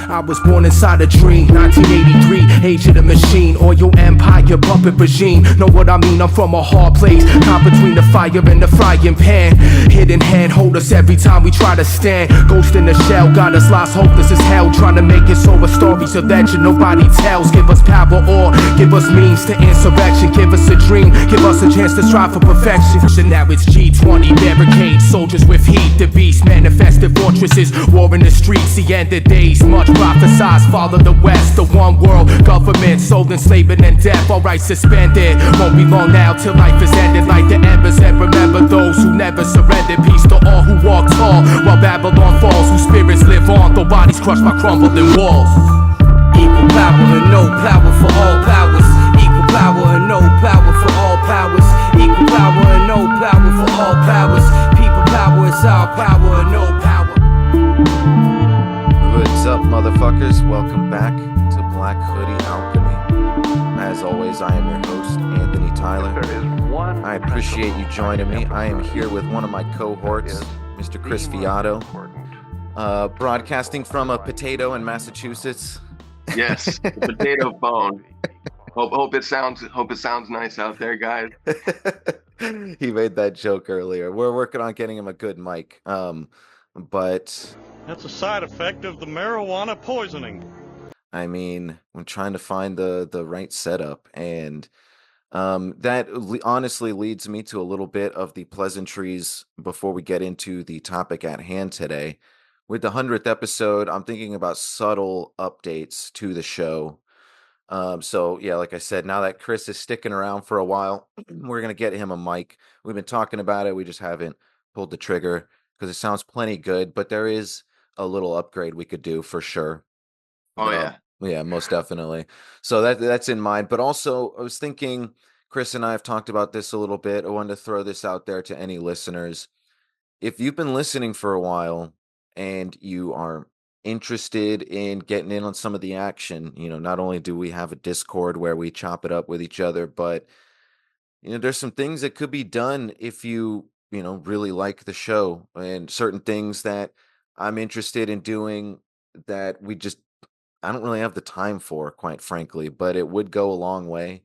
I was born inside a dream, 1983, age of the machine, oil empire, puppet regime. Know what I mean? I'm from a hard place, caught between the fire and the frying pan. Hidden hand hold us every time we try to stand. Ghost in the shell, got us lost, hopeless as hell. Trying to make it so a story's a legend nobody tells. Give us power or give us means to insurrection. Give us a dream, give us a chance to strive for perfection. And now it's G20 barricades, soldiers with heat. The beast manifested fortresses, war in the streets. The end of days, much prophesized. Follow the West, the one world government, soul enslavement and death. All rights suspended. Won't be long now till life is ended. Like the embers, and remember those who never surrendered. Peace to all who walk tall while Babylon falls. Whose spirits live on, though bodies crushed by crumbling walls. Equal power and no power for all powers. Equal power and no power for all powers. Equal power and no power for all powers. People power is our power and no power. What's up, motherfuckers? Welcome back to Black Hoodie Alchemy. As always, I am your host, Anthony Tyler. I appreciate you joining me. I am here with one of my cohorts, Mr. Chris Fiato, broadcasting from a potato in Massachusetts. Yes, the potato phone. Hope it sounds nice out there, guys. He made that joke earlier. We're working on getting him a good mic, but that's a side effect of the marijuana poisoning. I mean, I'm trying to find the right setup, and that honestly leads me to a little bit of the pleasantries before we get into the topic at hand today. With the 100th episode, I'm thinking about subtle updates to the show. So yeah, like I said, now that Chris is sticking around for a while, we're going to get him a mic. We've been talking about it. We just haven't pulled the trigger because it sounds plenty good, but there is a little upgrade we could do for sure. Oh, yeah. Yeah, most definitely. So that's in mind. But also, I was thinking, Chris and I have talked about this a little bit. I wanted to throw this out there to any listeners. If you've been listening for a while and you are interested in getting in on some of the action, not only do we have a Discord where we chop it up with each other, but, there's some things that could be done if you really like the show, and certain things that I'm interested in doing that I don't really have the time for, quite frankly, but it would go a long way.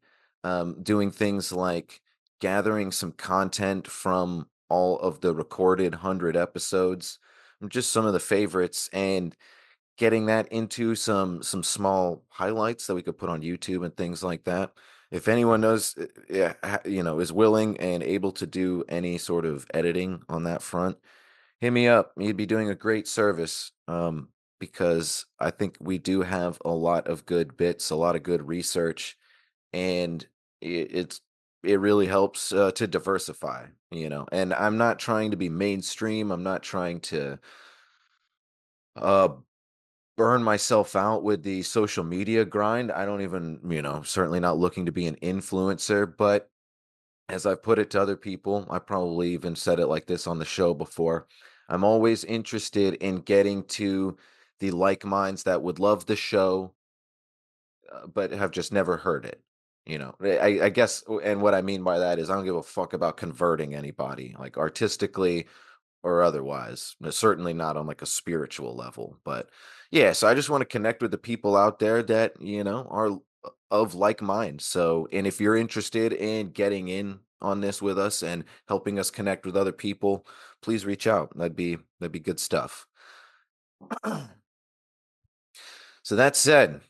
Doing things like gathering some content from all of the recorded 100 episodes, just some of the favorites, and getting that into some small highlights that we could put on YouTube and things like that. If anyone knows, is willing and able to do any sort of editing on that front, hit me up. You'd be doing a great service. Because I think we do have a lot of good bits, a lot of good research, and it really helps to diversify, And I'm not trying to be mainstream. I'm not trying to burn myself out with the social media grind. I don't even, certainly not looking to be an influencer, but as I've put it to other people, I probably even said it like this on the show before. I'm always interested in getting to the like minds that would love the show, but have just never heard it. I guess, and what I mean by that is I don't give a fuck about converting anybody, like artistically or otherwise. Certainly not on like a spiritual level, but yeah. So I just want to connect with the people out there that are of like mind. So, and if you're interested in getting in on this with us and helping us connect with other people, please reach out. That'd be good stuff. So that said,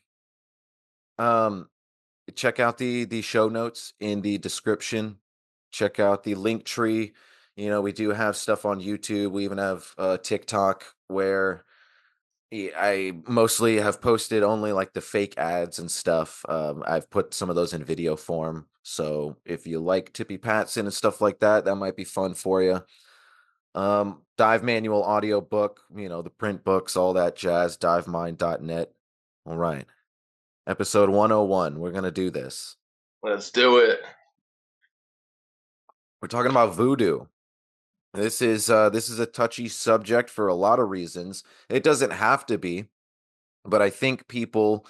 check out the show notes in the description. Check out the link tree. We do have stuff on YouTube. We even have TikTok where I mostly have posted only like the fake ads and stuff. I've put some of those in video form. So if you like Tippy Patson and stuff like that, that might be fun for you. Dive Manual audio book, the print books, all that jazz, divemind.net. All right. Episode 101. We're going to do this. Let's do it. We're talking about voodoo. This is a touchy subject for a lot of reasons. It doesn't have to be, but I think people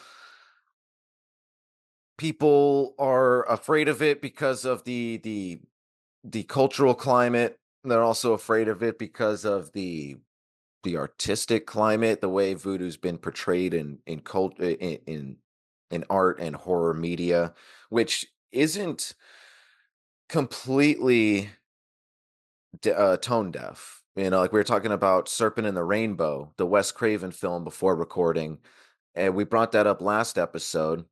are afraid of it because of the cultural climate. They're also afraid of it because of the the artistic climate, the way voodoo's been portrayed in art and horror media, which isn't completely tone deaf. You know, like we were talking about Serpent and the Rainbow, the Wes Craven film before recording, and we brought that up last episode.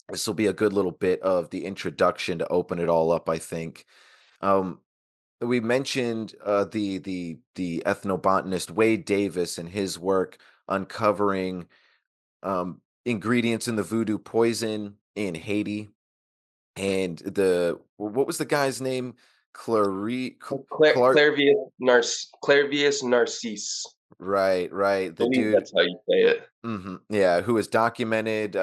This will be a good little bit of the introduction to open it all up, I think. Um, we mentioned the ethnobotanist Wade Davis and his work uncovering ingredients in the voodoo poison in Haiti, and what was the guy's name? Clary, Clark. Clairvius Narcisse. Right. I The believe dude, that's how you say it. yeah, who was documented.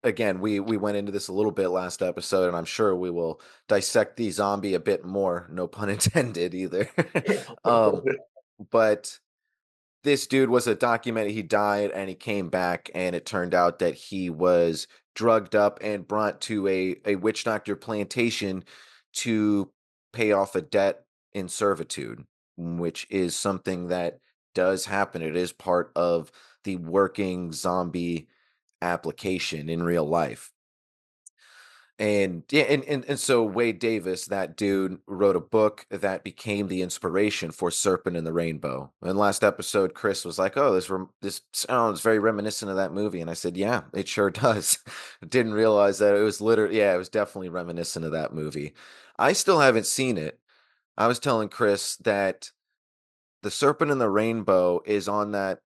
Again, we went into this a little bit last episode, and I'm sure we will dissect the zombie a bit more. No pun intended either. um, but this dude was a documented. He died, and he came back, and it turned out that he was drugged up and brought to a witch doctor plantation to pay off a debt in servitude, which is something that does happen. It is part of the working zombie application in real life. And yeah, and so Wade Davis, that dude, wrote a book that became the inspiration for Serpent and the Rainbow. And last episode, Chris was like, "Oh, this sounds very reminiscent of that movie," and I said, "Yeah, it sure does." Didn't realize that it was literally, yeah, it was definitely reminiscent of that movie. I still haven't seen it. I was telling Chris that the Serpent and the Rainbow is on that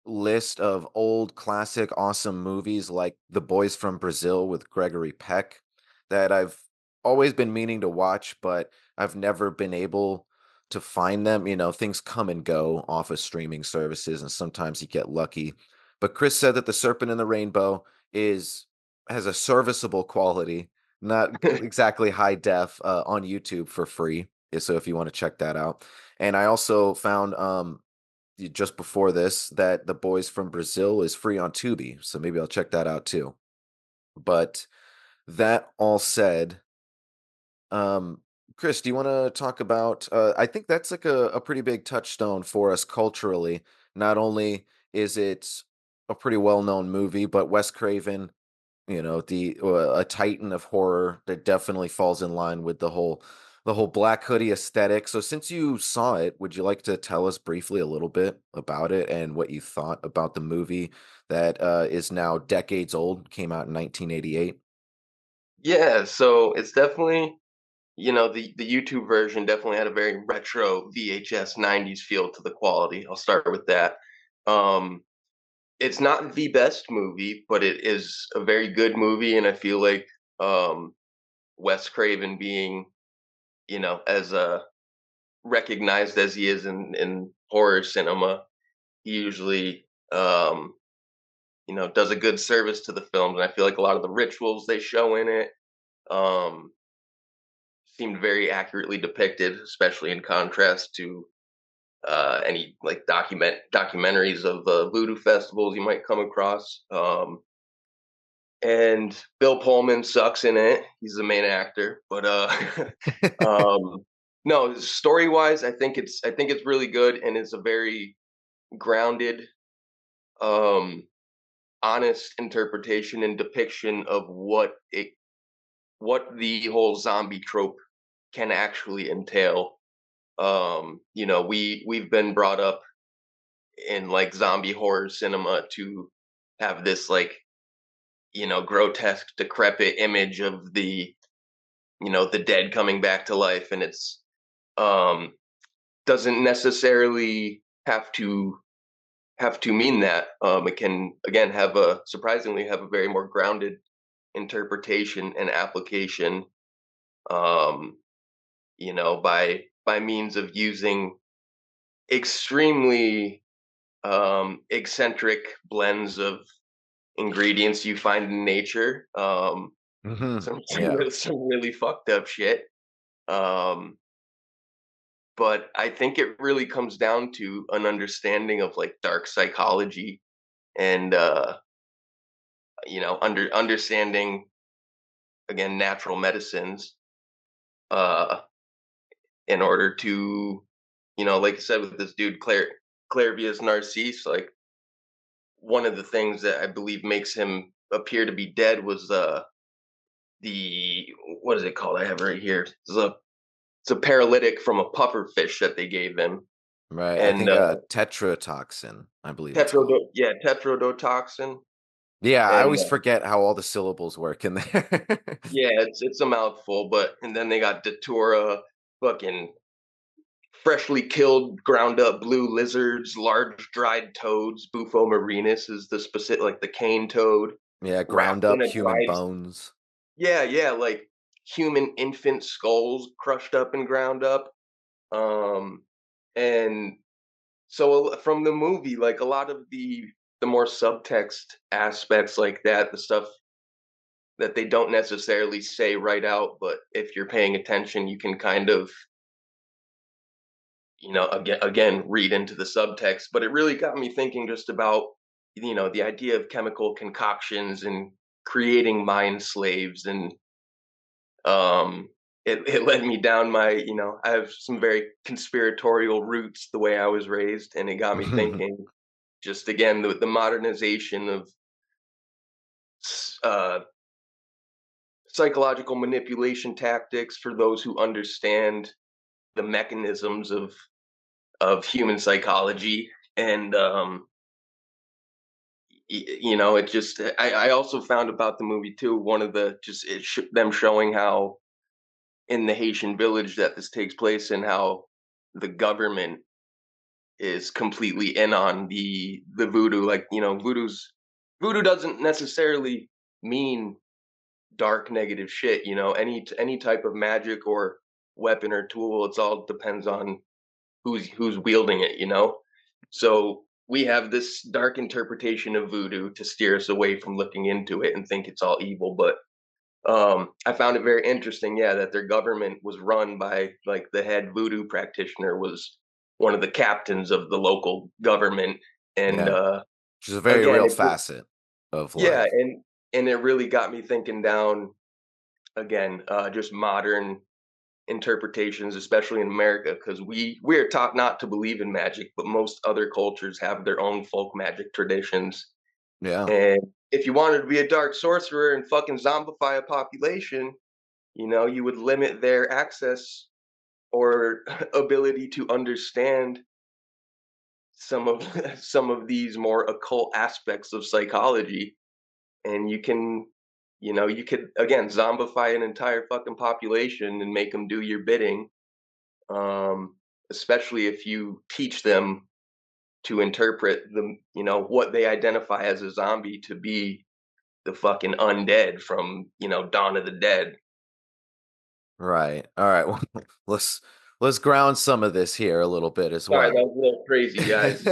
list of old classic awesome movies like The Boys from Brazil with Gregory Peck that I've always been meaning to watch, but I've never been able to find them. You know, things come and go off of streaming services, and sometimes you get lucky. But Chris said that The Serpent and the Rainbow has a serviceable quality, not exactly high def, on YouTube for free. So if you want to check that out. And I also found just before this that The Boys from Brazil is free on Tubi, so maybe I'll check that out too. But that all said, Chris, do you want to talk about? I think that's like a pretty big touchstone for us culturally. Not only is it a pretty well-known movie, but Wes Craven, you know, the a titan of horror that definitely falls in line with the whole Black Hoodie aesthetic. So since you saw it, would you like to tell us briefly a little bit about it and what you thought about the movie that is now decades old, came out in 1988? Yeah, so it's definitely, the YouTube version definitely had a very retro VHS 90s feel to the quality. I'll start with that. Um, it's not the best movie, but it is a very good movie, and I feel like Wes Craven being, as recognized as he is in horror cinema, he usually does a good service to the films, and I feel like a lot of the rituals they show in it um seemed very accurately depicted, especially in contrast to any like documentaries of voodoo festivals you might come across. And Bill Pullman sucks in it; he's the main actor. But no, story wise, I think it's really good, and it's a very grounded, um, honest interpretation and depiction of what the whole zombie trope can actually entail. We've been brought up in like zombie horror cinema to have this like, grotesque, decrepit image of the dead coming back to life, and it's um doesn't necessarily have to mean that. It can again have a very more grounded interpretation and application, um, by means of using extremely eccentric blends of ingredients you find in nature. Some, some, Yeah. really, some really fucked up shit. Um, but I think it really comes down to an understanding of like dark psychology and understanding again natural medicines uh in order to, like I said with this dude Clairvius Narcisse, like one of the things that I believe makes him appear to be dead was the what is it called? I have it right here. It's a paralytic from a puffer fish that they gave him, Right. I and think tetrotoxin, I believe it's called. tetrodotoxin, Yeah, I and always forget how all the syllables work in there. yeah, it's a mouthful. But and then they got Datura, fucking freshly killed, ground up blue lizards, large dried toads. Bufo marinus is the specific, like the cane toad, Yeah, ground wrapped in up a human dried. bones. Yeah, like human infant skulls crushed up and ground up. Um, and so from the movie, like a lot of the more subtext aspects like that, the stuff that they don't necessarily say right out, but if you're paying attention, you can kind of, again read into the subtext. But it really got me thinking just about, the idea of chemical concoctions and creating mind slaves, and it led me down my, I have some very conspiratorial roots the way I was raised, and it got me thinking just again the modernization of uh, psychological manipulation tactics for those who understand the mechanisms of human psychology. And it just, I also found about the movie too, one of the just them showing how in the Haitian village that this takes place, and how the government is completely in on the voodoo. Like, voodoo doesn't necessarily mean dark negative shit. Any type of magic or weapon or tool, it's all depends on who's wielding it. So we have this dark interpretation of voodoo to steer us away from looking into it and think it's all evil. But I found it very interesting, yeah, that their government was run by, like, the head voodoo practitioner was one of the captains of the local government. And Yeah, which is a very again, real facet of yeah, life. and it really got me thinking down again, just modern interpretations, especially in America, because we are taught not to believe in magic, but most other cultures have their own folk magic traditions. Yeah. And if you wanted to be a dark sorcerer and fucking zombify a population, you would limit their access or ability to understand some of some of these more occult aspects of psychology. And you could again zombify an entire fucking population and make them do your bidding, especially if you teach them to interpret what they identify as a zombie to be the fucking undead from Dawn of the Dead. Right. All right. Well, let's ground some of this here a little bit as Sorry, that well. was a little crazy, guys.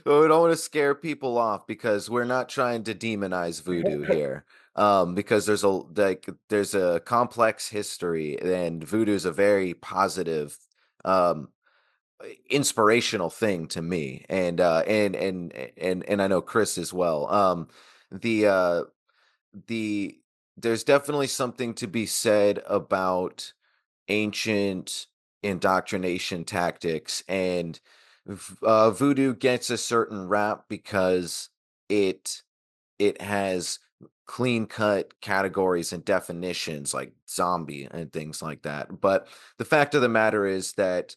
Well, we don't want to scare people off because we're not trying to demonize voodoo here. Because there's a complex history, and voodoo is a very positive, um, inspirational thing to me, and I know Chris as well. The the there's definitely something to be said about ancient indoctrination tactics, and voodoo gets a certain rap because it it has clean cut categories and definitions like zombie and things like that. But the fact of the matter is that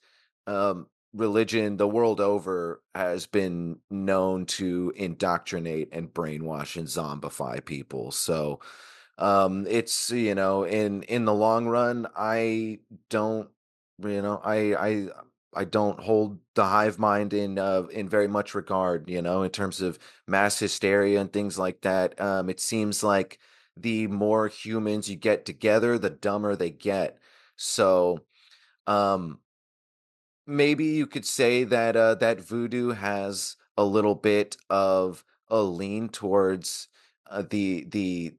religion the world over has been known to indoctrinate and brainwash and zombify people. So it's, in the long run, don't you know I don't hold the hive mind in very much regard, in terms of mass hysteria and things like that. It seems like the more humans you get together, the dumber they get. So um maybe you could say that that voodoo has a little bit of a lean towards the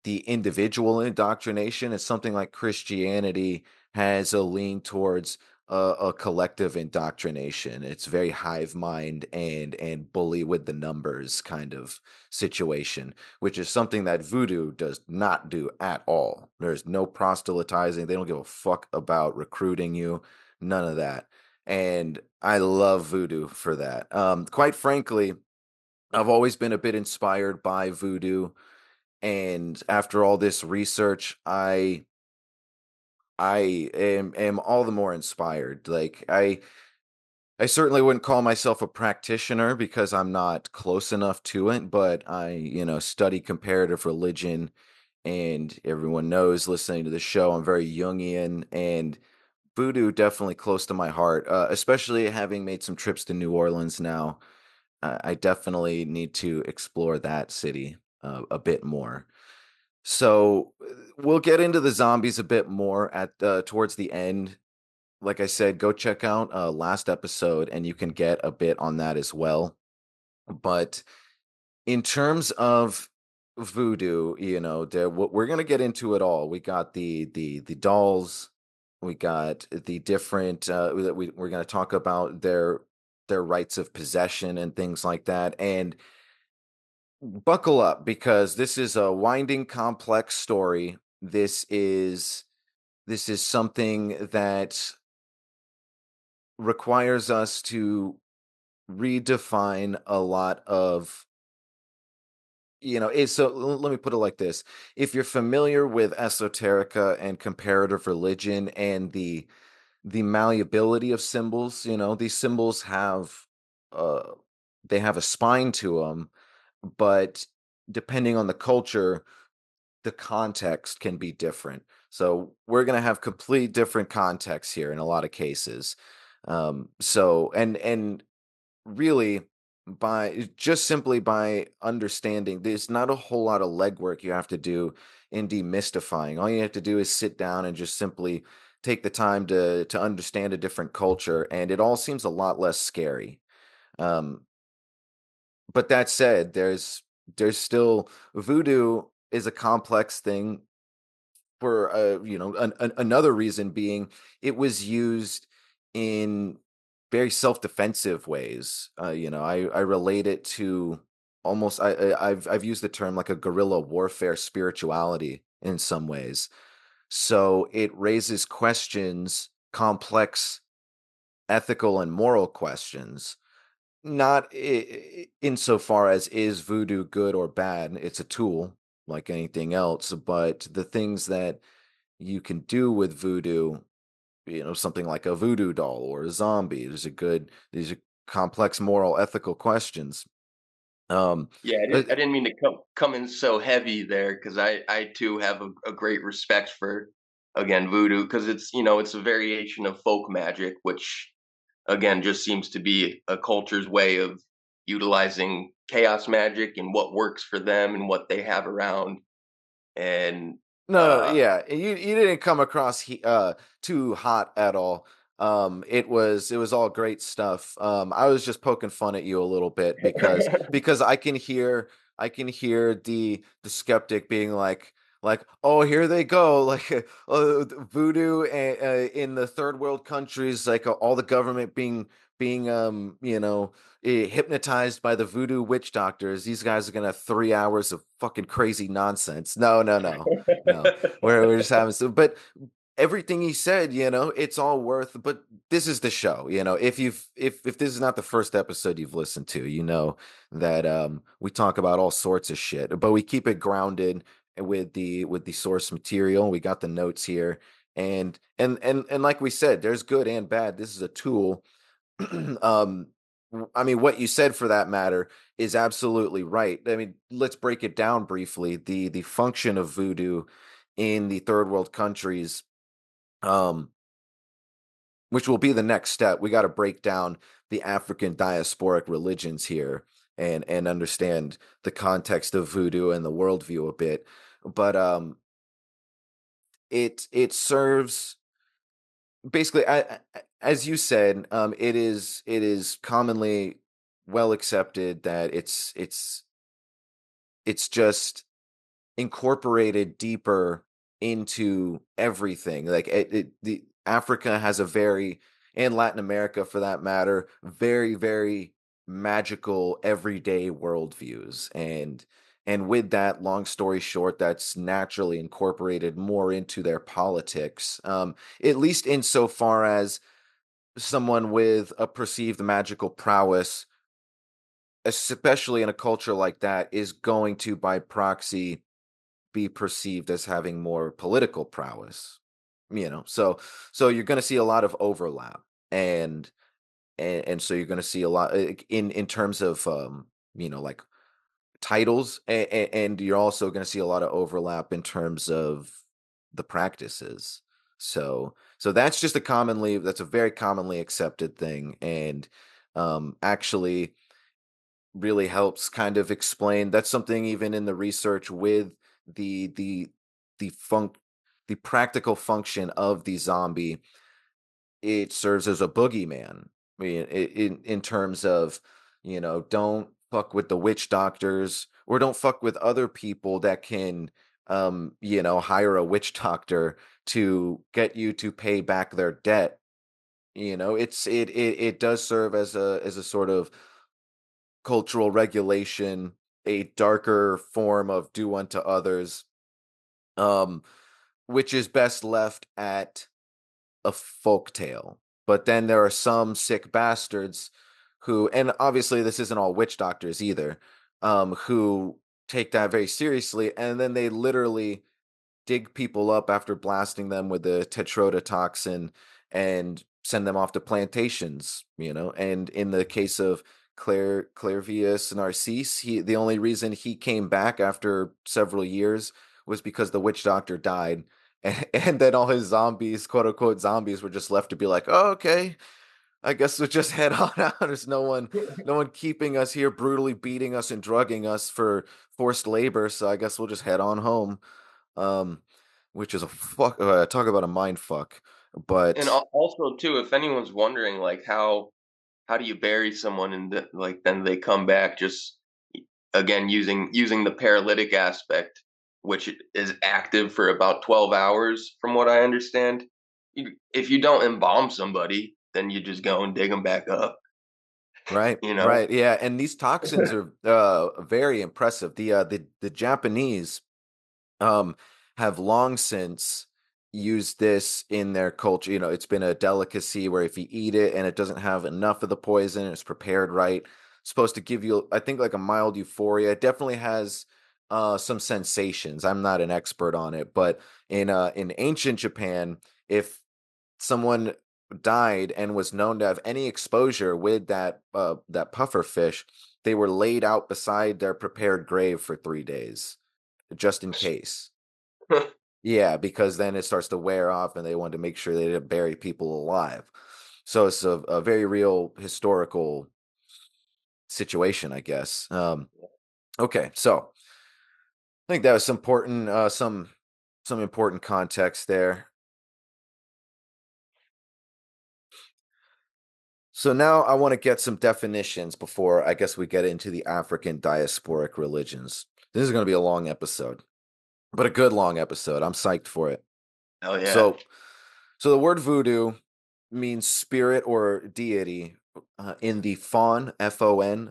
individual indoctrination. It's something like Christianity has a lean towards a collective indoctrination. It's very hive mind and bully with the numbers kind of situation, which is something that voodoo does not do at all. There's no proselytizing. They don't give a fuck about recruiting you. None of that. and I love voodoo for that. Quite frankly, I've always been a bit inspired by voodoo, and after all this research, I am all the more inspired. Like I certainly wouldn't call myself a practitioner because I'm not close enough to it, but I, study comparative religion, and everyone knows listening to the show, I'm very Jungian, and voodoo definitely close to my heart, especially having made some trips to New Orleans now. I definitely need to explore that city a bit more. So we'll get into the zombies a bit more at towards the end. Like I said, go check out last episode, and you can get a bit on that as well. But in terms of voodoo, we're gonna get into it all. We got the dolls, we got the different. We're gonna talk about their rights of possession and things like that. And buckle up because this is a winding, complex story. This is something that requires us to redefine a lot of let me put it like this. If you're familiar with esoterica and comparative religion and the malleability of symbols, these symbols have uh they have a spine to them, but depending on the culture, the context can be different. So we're going to have complete different contexts here in a lot of cases. And really, by just simply by understanding, there's not a whole lot of legwork you have to do in demystifying. All you have to do is sit down and just simply take the time to understand a different culture, and it all seems a lot less scary. Um, but that said, there's still voodoo is a complex thing for another reason being it was used in very self-defensive ways. I relate it to almost I've used the term like a guerrilla warfare spirituality in some ways. So it raises questions, complex ethical and moral questions, not insofar as is voodoo good or bad. It's a tool like anything else, but the things that you can do with voodoo, something like a voodoo doll or a zombie. These are complex moral, ethical questions. Yeah, uh, I didn't mean to come in so heavy there because I too have a great respect for again voodoo because it's a variation of folk magic, which again just seems to be a culture's way of utilizing chaos magic and what works for them and what they have around. And no, yeah, you didn't come across too hot at all. It was all great stuff. I was just poking fun at you a little bit because I can hear the skeptic being like, oh, here they go, like voodoo in the third world countries, like all the government being hypnotized by the voodoo witch doctors. These guys are gonna have 3 hours of fucking crazy nonsense. No, no, no, no. We're just having some, but everything he said, it's all worth. But this is the show, if this is not the first episode you've listened to, that we talk about all sorts of shit, but we keep it grounded with the source material. We got the notes here, and like we said, there's good and bad. This is a tool. um I mean, what you said for that matter is absolutely right. I mean, let's break it down briefly. The function of voodoo in the third world countries, um, which will be the next step. We got to break down the African diasporic religions here and understand the context of voodoo and the worldview a bit. But it serves basically, as you said, it is commonly well accepted that it's just incorporated deeper into everything. Like the Africa has a very, and Latin America for that matter, very, very magical everyday worldviews. And with that, long story short, that's naturally incorporated more into their politics, at least insofar as someone with a perceived magical prowess, especially in a culture like that, is going to by proxy be perceived as having more political prowess. So you're going to see a lot of overlap, and and so you're going to see a lot in terms of like titles, and you're also going to see a lot of overlap in terms of the practices. So that's a very commonly accepted thing, and actually really helps kind of explain. That's something even in the research with the the funk the practical function of the zombie. It serves as a boogeyman. I mean, in terms of, don't fuck with the witch doctors, or don't fuck with other people that can, hire a witch doctor to get you to pay back their debt. It does serve as a sort of cultural regulation, a darker form of do unto others, um, which is best left at a folk tale. But then there are some sick bastards who, and obviously this isn't all witch doctors either, who take that very seriously, and then they literally dig people up after blasting them with the tetrodotoxin and send them off to plantations, And in the case of Clairvius Narcisse, the only reason he came back after several years was because the witch doctor died. And then all his zombies, quote unquote zombies, were just left to be like, oh, okay, I guess we'll just head on out. There's no one keeping us here, brutally beating us and drugging us for forced labor. So I guess we'll just head on home. Um, which is a talk about a mind fuck. And But also too, if anyone's wondering, like how do you bury someone and like then they come back, just again using the paralytic aspect, which is active for about 12 hours from what I understand. If you don't embalm somebody, then you just go and dig them back up, right, you know. right, yeah, and these toxins are very impressive. The Japanese um have long since used this in their culture. It's been a delicacy where if you eat it and it doesn't have enough of the poison, it's prepared right, it's supposed to give you, I think, like a mild euphoria. It definitely has some sensations. I'm not an expert on it, but in ancient Japan, if someone died and was known to have any exposure with that puffer fish, they were laid out beside their prepared grave for 3 days, just in case. Yeah, because then it starts to wear off, and they wanted to make sure they didn't bury people alive. So it's a very real historical situation, I guess. Okay, so I think that was some important context there. So now I want to get some definitions before I guess we get into the African diasporic religions. This is going to be a long episode, but a good long episode. I'm psyched for it. Oh yeah. So the word voodoo means spirit or deity in the Fon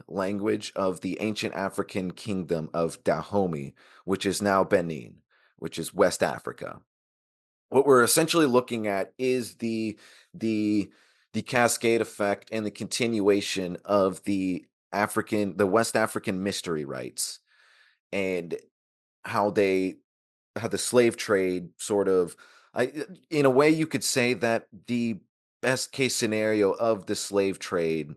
language of the ancient African kingdom of Dahomey, which is now Benin, which is West Africa. What we're essentially looking at is the the cascade effect and the continuation of the West African mystery rites, and how they how the slave trade sort of, in a way you could say that the best case scenario of the slave trade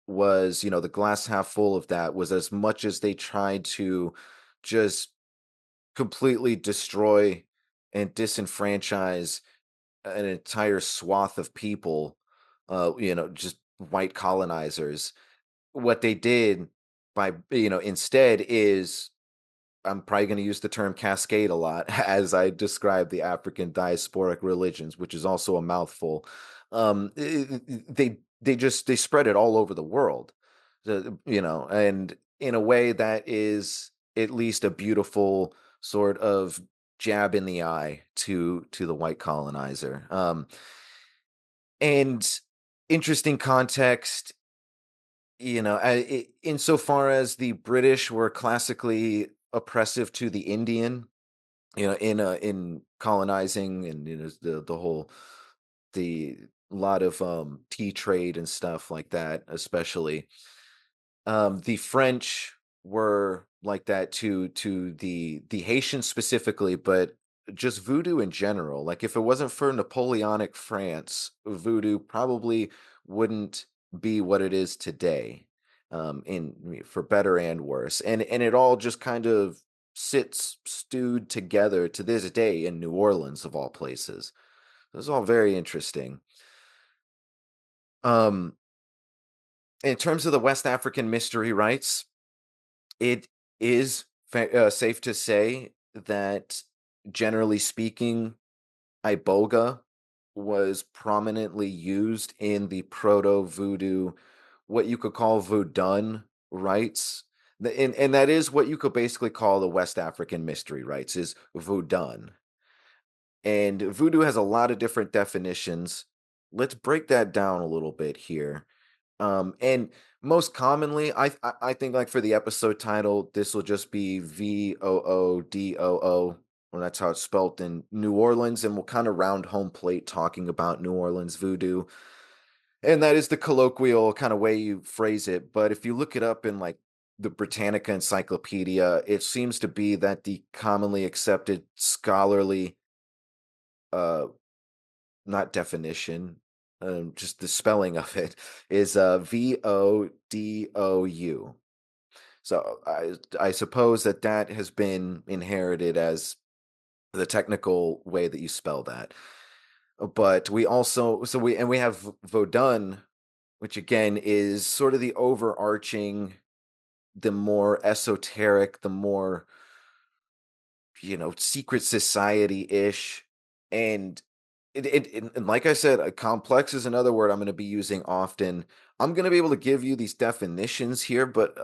was, the glass half full of that was, as much as they tried to just completely destroy and disenfranchise an entire swath of people, just white colonizers. What they did by, instead is, I'm probably going to use the term cascade a lot as I describe the African diasporic religions, which is also a mouthful. They spread it all over the world, and in a way that is at least a beautiful sort of jab in the eye to the white colonizer. And interesting context, insofar as the British were classically oppressive to the Indian, in colonizing, and the whole the lot of tea trade and stuff like that, especially. The French were like that to the Haitians specifically, but just voodoo in general. Like if it wasn't for Napoleonic France, voodoo probably wouldn't be what it is today, in for better and worse. And it all just kind of sits stewed together to this day in New Orleans of all places. This is all very interesting. Um, in terms of the West African mystery rites, it is safe to say that, generally speaking, iboga was prominently used in the proto voodoo, what you could call Vodun rites. And that is what you could basically call the West African mystery rites, is Vodun. And voodoo has a lot of different definitions. Let's break that down a little bit here. And most commonly, I think, like, for the episode title, this will just be Voodoo. Well, that's how it's spelt in New Orleans, and we'll kind of round home plate talking about New Orleans voodoo. And that is the colloquial kind of way you phrase it. But if you look it up in like the Britannica Encyclopedia, it seems to be that the commonly accepted scholarly uh not definition, just the spelling of it is Vodou. So I suppose that that has been inherited as the technical way that you spell that. But we also we have Vodun, which again is sort of the overarching, the more esoteric, the more, secret society-ish. And and like I said, complex is another word I'm going to be using often. I'm going to be able to give you these definitions here, but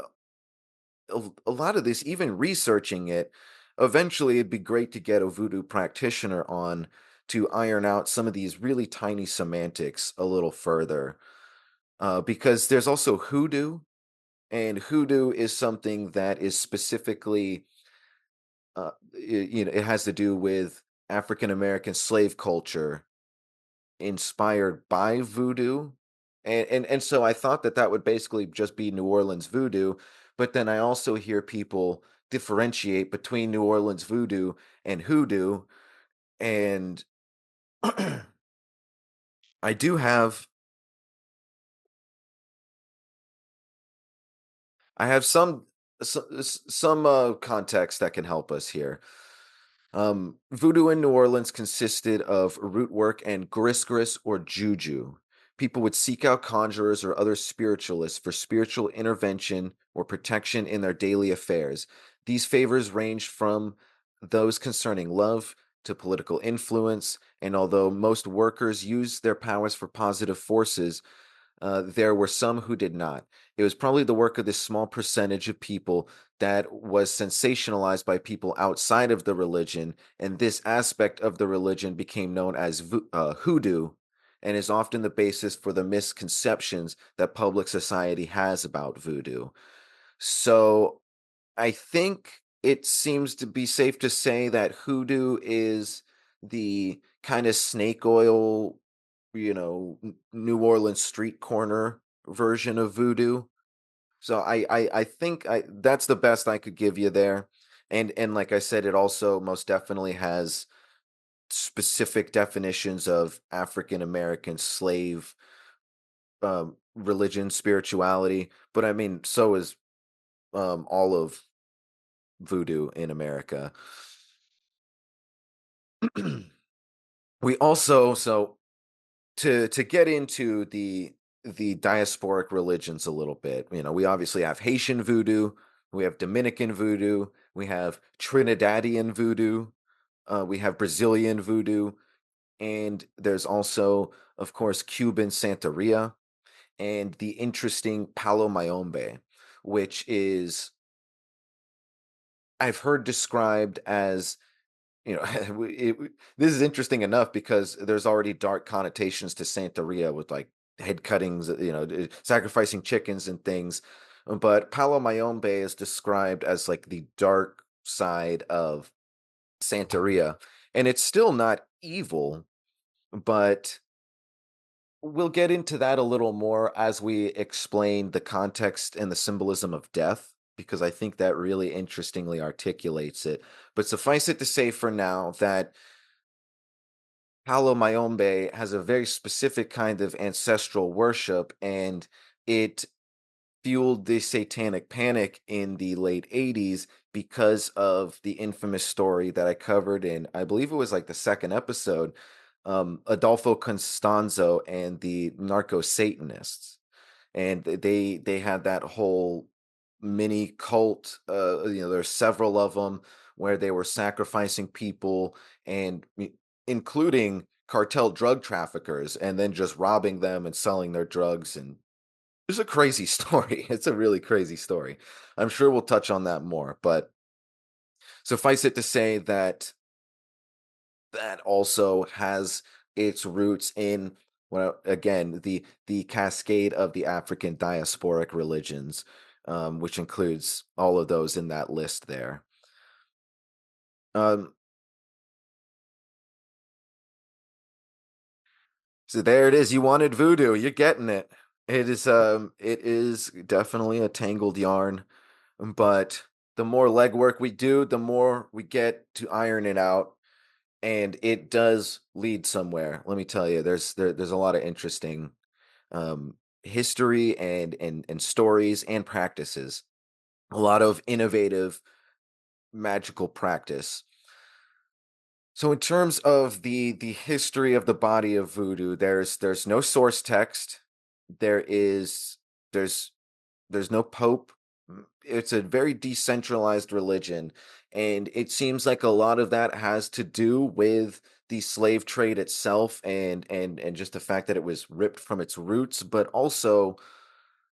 a lot of this, even researching it, eventually it'd be great to get a voodoo practitioner on to iron out some of these really tiny semantics a little further. Because there's also hoodoo, and hoodoo is something that is specifically, it has to do with African American slave culture inspired by voodoo. And so I thought that that would basically just be New Orleans voodoo, but then I also hear people differentiate between New Orleans voodoo and hoodoo. And I do have I have some context that can help us here. Voodoo in New Orleans consisted of root work and gris or juju. People would seek out conjurers or other spiritualists for spiritual intervention or protection in their daily affairs. These favors ranged from those concerning love to political influence, and although most workers used their powers for positive forces, there were some who did not. It was probably the work of this small percentage of people that was sensationalized by people outside of the religion, and this aspect of the religion became known as hoodoo, and is often the basis for the misconceptions that public society has about voodoo. So I think it seems to be safe to say that hoodoo is the kind of snake oil, New Orleans street corner version of voodoo. So I think that's the best I could give you there. And like I said, it also most definitely has specific definitions of African American slave religion, spirituality. But I mean, so is all of voodoo in America. We also, so to get into the diasporic religions a little bit, we obviously have Haitian voodoo, we have Dominican voodoo, we have Trinidadian voodoo, we have Brazilian voodoo, and there's also, of course, Cuban Santeria, and the interesting Palo Mayombe, which is, I've heard described as, this is interesting enough because there's already dark connotations to Santeria with like head cuttings, sacrificing chickens and things. But Palo Mayombe is described as like the dark side of Santeria, and it's still not evil, but we'll get into that a little more as we explain the context and the symbolism of death, because I think that really interestingly articulates it. But suffice it to say for now that Palo Mayombe has a very specific kind of ancestral worship, and it fueled the satanic panic in the late 80s because of the infamous story that I covered in, I believe it was like the second episode, Adolfo Constanzo and the narco Satanists. And they had that whole mini cult. There's several of them where they were sacrificing people and including cartel drug traffickers, and then just robbing them and selling their drugs. And it's a crazy story. It's a really crazy story. I'm sure we'll touch on that more, but suffice it to say that that also has its roots in, well, again, the cascade of the African diasporic religions, which includes all of those in that list there. Um, so there it is. You wanted voodoo. You're getting it. It is definitely a tangled yarn, but the more legwork we do, the more we get to iron it out, and it does lead somewhere. Let me tell you, there's a lot of interesting history and stories and practices. A lot of innovative magical practice. So in terms of the history of the body of voodoo, there's no source text. There is there's there's no pope. It's a very decentralized religion, and it seems like a lot of that has to do with the slave trade itself, and just the fact that it was ripped from its roots, but also,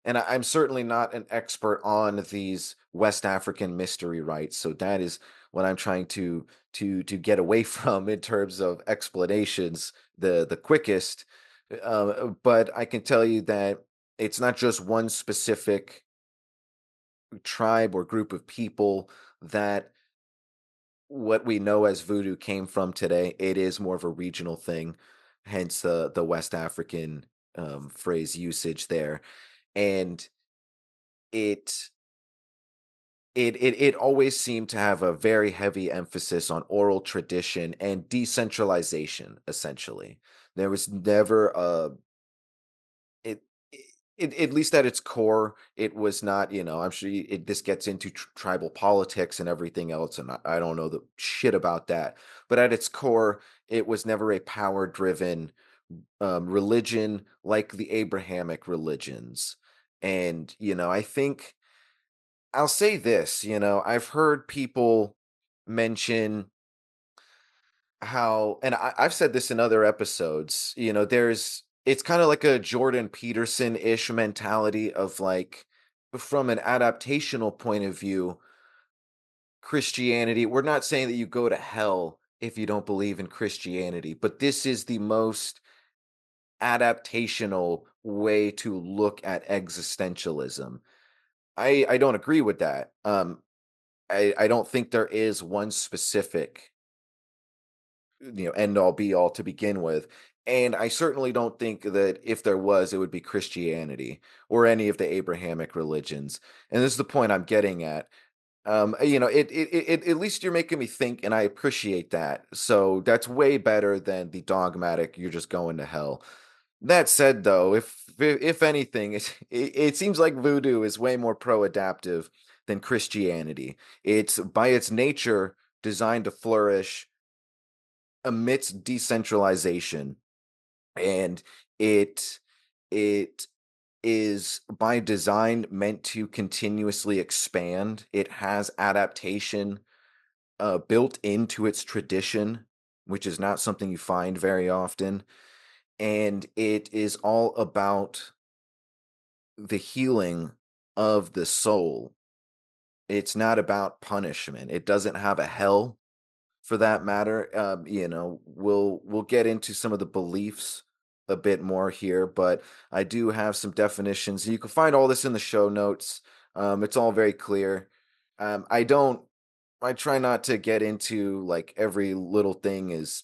and I'm certainly not an expert on these West African mystery rites, so that is what I'm trying to get away from in terms of explanations, the quickest. But I can tell you that it's not just one specific tribe or group of people that what we know as voodoo came from today. It is more of a regional thing, hence the West African phrase usage there. And it it always seemed to have a very heavy emphasis on oral tradition and decentralization. Essentially, there was never a it, at least at its core, it was not. I'm sure this gets into tribal politics and everything else, and I don't know the shit about that. But at its core, it was never a power-driven religion like the Abrahamic religions. And I think I'll say this, I've heard people mention how, and I've said this in other episodes, it's kind of like a Jordan Peterson-ish mentality of like, from an adaptational point of view, Christianity, we're not saying that you go to hell if you don't believe in Christianity, but this is the most adaptational way to look at existentialism. I don't agree with that. I don't think there is one specific, end all be all to begin with. And I certainly don't think that if there was, it would be Christianity or any of the Abrahamic religions. And this is the point I'm getting at. At least you're making me think, and I appreciate that. So that's way better than the dogmatic, you're just going to hell. That said, though, if anything, it seems like voodoo is way more pro-adaptive than Christianity. It's by its nature designed to flourish amidst decentralization, and it is by design meant to continuously expand. It has adaptation built into its tradition, which is not something you find very often. And it is all about the healing of the soul. It's not about punishment. It doesn't have a hell, for that matter. We'll get into some of the beliefs a bit more here, but I do have some definitions. You can find all this in the show notes. It's all very clear. I try not to get into like every little thing is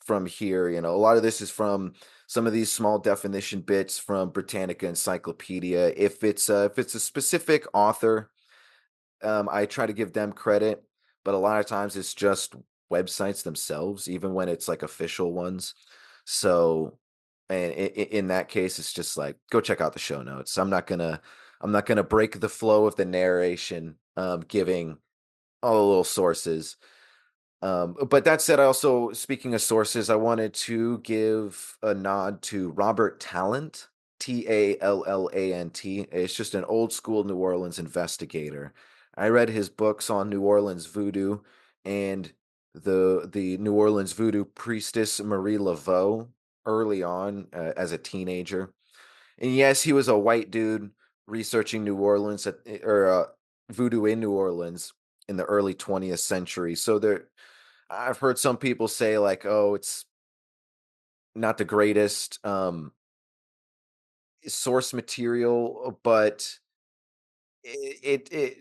from here. You know, a lot of this is from some of these small definition bits from Britannica Encyclopedia. If it's a specific author, I try to give them credit, but a lot of times it's just websites themselves, even when it's like official ones. So, and in that case, it's just like go check out the show notes. I'm not gonna break the flow of the narration, giving all the little sources. But that said, I also, speaking of sources, I wanted to give a nod to Robert Tallant, Tallant. It's just an old school New Orleans investigator. I read his books on New Orleans voodoo and the New Orleans voodoo priestess Marie Laveau early on as a teenager. And yes, he was a white dude researching New Orleans or voodoo in New Orleans in the early 20th century. So there, I've heard some people say like, "Oh, it's not the greatest source material," but it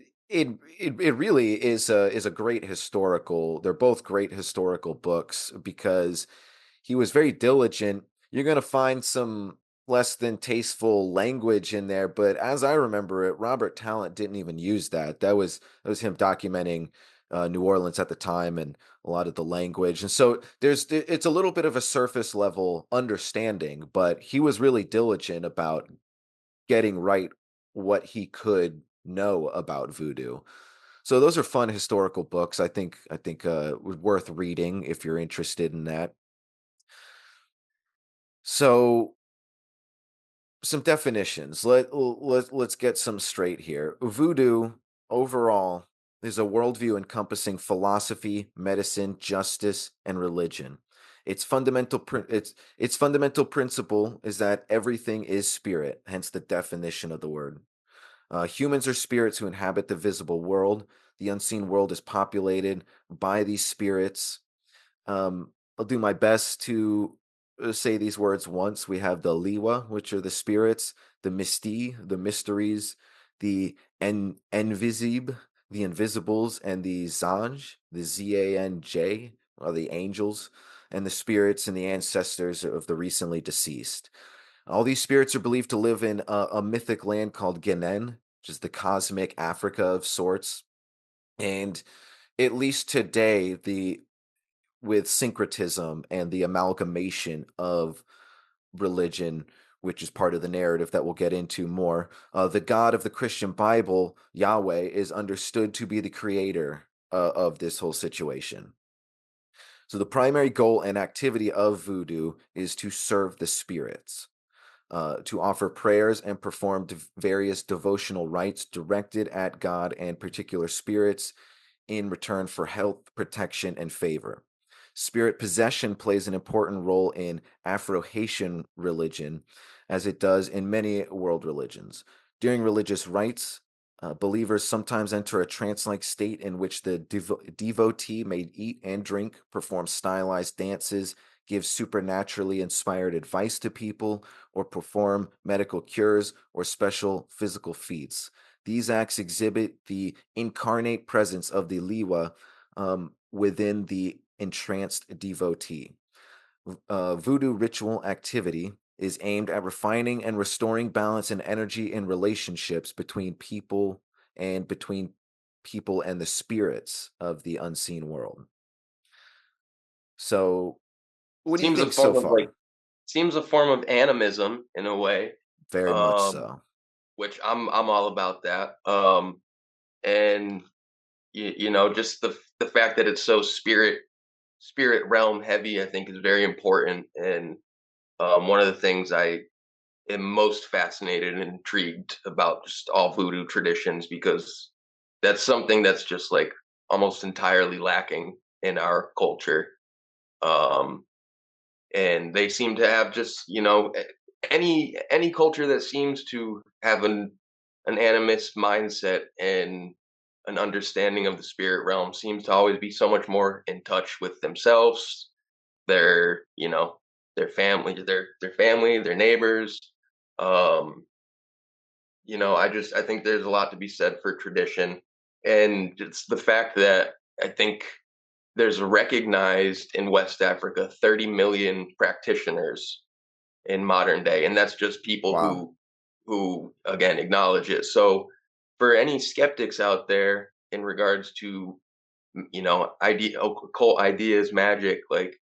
really is a great historical. They're both great historical books because he was very diligent. You're going to find some less than tasteful language in there, but as I remember it, Robert Tallant didn't even use that. That was him documenting New Orleans at the time and a lot of the language. And so it's a little bit of a surface level understanding, but he was really diligent about getting right what he could know about voodoo. So those are fun historical books. I think worth reading if you're interested in that. So some definitions. Let's get some straight here. Voodoo overall is a worldview encompassing philosophy, medicine, justice, and religion. Its fundamental principle is that everything is spirit, hence the definition of the word. Humans are spirits who inhabit the visible world. The unseen world is populated by these spirits. I'll do my best to say these words once. We have the Liwa, which are the spirits, the Misti, the mysteries, the Envisib, the invisibles, and the Zanj, the Zanj, are the angels, and the spirits and the ancestors of the recently deceased. All these spirits are believed to live in a mythic land called Genen, which is the cosmic Africa of sorts. And at least today, the with syncretism and the amalgamation of religion, which is part of the narrative that we'll get into more. The God of the Christian Bible, Yahweh, is understood to be the creator of this whole situation. So the primary goal and activity of voodoo is to serve the spirits. To offer prayers and perform various devotional rites directed at God and particular spirits in return for health, protection, and favor. Spirit possession plays an important role in Afro-Haitian religion, as it does in many world religions. During religious rites, believers sometimes enter a trance-like state in which the devotee may eat and drink, perform stylized dances, give supernaturally inspired advice to people, or perform medical cures or special physical feats. These acts exhibit the incarnate presence of the Liwa within the entranced devotee. Voodoo ritual activity is aimed at refining and restoring balance and energy in relationships between people and the spirits of the unseen world. So, what do you Seems a think so form of far? seems a form of animism in a way, Very much um, so. which I'm all about that. And just the fact that it's so spirit realm heavy, I think is very important. And one of the things I am most fascinated and intrigued about just all voodoo traditions, because that's something that's just like almost entirely lacking in our culture. Um, and they seem to have just any culture that seems to have an animist mindset and an understanding of the spirit realm seems to always be so much more in touch with themselves, their their family, their neighbors. um I think there's a lot to be said for tradition, and it's the fact that I think there's recognized in West Africa 30 million practitioners in modern day, and that's just people Wow. who again acknowledge it. So for any skeptics out there in regards to occult ideas, magic, like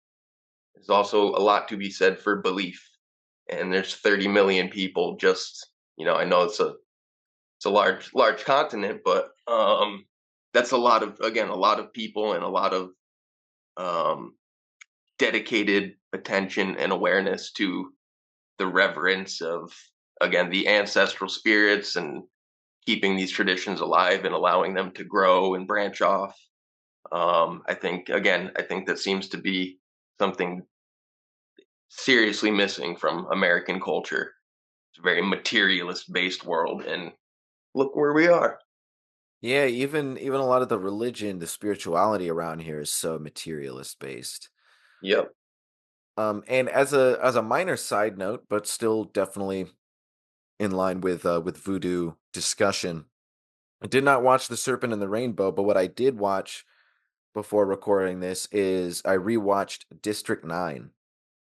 there's also a lot to be said for belief. And there's 30 million people just, I know it's a large continent, but that's a lot of people and a lot of um, dedicated attention and awareness to the reverence of, again, the ancestral spirits and keeping these traditions alive and allowing them to grow and branch off. I think that seems to be something seriously missing from American culture. It's a very materialist based world, and look where we are. Yeah, even a lot of the religion, the spirituality around here is so materialist based. Yep. And as a minor side note, but still definitely in line with voodoo discussion, I did not watch The Serpent and the Rainbow, but what I did watch before recording this is I rewatched District 9.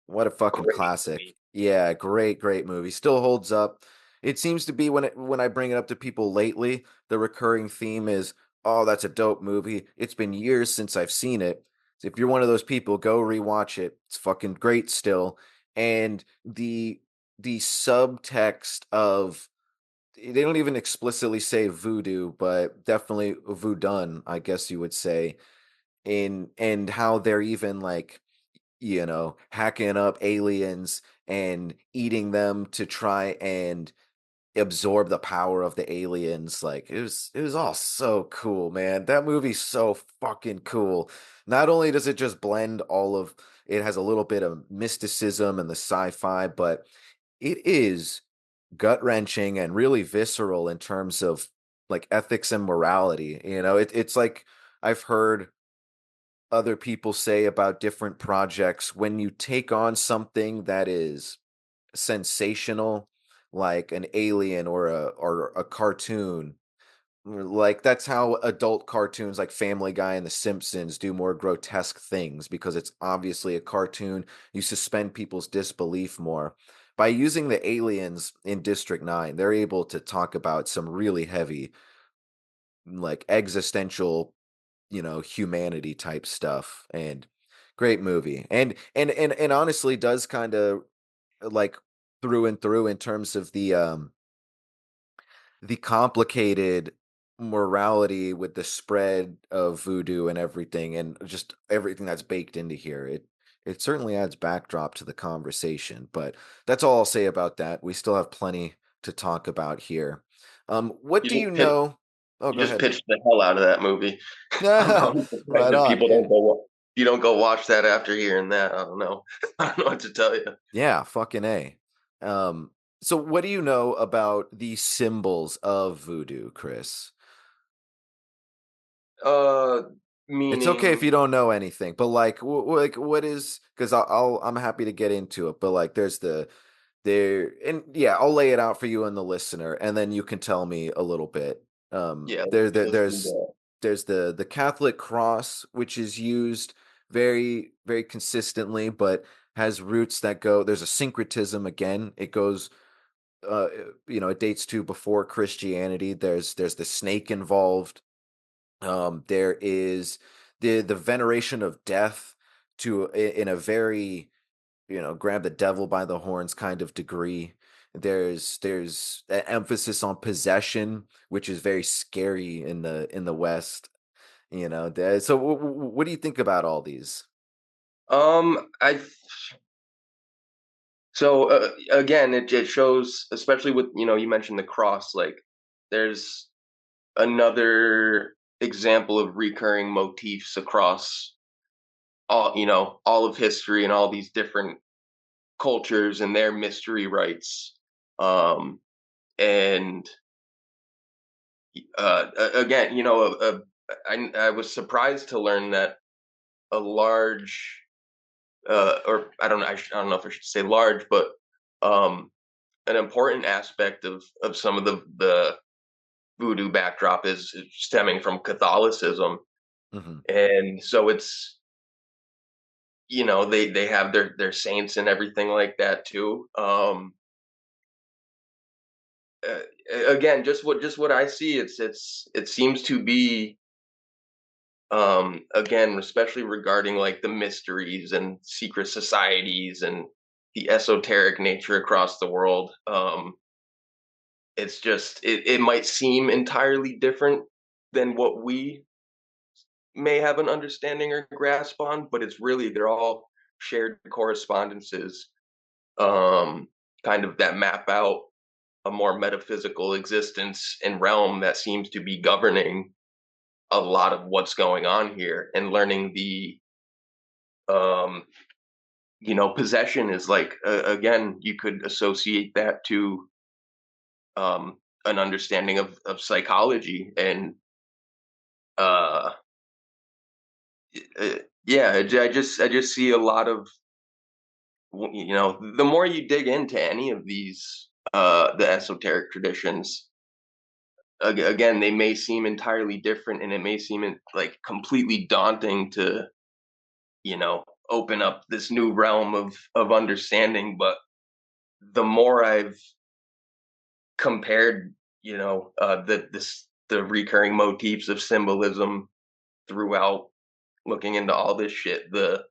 What a fucking Great classic. movie. Yeah, great movie. Still holds up. It seems to be when I bring it up to people lately, the recurring theme is, "Oh, that's a dope movie. It's been years since I've seen it." So if you're one of those people, go rewatch it. It's fucking great still. And the subtext of they don't even explicitly say voodoo, but definitely voodun, I guess you would say, in and how they're even like hacking up aliens and eating them to try and absorb the power of the aliens. Like it was all so cool, man. That movie's so fucking cool. Not only does it just blend all of it has a little bit of mysticism and the sci-fi, but it is gut-wrenching and really visceral in terms of like ethics and morality. It's like I've heard other people say about different projects when you take on something that is sensational like an alien or a cartoon, like that's how adult cartoons like Family Guy and The Simpsons do more grotesque things because it's obviously a cartoon. You suspend people's disbelief more by using the aliens in District 9. They're able to talk about some really heavy like existential humanity type stuff, and great movie. And honestly does kind of like through and through in terms of the complicated morality with the spread of voodoo and everything and just everything that's baked into here. It certainly adds backdrop to the conversation, but that's all I'll say about that. We still have plenty to talk about here. What You do you just pitched, know? Oh, you go just ahead. pitched the hell out of that movie. I'm surprised Right that on. people Yeah. don't go. You don't go watch that after hearing that. I don't know. I don't know what to tell you. Yeah, fucking A. Um, so what do you know about the symbols of voodoo, Chris? Uh, It's okay if Meaning, you don't know anything, but like, like what is? Because I'm happy to get into it, but like, and yeah, I'll lay it out for you and the listener, and then you can tell me a little bit. yeah. There, there Let's do there's that. there's the Catholic cross, which is used very consistently, but has roots that go. There's a syncretism again. It goes it dates to before Christianity. There's the snake involved. There is the veneration of death in a very grab the devil by the horns kind of degree. There's an emphasis on possession, which is very scary in the West. So what do you think about all these? I So again, it shows, especially with you mentioned the cross. Like, there's another example of recurring motifs across all of history and all these different cultures and their mystery rites. Um, and again, I was surprised to learn that a large, or I don't know, I don't know if I should say large, but um, an important aspect of some of the voodoo backdrop is stemming from Catholicism. Mhm. And so it's, they have their saints and everything like that too. Again, just what I see, it seems to be, again, especially regarding like the mysteries and secret societies and the esoteric nature across the world. It's just, it might seem entirely different than what we may have an understanding or grasp on, but it's really, they're all shared correspondences, um, kind of, that map out a more metaphysical existence and realm that seems to be governing a lot of what's going on here. And learning the, um, possession is like, again, you could associate that to, an understanding of psychology. And uh, yeah, I just see a lot of, the more you dig into any of these, the esoteric traditions, again, they may seem entirely different, and it may seem like completely daunting to, open up this new realm of understanding. But the more I've compared, the recurring motifs of symbolism throughout, looking into all this shit, the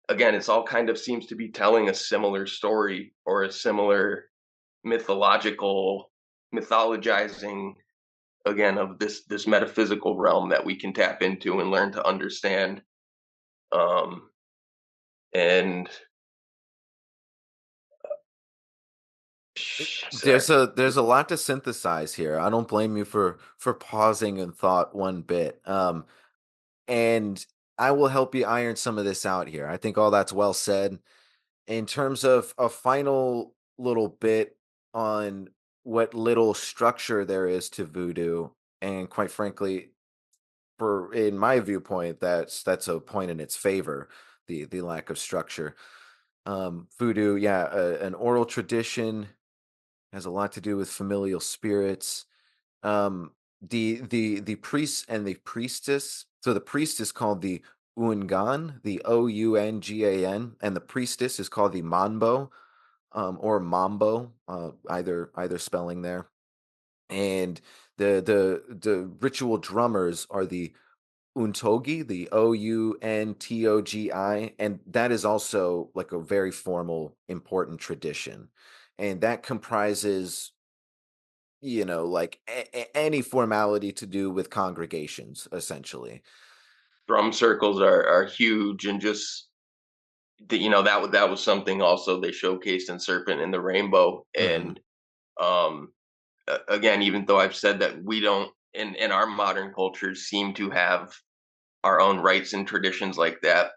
again, it's all kind of seems to be telling a similar story, or a similar mythological mythologizing, again, of this metaphysical realm that we can tap into and learn to understand. um and There's sorry. a lot to synthesize here. I don't blame you for pausing and thought one bit. And I will help you iron some of this out here. I think all that's well said. In terms of a final little bit on what little structure there is to voodoo, and quite frankly, for in my viewpoint, that's a point in its favor, the lack of structure. Voodoo, yeah, an oral tradition, has a lot to do with familial spirits. The priests and the priestess. So the priest is called the Ungan, the Oungan, and the priestess is called the Manbo, or Mambo, either spelling there. And the ritual drummers are the Untogi, the Ountogi, and that is also like a very formal, important tradition. And that comprises, like any formality to do with congregations, essentially. Drum circles are huge. And just that was something also they showcased in Serpent in the Rainbow. Hmm. And um again, even though I've said that we don't, in our modern cultures, seem to have our own rites and traditions like that,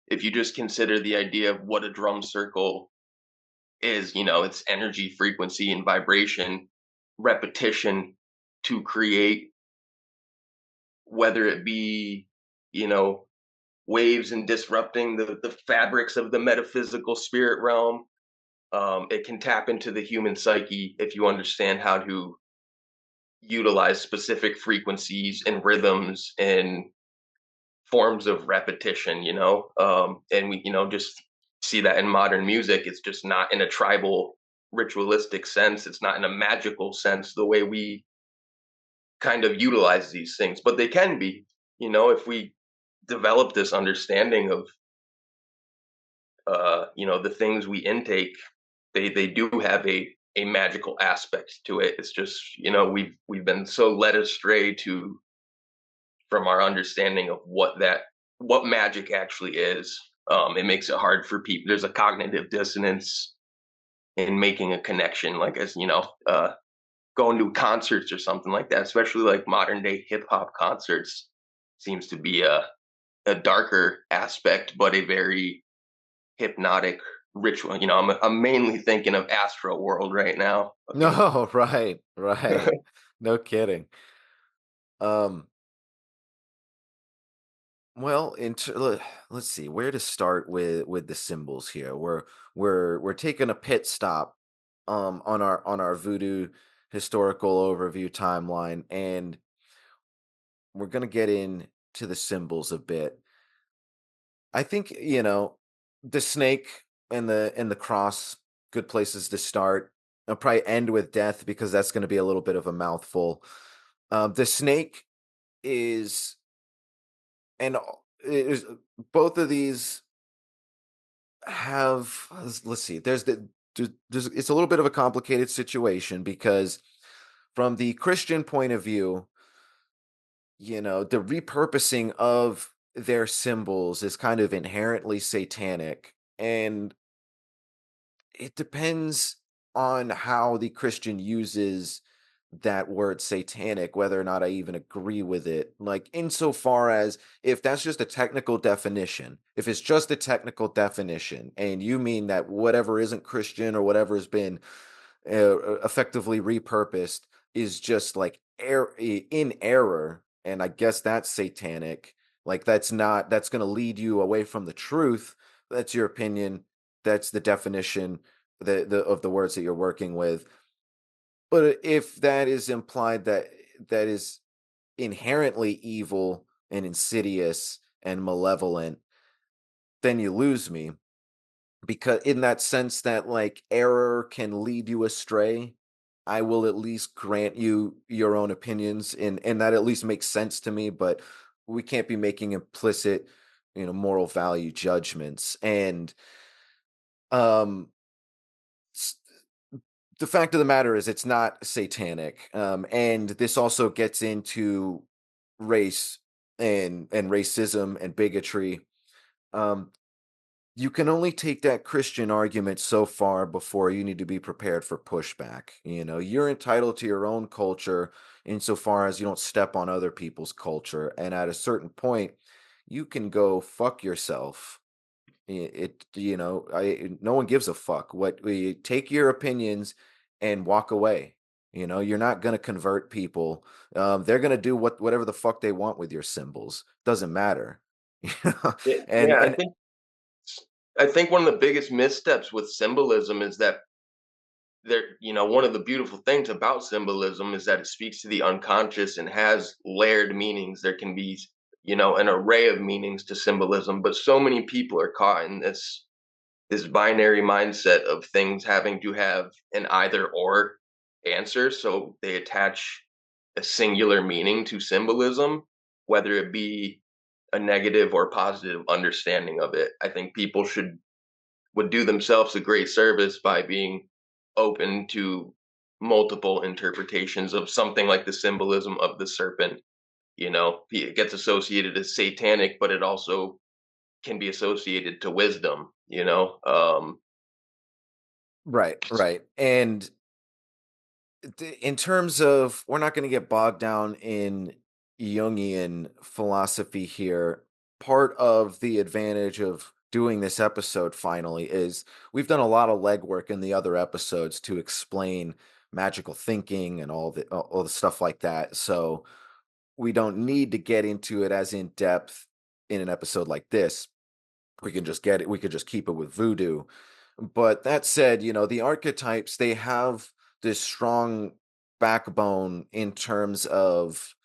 if you just consider the idea of what a drum circle is, it's energy, frequency, and vibration, repetition to create, whether it be, you know waves, and disrupting the fabrics of the metaphysical spirit realm. It can tap into the human psyche if you understand how to utilize specific frequencies and rhythms and forms of repetition. And we, just see that in modern music. It's just not in a tribal, ritualistic sense. It's not in a magical sense the way we kind of utilize these things, but they can be, if we develop this understanding of, the things we intake. They do have a magical aspect to it. It's just, we've been so led astray to from our understanding of what magic actually is. It makes it hard for people. There's a cognitive dissonance in making a connection, like, as going to concerts or something like that, especially like modern day hip hop concerts, seems to be a darker aspect, but a very hypnotic ritual. I'm mainly thinking of Astro World right now. Fucking No, right, right. No kidding. Um, well, let's see where to start with the symbols here. We're taking a pit stop on our voodoo historical overview timeline, and we're gonna get in to the symbols a bit. I think, you know, the snake and the cross, good places to start. I'll probably end with death because that's going to be a little bit of a mouthful. The snake is, and is both of these have. Let's see. There's it's a little bit of a complicated situation because from the Christian point of view, you know, the repurposing of their symbols is kind of inherently satanic, and it depends on how the Christian uses that word satanic, whether or not I even agree with it. Like, insofar as if that's just a technical definition, if it's just a technical definition, and you mean that whatever isn't Christian or whatever has been effectively repurposed is just like in error, and I guess that's satanic. Like, that's going to lead you away from the truth. That's your opinion. That's the definition of the words that you're working with. But if that is implied that that is inherently evil and insidious and malevolent, then you lose me, because in that sense that like error can lead you astray, I will at least grant you your own opinions, and that at least makes sense to me, but we can't be making implicit, you know, moral value judgments. And um s- the fact of the matter is it's not satanic. And this also gets into race and racism and bigotry. um you can only take that Christian argument so far before you need to be prepared for pushback. You know, you're entitled to your own culture insofar as you don't step on other people's culture. And at a certain point, you can go fuck yourself. You know, no one gives a fuck. What we take your opinions and walk away. You know, you're not going to convert people. They're going to do whatever the fuck they want with your symbols. Doesn't matter. You know? Yeah, and yeah, and I think one of the biggest missteps with symbolism is that one of the beautiful things about symbolism is that it speaks to the unconscious and has layered meanings. There can be, an array of meanings to symbolism, but so many people are caught in this binary mindset of things having to have an either or answer. So they attach a singular meaning to symbolism, whether it be a negative or positive understanding of it. I think people would do themselves a great service by being open to multiple interpretations of something like the symbolism of the serpent. It gets associated as satanic, but it also can be associated to wisdom. right. And in terms of, we're not going to get bogged down in Jungian philosophy here. Part of the advantage of doing this episode finally is we've done a lot of legwork in the other episodes to explain magical thinking and all the stuff like that. So we don't need to get into it as in depth in an episode like this. We can just get it. We could just keep it with voodoo. But that said, you know, the archetypes, they have this strong backbone in terms of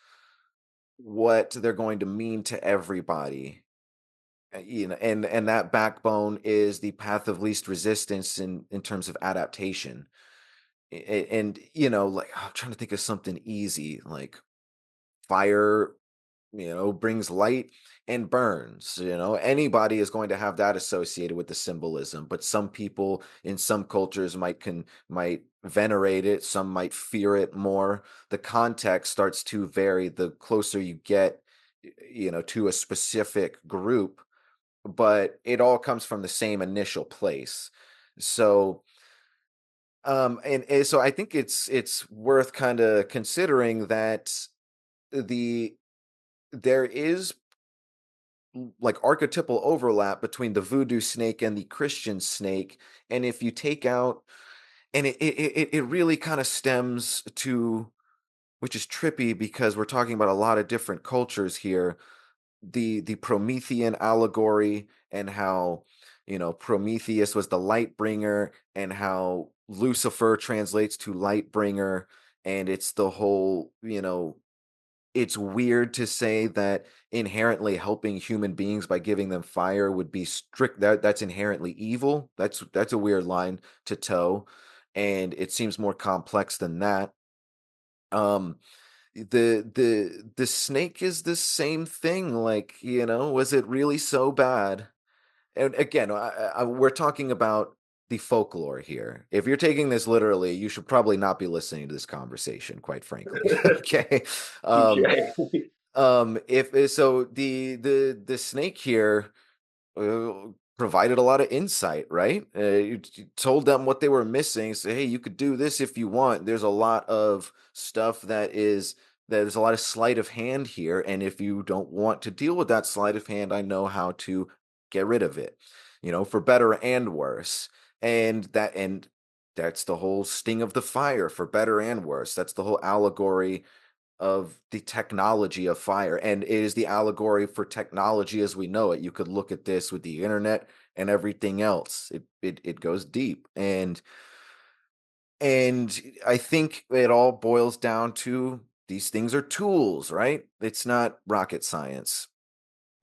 what they're going to mean to everybody. You know, and that backbone is the path of least resistance in terms of adaptation. And you know, like, I'm trying to think of something easy, like fire, you know, brings light and burns. You know, anybody is going to have that associated with the symbolism, but some people in some cultures might venerate it, some might fear it more. The context starts to vary the closer you get, you know, to a specific group, but it all comes from the same initial place. So and so I think it's worth kind of considering that the there is like archetypal overlap between the voodoo snake and the Christian snake. And if you take out, and it really kind of stems to, which is trippy because we're talking about a lot of different cultures here, the Promethean allegory, and how, you know, Prometheus was the light bringer, and how Lucifer translates to light bringer. And it's the whole, you know, it's weird to say that inherently helping human beings by giving them fire would be that's inherently evil. That's a weird line to toe, and it seems more complex than that. Um, the snake is the same thing. Like, was it really so bad? And again, we're talking about the folklore here. If you're taking this literally, you should probably not be listening to this conversation, quite frankly. Okay. Um, Okay. if so, the snake here uh, provided a lot of insight, right? You told them what they were missing. Say, hey, you could do this if you want. There's a lot of stuff there's a lot of sleight of hand here, and if you don't want to deal with that sleight of hand, I know how to get rid of it. For better and worse. And that's the whole sting of the fire, for better and worse. That's the whole allegory of the technology of fire, and it is the allegory for technology as we know it. You could look at this with the internet and everything else. It goes deep, and I think it all boils down to these things are tools, right? It's not rocket science.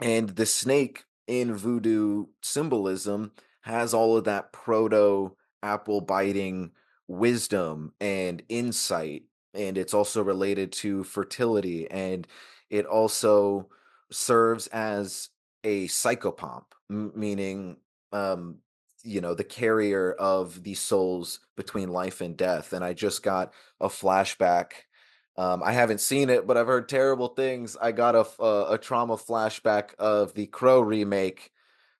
And the snake in voodoo symbolism has all of that proto apple biting wisdom and insight. And it's also related to fertility. And it also serves as a psychopomp, meaning, the carrier of the souls between life and death. And I just got a flashback. I haven't seen it, but I've heard terrible things. I got a trauma flashback of the Crow remake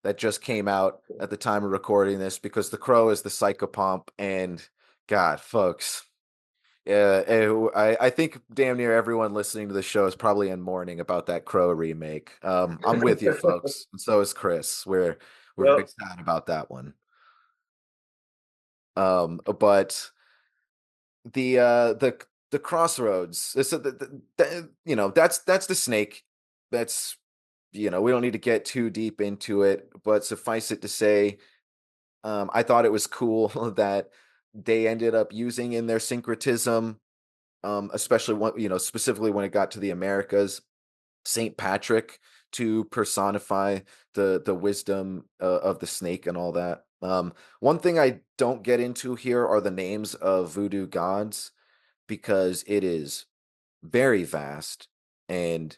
that just came out at the time of recording this, because the Crow is the psychopomp, and God, folks, yeah, I think damn near everyone listening to the show is probably in mourning about that Crow remake. I'm with you, folks, and so is Chris. We're very Yep. sad about that one. But the crossroads. That's the snake. That's we don't need to get too deep into it, but suffice it to say, I thought it was cool that they ended up using in their syncretism, especially specifically when it got to the Americas, Saint Patrick to personify the wisdom of the snake and all that. One thing I don't get into here are the names of voodoo gods, because it is very vast. And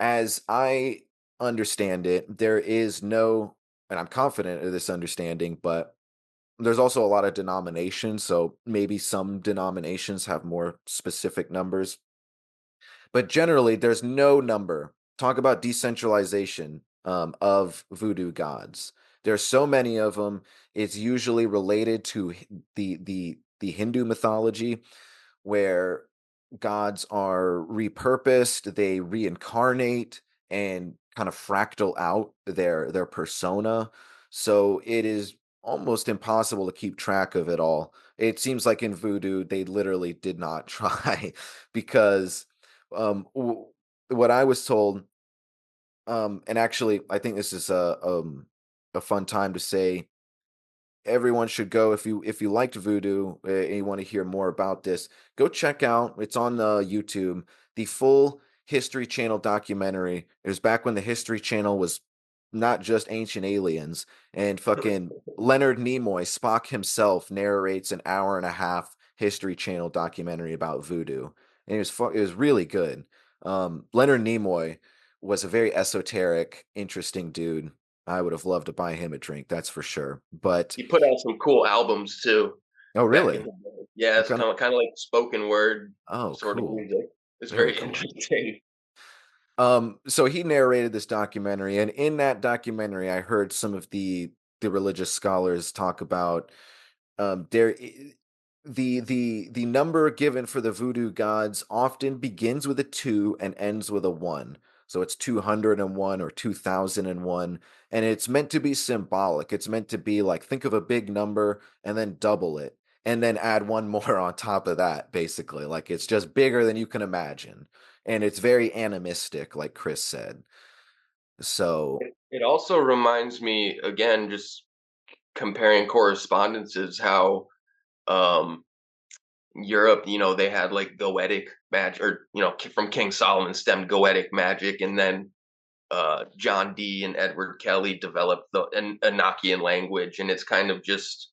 as I understand it, there is no, and I'm confident of this understanding, but there's also a lot of denominations. So maybe some denominations have more specific numbers, but generally there's no number. Talk about decentralization of voodoo gods. There's so many of them. It's usually related to the Hindu mythology, where gods are repurposed, they reincarnate and kind of fractal out their persona. So it is almost impossible to keep track of it all. It seems like in voodoo they literally did not try, because what I was told, and actually I think this is a fun time to say, everyone should go, if you liked voodoo, and you want to hear more about this, go check out, it's on YouTube, the full History Channel documentary. It was back when the History Channel was not just Ancient Aliens, and fucking Leonard Nimoy, Spock himself, narrates an hour and a half History Channel documentary about voodoo, and it was really good. Leonard Nimoy was a very esoteric, interesting dude. I would have loved to buy him a drink, that's for sure. But He put out some cool albums too oh, back in really? the day. Yeah, What it's kind of? kind of like spoken word Oh, sort of cool. music. It's Very very cool. interesting. So he narrated this documentary, and in that documentary, I heard some of the religious scholars talk about, there the number given for the voodoo gods often begins with a 2 and ends with a 1. So it's 201 or 2001, and it's meant to be symbolic. It's meant to be like, think of a big number and then double it and then add one more on top of that, basically. Like, it's just bigger than you can imagine. And it's very animistic, like Chris said. So, It also reminds me, again, just comparing correspondences, how um Europe, they had like Goetic magic, or from King Solomon stemmed Goetic magic, and then John Dee and Edward Kelly developed the Enochian language, and it's kind of just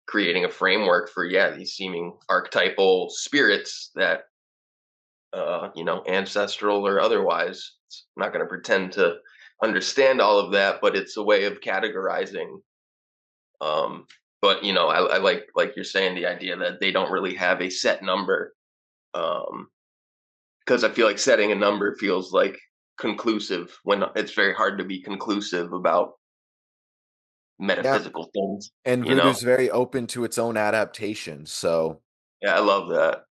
creating a framework for these seeming archetypal spirits that ancestral or otherwise. I'm not going to pretend to understand all of that, but it's a way of categorizing. But I like you're saying, the idea that they don't really have a set number, because I feel like setting a number feels like conclusive when it's very hard to be conclusive about Yeah. metaphysical things. And voodoo's very open to its own adaptation. So Yeah, I love that.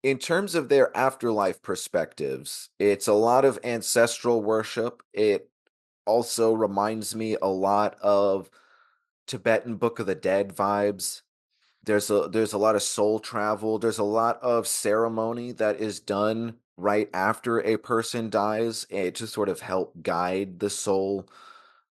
In terms of their afterlife perspectives, it's a lot of ancestral worship. It also reminds me a lot of Tibetan Book of the Dead vibes. There's a lot of soul travel. There's a lot of ceremony that is done right after a person dies, to sort of help guide the soul.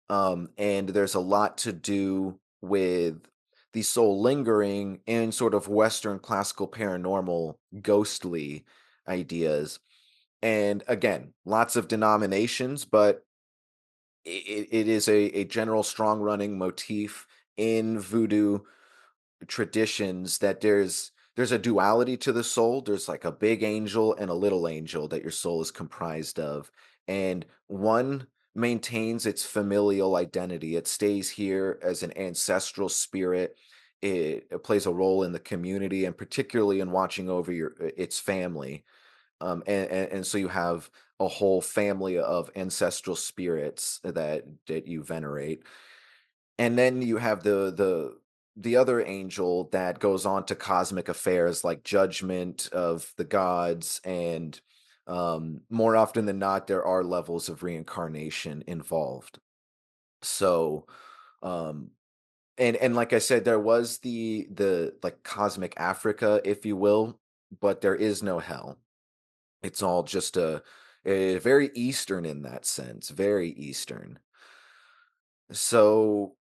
And there's a lot to do with the soul lingering in sort of Western classical paranormal ghostly ideas. And again, lots of denominations, but it is a general strong running motif in voodoo traditions that there's a duality to the soul. There's like a big angel and a little angel that your soul is comprised of, and one maintains its familial identity. It stays here as an ancestral spirit. It plays a role in the community, and particularly in watching over its family. And so you have a whole family of ancestral spirits that you venerate. And then you have the other angel that goes on to cosmic affairs like judgment of the gods, and more often than not there are levels of reincarnation involved. So um and like I said, there was the like cosmic Africa, if you will, but there is no hell. It's all just a very Eastern in that sense, very Eastern. So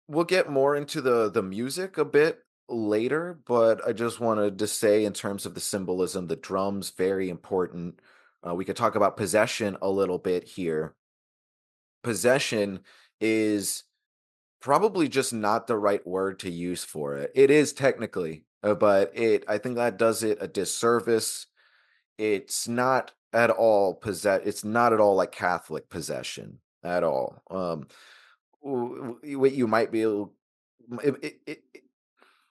we'll get more into the music a bit later, but I just wanted to say in terms of the symbolism, the drums very important. We could talk about possession a little bit here. Possession is probably just not the right word to use for it. It is technically, but I think that does it a disservice. It's not at all it's not at all like Catholic possession at all. What you might be able, I'm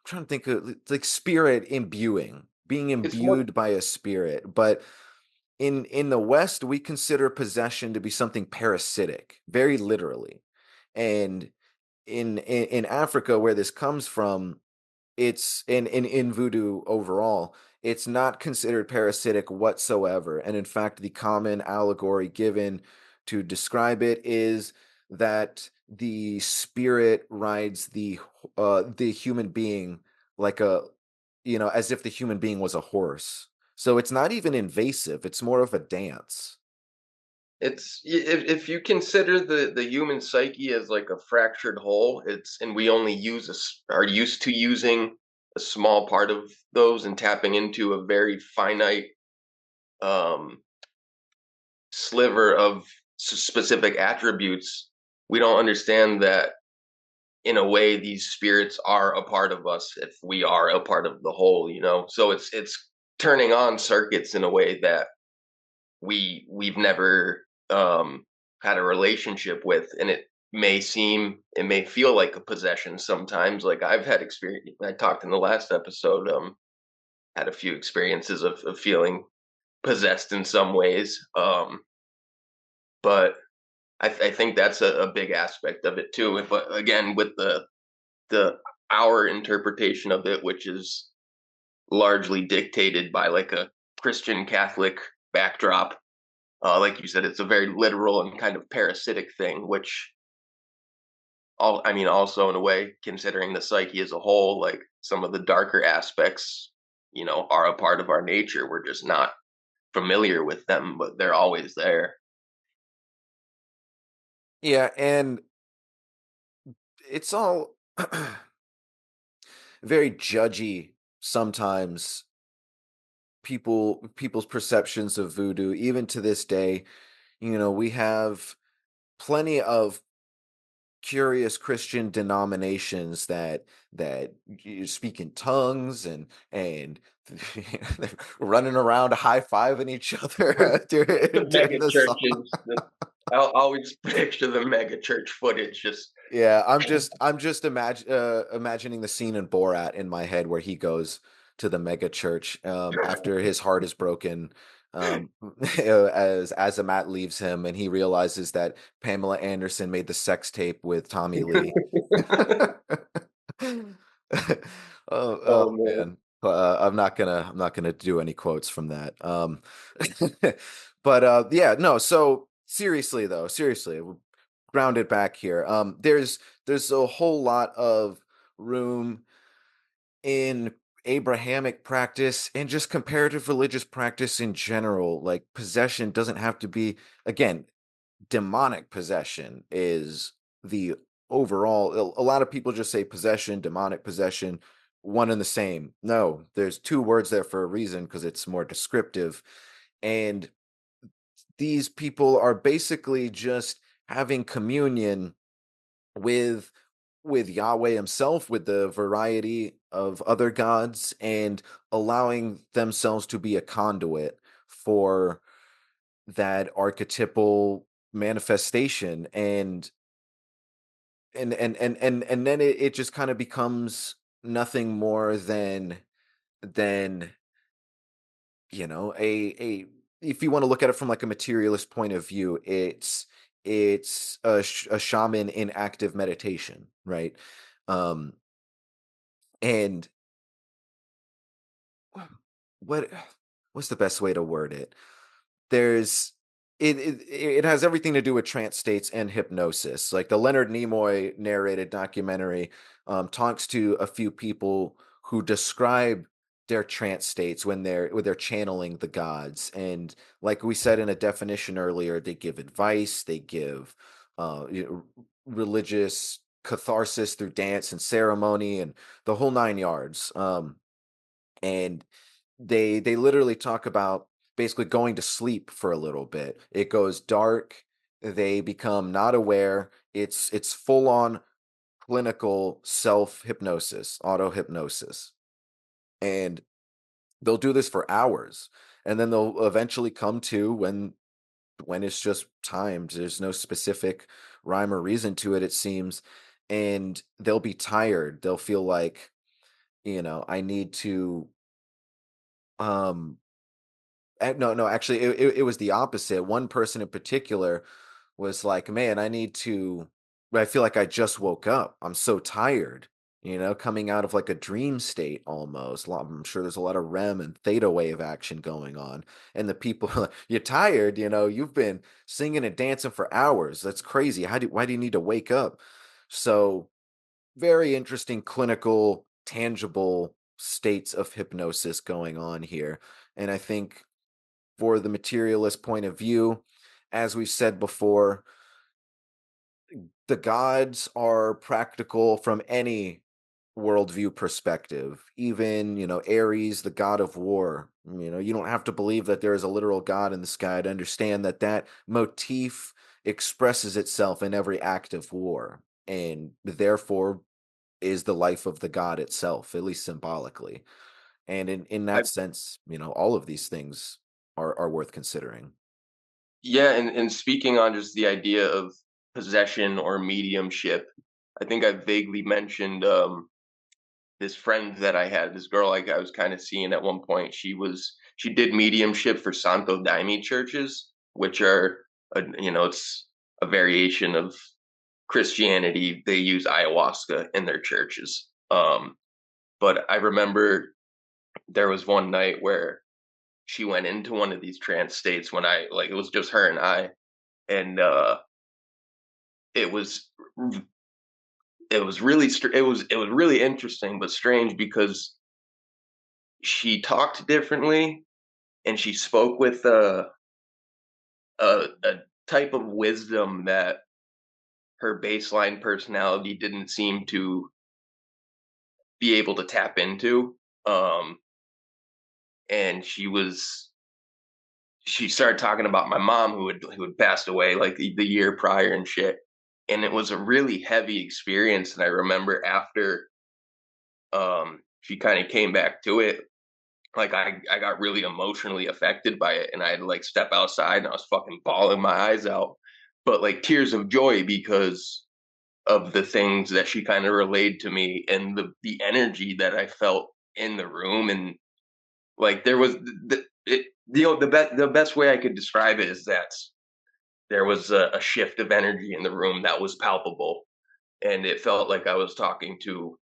trying to think of like spirit imbuing, being It's more. imbued by a spirit. But in the West, we consider possession to be something parasitic, very literally. And in Africa, where this comes from, it's in voodoo overall, it's not considered parasitic whatsoever. And in fact, the common allegory given to describe it is that the spirit rides the human being like as if the human being was a horse. So it's not even invasive, it's more of a dance. It's if you consider the human psyche as like a fractured whole, and we only are used to using a small part of those and tapping into a very finite um, sliver of specific attributes. We don't understand that in a way these spirits are a part of us if we are a part of the whole. So it's turning on circuits in a way that we've never had a relationship with, and it may feel like a possession sometimes. Like I've had experience, I talked in the last episode, had a few experiences of feeling possessed in some ways, but I think that's a big aspect of it too. But again, with the our interpretation of it, which is largely dictated by like a Christian Catholic backdrop. Like you said, it's a very literal and kind of parasitic thing, which also in a way, considering the psyche as a whole, like some of the darker aspects, are a part of our nature. We're just not familiar with them, but they're always there. Yeah, and it's all very judgy sometimes, people's perceptions of voodoo. Even to this day, we have plenty of curious Christian denominations that speak in tongues, and they're running around high-fiving each other The during mega the song. churches. I'll always picture the mega church footage. Just Yeah, I'm just imagining the scene in Borat in my head where he goes to the mega church after his heart is broken, um, as Azamat leaves him and he realizes that Pamela Anderson made the sex tape with Tommy Lee. Oh oh man. man, I'm not gonna do any quotes from that. But yeah, no. So seriously though, seriously, ground it back here. There's a whole lot of room in Abrahamic practice and just comparative religious practice in general. Like possession doesn't have to be, again, demonic possession is the overall. A lot of people just say possession, demonic possession, one and the same. No, there's two words there for a reason because it's more descriptive. And these people are basically just having communion with Yahweh himself, with the variety of other gods, and allowing themselves to be a conduit for that archetypal manifestation. And then it just kind of becomes nothing more than a if you want to look at it from like a materialist point of view, it's a shaman in active meditation, right? um and what what's the best way to word it? There's it has everything to do with trance states and hypnosis. Like the Leonard Nimoy narrated documentary talks to a few people who describe their trance states when they're channeling the gods. And like we said in a definition earlier, they give advice, they give religious catharsis through dance and ceremony and the whole nine yards. And they literally talk about basically going to sleep for a little bit. It goes dark, they become not aware. It's full on clinical self hypnosis, auto hypnosis. And they'll do this for hours, and then they'll eventually come to when it's just timed. There's no specific rhyme or reason to it, it seems. And they'll be tired, they'll feel like, I need to um no, no, actually, it was the opposite. One person in particular was like, "Man, I feel like I just woke up. I'm so tired." Coming out of like a dream state almost. I'm sure there's a lot of REM and theta wave action going on. And the people, you're tired. You've been singing and dancing for hours. That's crazy. Why do you need to wake up? So very interesting clinical, tangible states of hypnosis going on here. And I think for the materialist point of view, as we've said before, the gods are practical from any worldview perspective. Even, Ares, the god of war. You don't have to believe that there is a literal god in the sky to understand that that motif expresses itself in every act of war, and therefore is the life of the god itself, at least symbolically. And in I that sense, all of these things are worth considering. Yeah, and speaking on just the idea of possession or mediumship, I think I vaguely mentioned this friend that I had, this girl I was kind of seeing at one point. She did mediumship for Santo Daime churches, which are it's a variation of Christianity. They use ayahuasca in their churches. But I remember there was one night where she went into one of these trance states when it was just her and I, and it was it was really interesting but strange because she talked differently and she spoke with a type of wisdom that her baseline personality didn't seem to be able to tap into. And she started talking about my mom who had passed away like the year prior and shit. And it was a really heavy experience. And I remember after she kind of came back to it, like I got really emotionally affected by it, and I had to like step outside and I was fucking bawling my eyes out. But like tears of joy because of the things that she kind of relayed to me and the energy that I felt in the room. And like there was the best way I could describe it is that there was a shift of energy in the room that was palpable, and it felt like I was talking to,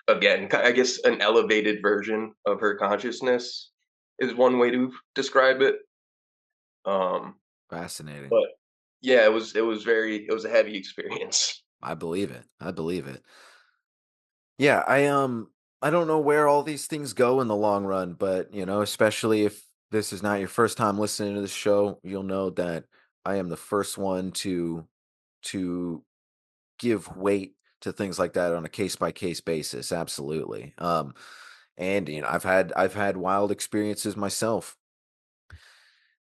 again, I guess an elevated version of her consciousness is one way to describe it. Um, Fascinating. but yeah, it was a heavy experience. I believe it. I believe it. Yeah, I don't know where all these things go in the long run, but especially if this is not your first time listening to the show, you'll know that I am the first one to give weight to things like that on a case by case basis. Absolutely. And I've had wild experiences myself.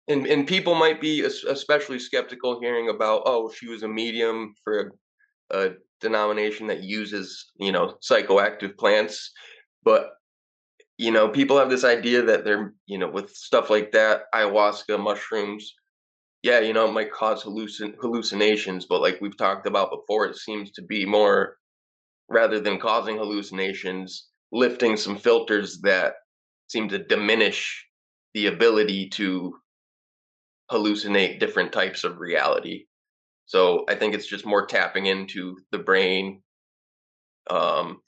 And people might be especially skeptical hearing about, oh, she was a medium for a denomination that uses psychoactive plants. But people have this idea that they're with stuff like that, ayahuasca, mushrooms, yeah, it might cause hallucinations, but like we've talked about before, it seems to be more, rather than causing hallucinations, lifting some filters that seem to diminish the ability to hallucinate different types of reality. So I think it's just more tapping into the brain, um,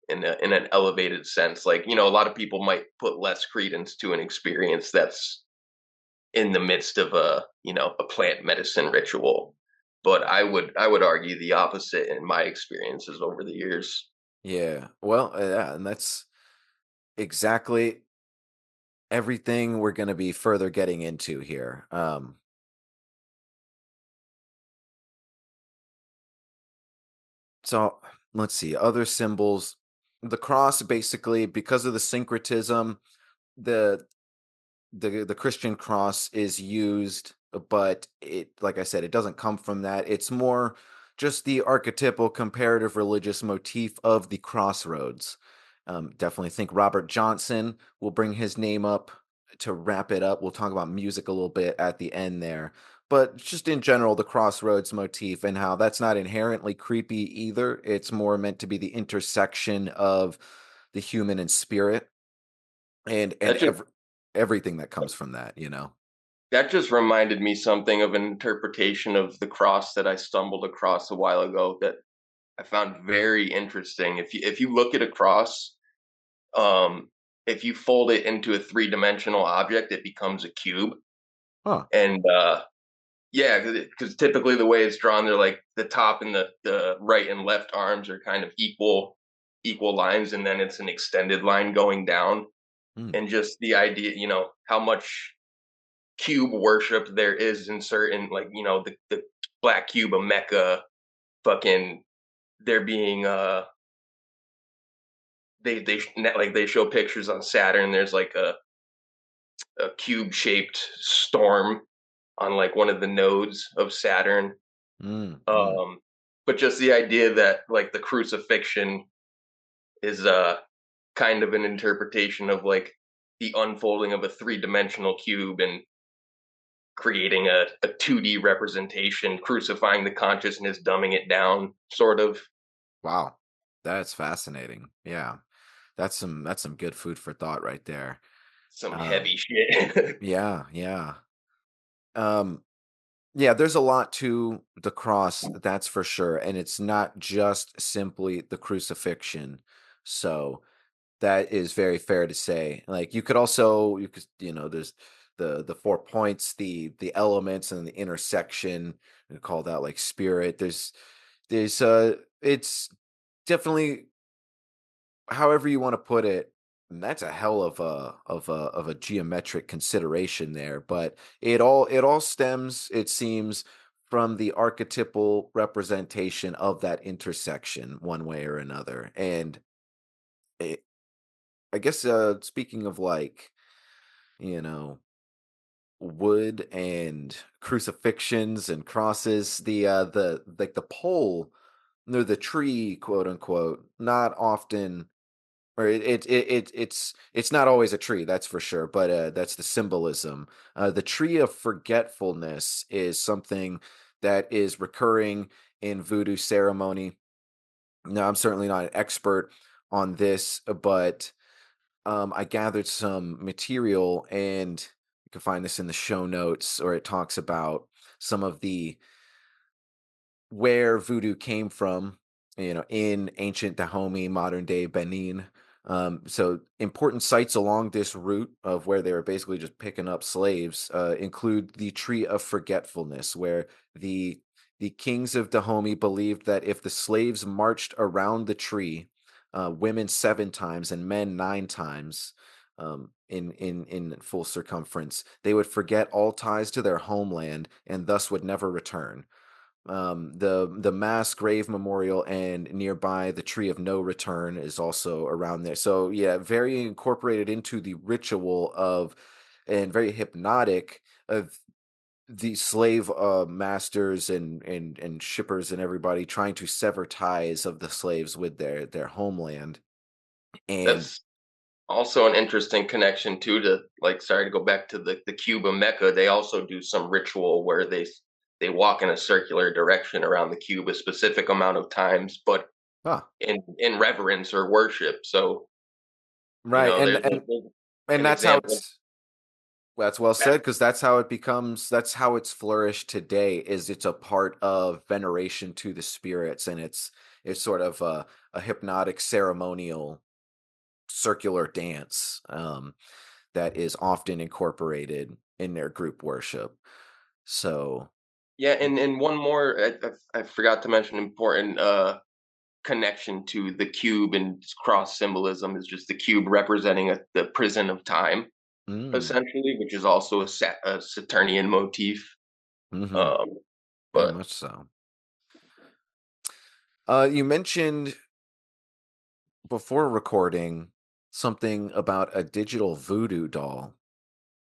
in an elevated sense. Like, a lot of people might put less credence to an experience that's in the midst of a plant medicine ritual. But I would argue the opposite in my experiences over the years. Yeah. Well, yeah, and that's exactly everything we're going to be further getting into here. So let's see other symbols. The cross, basically, because of the syncretism, the the Christian cross is used, but it, like I said, it doesn't come from that. It's more just the archetypal comparative religious motif of the crossroads. Definitely think Robert Johnson will bring his name up to wrap it up. We'll talk about music a little bit at the end there. But just in general, the crossroads motif and how that's not inherently creepy either. It's more meant to be the intersection of the human and spirit and That just everything that comes from that. that just reminded me something of an interpretation of the cross that I stumbled across a while ago that I found very interesting. If you look at a cross, um, if you fold it into a three-dimensional object, it becomes a cube. Huh. And yeah, because typically the way it's drawn, they're like the top and the right and left arms are kind of equal lines, and then it's an extended line going down. Mm. And just the idea, how much cube worship there is in certain, like, the black cube of Mecca, fucking, there being like they show pictures on Saturn. There's like a cube shaped storm on like one of the nodes of Saturn. Mm. Mm. Um, but just the idea that like the crucifixion is kind of an interpretation of like the unfolding of a three-dimensional cube and creating a 2D representation, crucifying the consciousness, dumbing it down, sort of. Wow. That's fascinating. Yeah. That's some good food for thought right there. Some Um, heavy shit. yeah, yeah. Um, yeah, there's a lot to the cross, that's for sure. And it's not just simply the crucifixion. So that is very fair to say. Like there's the 4 points, the elements and the intersection, we call that like spirit. There's it's definitely, however you want to put it, that's a hell of a geometric consideration there. But it all stems, it seems, from the archetypal representation of that intersection one way or another. And eh, I guess speaking of like, you know, wood and crucifixions and crosses, the like the pole near the tree, quote unquote, not often, or it's not always a tree, that's for sure, but that's the symbolism. The tree of forgetfulness is something that is recurring in voodoo ceremony. Now, I'm certainly not an expert on this, but I gathered some material, and you can find this in the show notes, or it talks about some of the where voodoo came from, in ancient Dahomey, modern day Benin. So important sites along this route of where they were basically just picking up slaves include the Tree of Forgetfulness, where the the kings of Dahomey believed that if the slaves marched around the tree, women 7 times and men 9 times, in full circumference, they would forget all ties to their homeland and thus would never return. The mass grave memorial and nearby the tree of no return is also around there. So yeah, very incorporated into the ritual of, and very hypnotic of the slave masters and shippers and everybody trying to sever ties of the slaves with their homeland. And That's also an interesting connection too. To like, sorry to go back to the Cuba Mecca. They also do some ritual where they walk in a circular direction around the cube a specific amount of times, but ah, in reverence or worship. So right, there's and an that's how example. it's That's well That said, because that's how it's flourished today, is it's a part of veneration to the spirits, and it's sort of a hypnotic ceremonial circular dance, that is often incorporated in their group worship. So, Yeah, and one more I forgot to mention important connection to the cube and its cross symbolism is just the cube representing the prison of time, mm, essentially, which is also a Saturnian motif. hmm, Um, very but much so. You mentioned before recording something about a digital voodoo doll.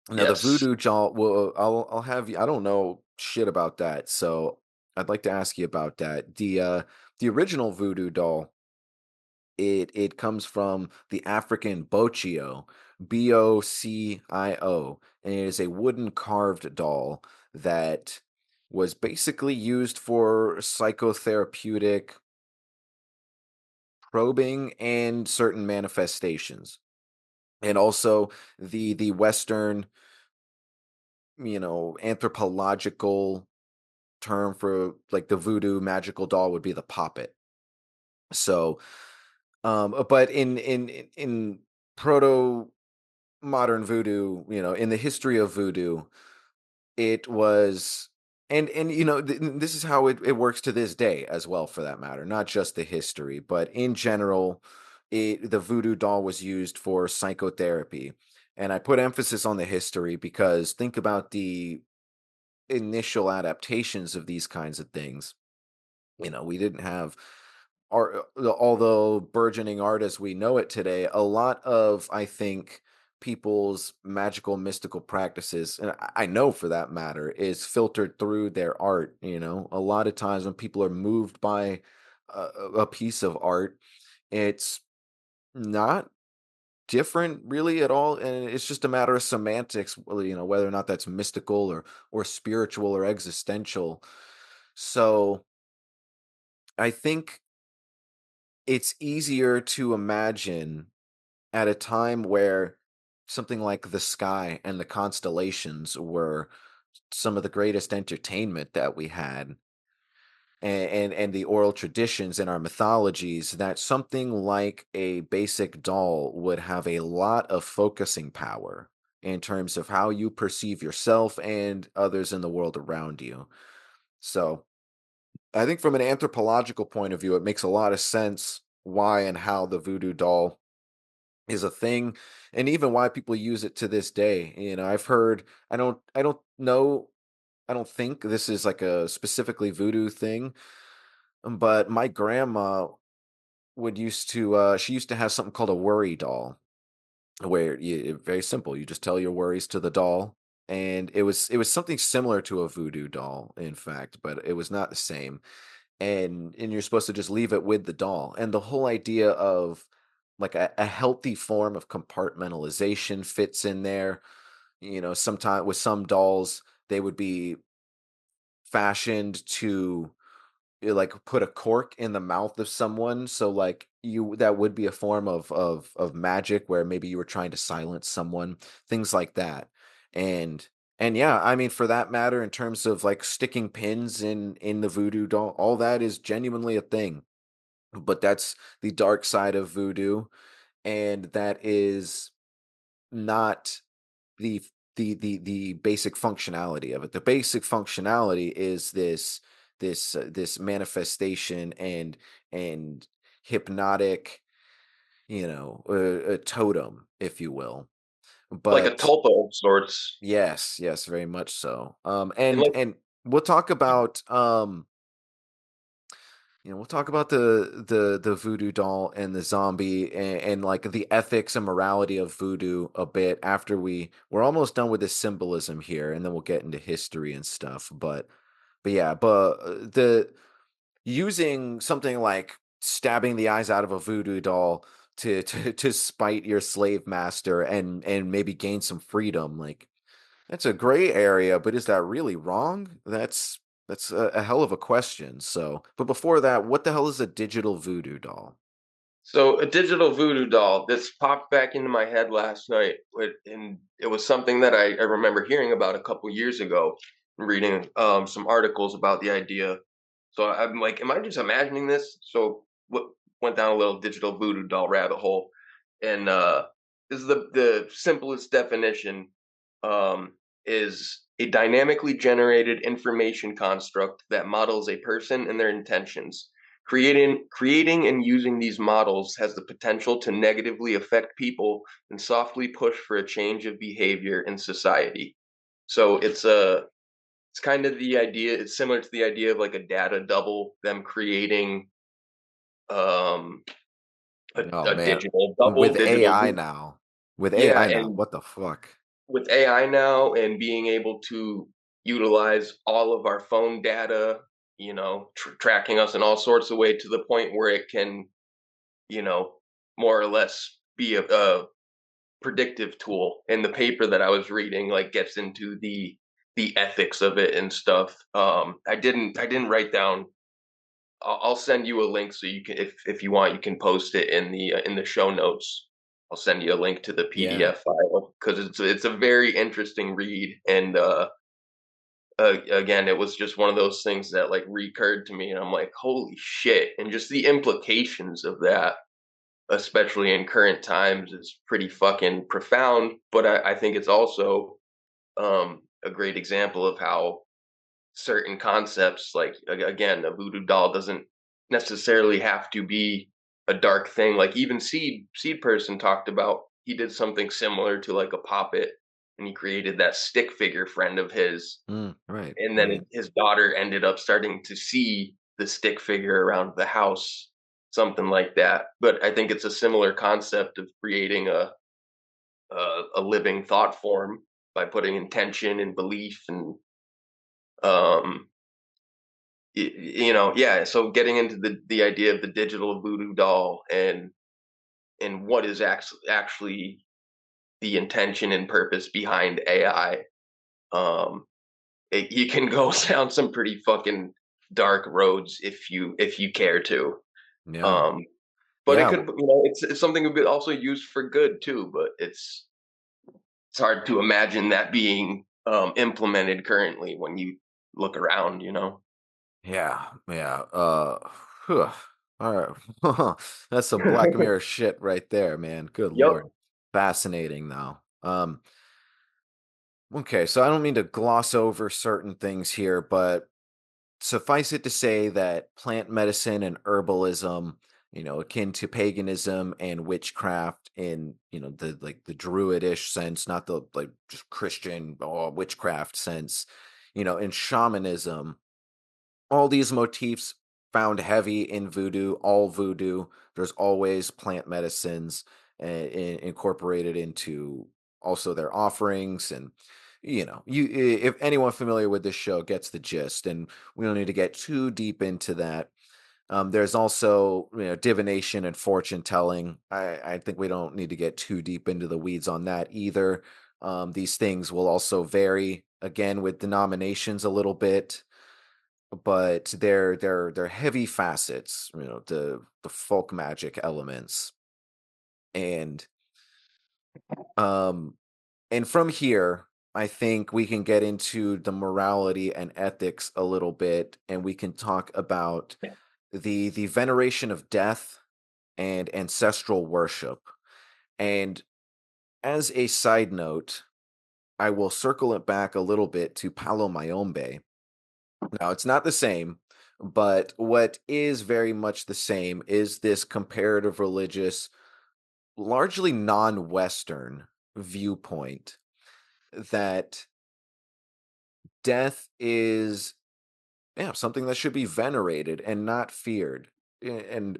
Now the yes, voodoo doll, well, I'll have you. I don't know shit about that, so I'd like to ask you about that. The original voodoo doll, it comes from the African Bocio, Bocio, and it is a wooden carved doll that was basically used for psychotherapeutic probing and certain manifestations. And also the Western, anthropological term for like the voodoo magical doll would be the poppet. So, but in proto modern voodoo, in the history of voodoo, it was, and this is how it works to this day as well, for that matter, not just the history, but in general, the voodoo doll was used for psychotherapy. And I put emphasis on the history because think about the initial adaptations of these kinds of things. We didn't have art, although burgeoning art as we know it today. A lot of, I think, people's magical mystical practices, and I know for that matter, is filtered through their art. A lot of times when people are moved by a piece of art, it's not different really at all, and it's just a matter of semantics, well, whether or not that's mystical or spiritual or existential. So I think it's easier to imagine at a time where something like the sky and the constellations were some of the greatest entertainment that we had, and the oral traditions in our mythologies, that something like a basic doll would have a lot of focusing power in terms of how you perceive yourself and others in the world around you. So I think from an anthropological point of view, it makes a lot of sense why and how the voodoo doll is a thing, and even why people use it to this day. I've heard, I don't know, I don't think this is like a specifically voodoo thing, but my grandma she used to have something called a worry doll, where very simple. You just tell your worries to the doll, and it was something similar to a voodoo doll, in fact, but it was not the same. And you're supposed to just leave it with the doll. And the whole idea of like a healthy form of compartmentalization fits in there. Sometimes with some dolls, they would be fashioned to like put a cork in the mouth of someone, so like you that would be a form of magic, where maybe you were trying to silence someone, things like that. And yeah, I mean, for that matter, in terms of like sticking pins in the voodoo doll, all that is genuinely a thing. But that's the dark side of voodoo, and that is not the the basic functionality of it. The basic functionality is this manifestation and hypnotic, a totem, if you will. Like a But tulpa of sorts. yes, yes, very much so. And And like, and we'll talk about we'll talk about the voodoo doll and the zombie, and like the ethics and morality of voodoo a bit after we're almost done with the symbolism here, and then we'll get into history and stuff. But yeah, but the using something like stabbing the eyes out of a voodoo doll to spite your slave master and maybe gain some freedom, like that's a gray area, but is that really wrong? That's a hell of a question. So, but before that, what the hell is a digital voodoo doll? so a digital voodoo doll. This popped back into my head last night, and it was something that I remember hearing about a couple years ago, reading some articles about the idea. So I'm like, am I just imagining this? So what went down a little digital voodoo doll rabbit hole, and this is the simplest definition. Is a dynamically generated information construct that models a person and their intentions. Creating and using these models has the potential to negatively affect people and softly push for a change of behavior in society. So it's kind of the idea. It's similar to the idea of like a data double, them creating um, Oh a man, digital double, with digital. AI now, with Yeah, AI now, and what the fuck? with AI now and being able to utilize all of our phone data, tracking us in all sorts of ways to the point where it can, you know, more or less be a predictive tool. And the paper that I was reading like gets into the ethics of it and stuff. I didn't write down. I'll send you a link so you can, if you want, you can post it in the show notes. I'll send you a link to the Yeah, PDF file because it's a very interesting read. And again, it was just one of those things that like recurred to me, and I'm like, holy shit! And just the implications of that, especially in current times, is pretty fucking profound. But I think it's also a great example of how certain concepts, like again, a voodoo doll doesn't necessarily have to be a dark thing. Like even Seed Person talked about, he did something similar to like a puppet, and he created that stick figure friend of his, right, and then right. his daughter ended up starting to see the stick figure around the house, something like that. But I think it's a similar concept of creating a living thought form by putting intention and belief and um yeah. So getting into the idea of the digital voodoo doll and what is actually the intention and purpose behind AI. um you can go down some pretty fucking dark roads if you care to. Yeah, Um, but it yeah, could, it's something that could also used for good too. But it's hard to imagine that being implemented currently when you look around. yeah, yeah. Phew. All right, that's some Black Mirror shit right there, man. Good Yep. lord, fascinating though. Okay, so I don't mean to gloss over certain things here, but suffice it to say that plant medicine and herbalism, akin to paganism and witchcraft in, the like the druidish sense, not the like just Christian or witchcraft sense, in shamanism, all these motifs found heavy in voodoo, all voodoo. There's always plant medicines incorporated into also their offerings. And if anyone familiar with this show gets the gist, and we don't need to get too deep into that. There's also divination and fortune telling. I think we don't need to get too deep into the weeds on that either. These things will also vary again with denominations a little bit, but they're heavy facets, the folk magic elements. And um and from here, I think we can get into the morality and ethics a little bit, and we can talk about the veneration of death and ancestral worship. And as a side note, I will circle it back a little bit to Palo Mayombe. Now, it's not the same, but what is very much the same is this comparative religious, largely non-Western viewpoint that death is something that should be venerated and not feared. And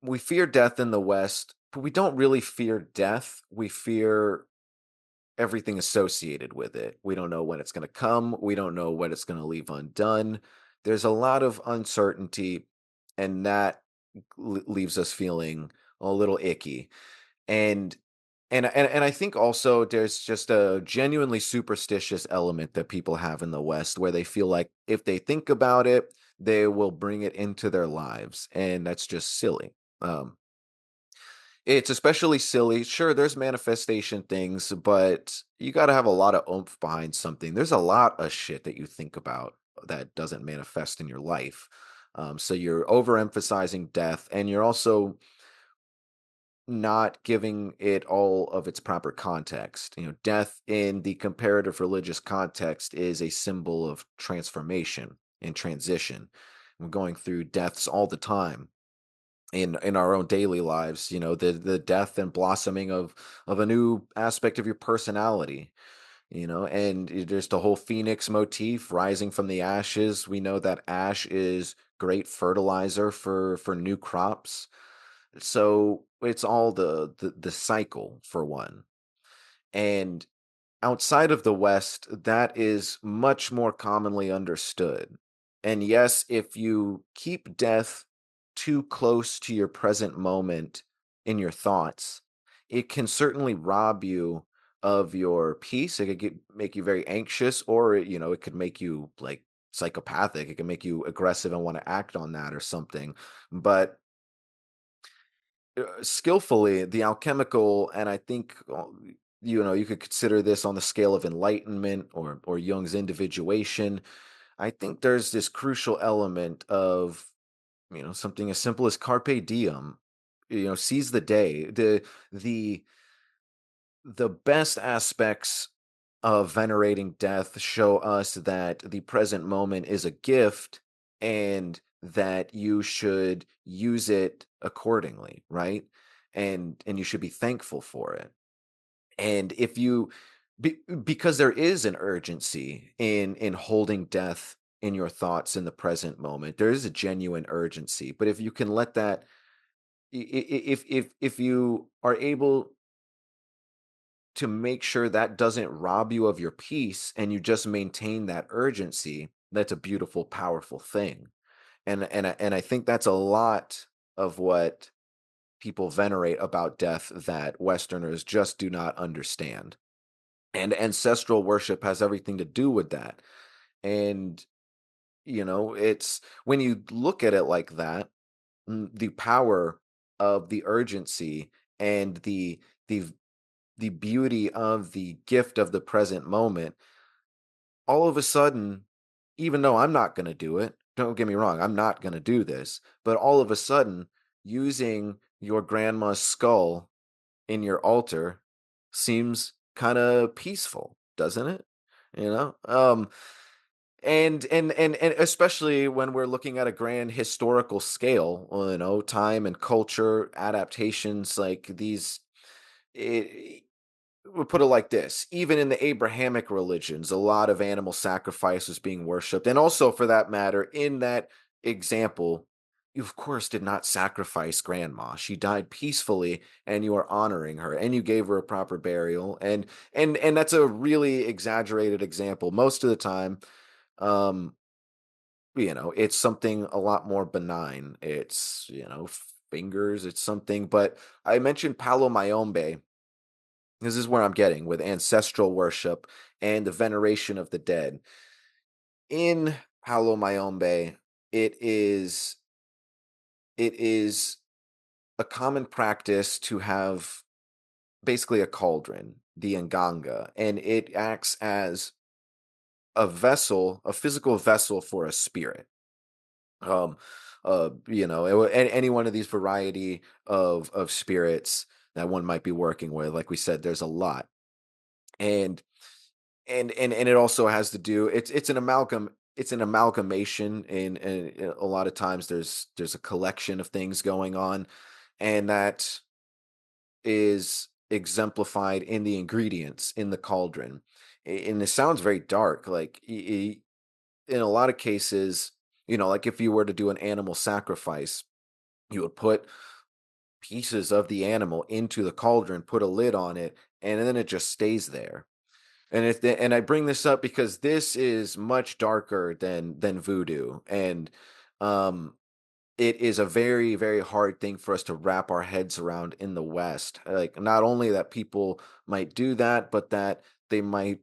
we fear death in the West, but we don't really fear death. We fear everything associated with it. We don't know when it's going to come. We don't know what it's going to leave undone. There's a lot of uncertainty, and that leaves us feeling a little icky. And and I think also there's just a genuinely superstitious element that people have in the West where they feel like if they think about it, they will bring it into their lives, and that's just silly. Um, it's especially silly. Sure, there's manifestation things, but you got to have a lot of oomph behind something. There's a lot of shit that you think about that doesn't manifest in your life. So you're overemphasizing death, and you're also not giving it all of its proper context. Death in the comparative religious context is a symbol of transformation and transition. We're going through deaths all the time in our own daily lives. The death and blossoming of a new aspect of your personality. And there's the whole phoenix motif, rising from the ashes. We know that ash is great fertilizer for new crops. So it's all the cycle for one. And outside of the West, that is much more commonly understood. And yes, if you keep death too close to your present moment in your thoughts, it can certainly rob you of your peace. It could make you very anxious, or it could make you like psychopathic. It can make you aggressive and want to act on that or something. But skillfully, the alchemical, and I think you could consider this on the scale of enlightenment or Jung's individuation. I think there's this crucial element of something as simple as carpe diem. Seize the day. The the best aspects of venerating death show us that the present moment is a gift, and that you should use it accordingly, right? And you should be thankful for it. And if you because there is an urgency in holding death in your thoughts in the present moment, there is a genuine urgency. But if you can let that if you are able to make sure that doesn't rob you of your peace, and you just maintain that urgency, that's a beautiful, powerful thing. And I think that's a lot of what people venerate about death that Westerners just do not understand. And ancestral worship has everything to do with that. And it's when you look at it like that, the power of the urgency and the the beauty of the gift of the present moment, all of a sudden, even though I'm not going to do it, don't get me wrong, I'm not going to do this, but all of a sudden, using your grandma's skull in your altar seems kind of peaceful, doesn't it? You know? And especially when we're looking at a grand historical scale, time and culture adaptations like these, it, we'll put it like this: even in the Abrahamic religions, a lot of animal sacrifice was being worshipped, and also, for that matter, in that example, you of course did not sacrifice grandma. She died peacefully, and you are honoring her, and you gave her a proper burial. And that's a really exaggerated example. Most of the time, um, it's something a lot more benign. It's, fingers, it's something. But I mentioned Palo Mayombe. This is where I'm getting with ancestral worship and the veneration of the dead. In Palo Mayombe, it is a common practice to have basically a cauldron, the nganga, and it acts as a vessel, a physical vessel for a spirit. Um, any one of these variety of spirits that one might be working with. Like we said, there's a lot, and and it also has to do. It's an amalgam. It's an amalgamation. In a lot of times, there's a collection of things going on, and that is exemplified in the ingredients in the cauldron. And it sounds very dark. Like in a lot of cases, like if you were to do an animal sacrifice, you would put pieces of the animal into the cauldron, put a lid on it, and then it just stays there. And I bring this up because this is much darker than voodoo, and um, it is a very, very hard thing for us to wrap our heads around in the West. Like, not only that people might do that, but that they might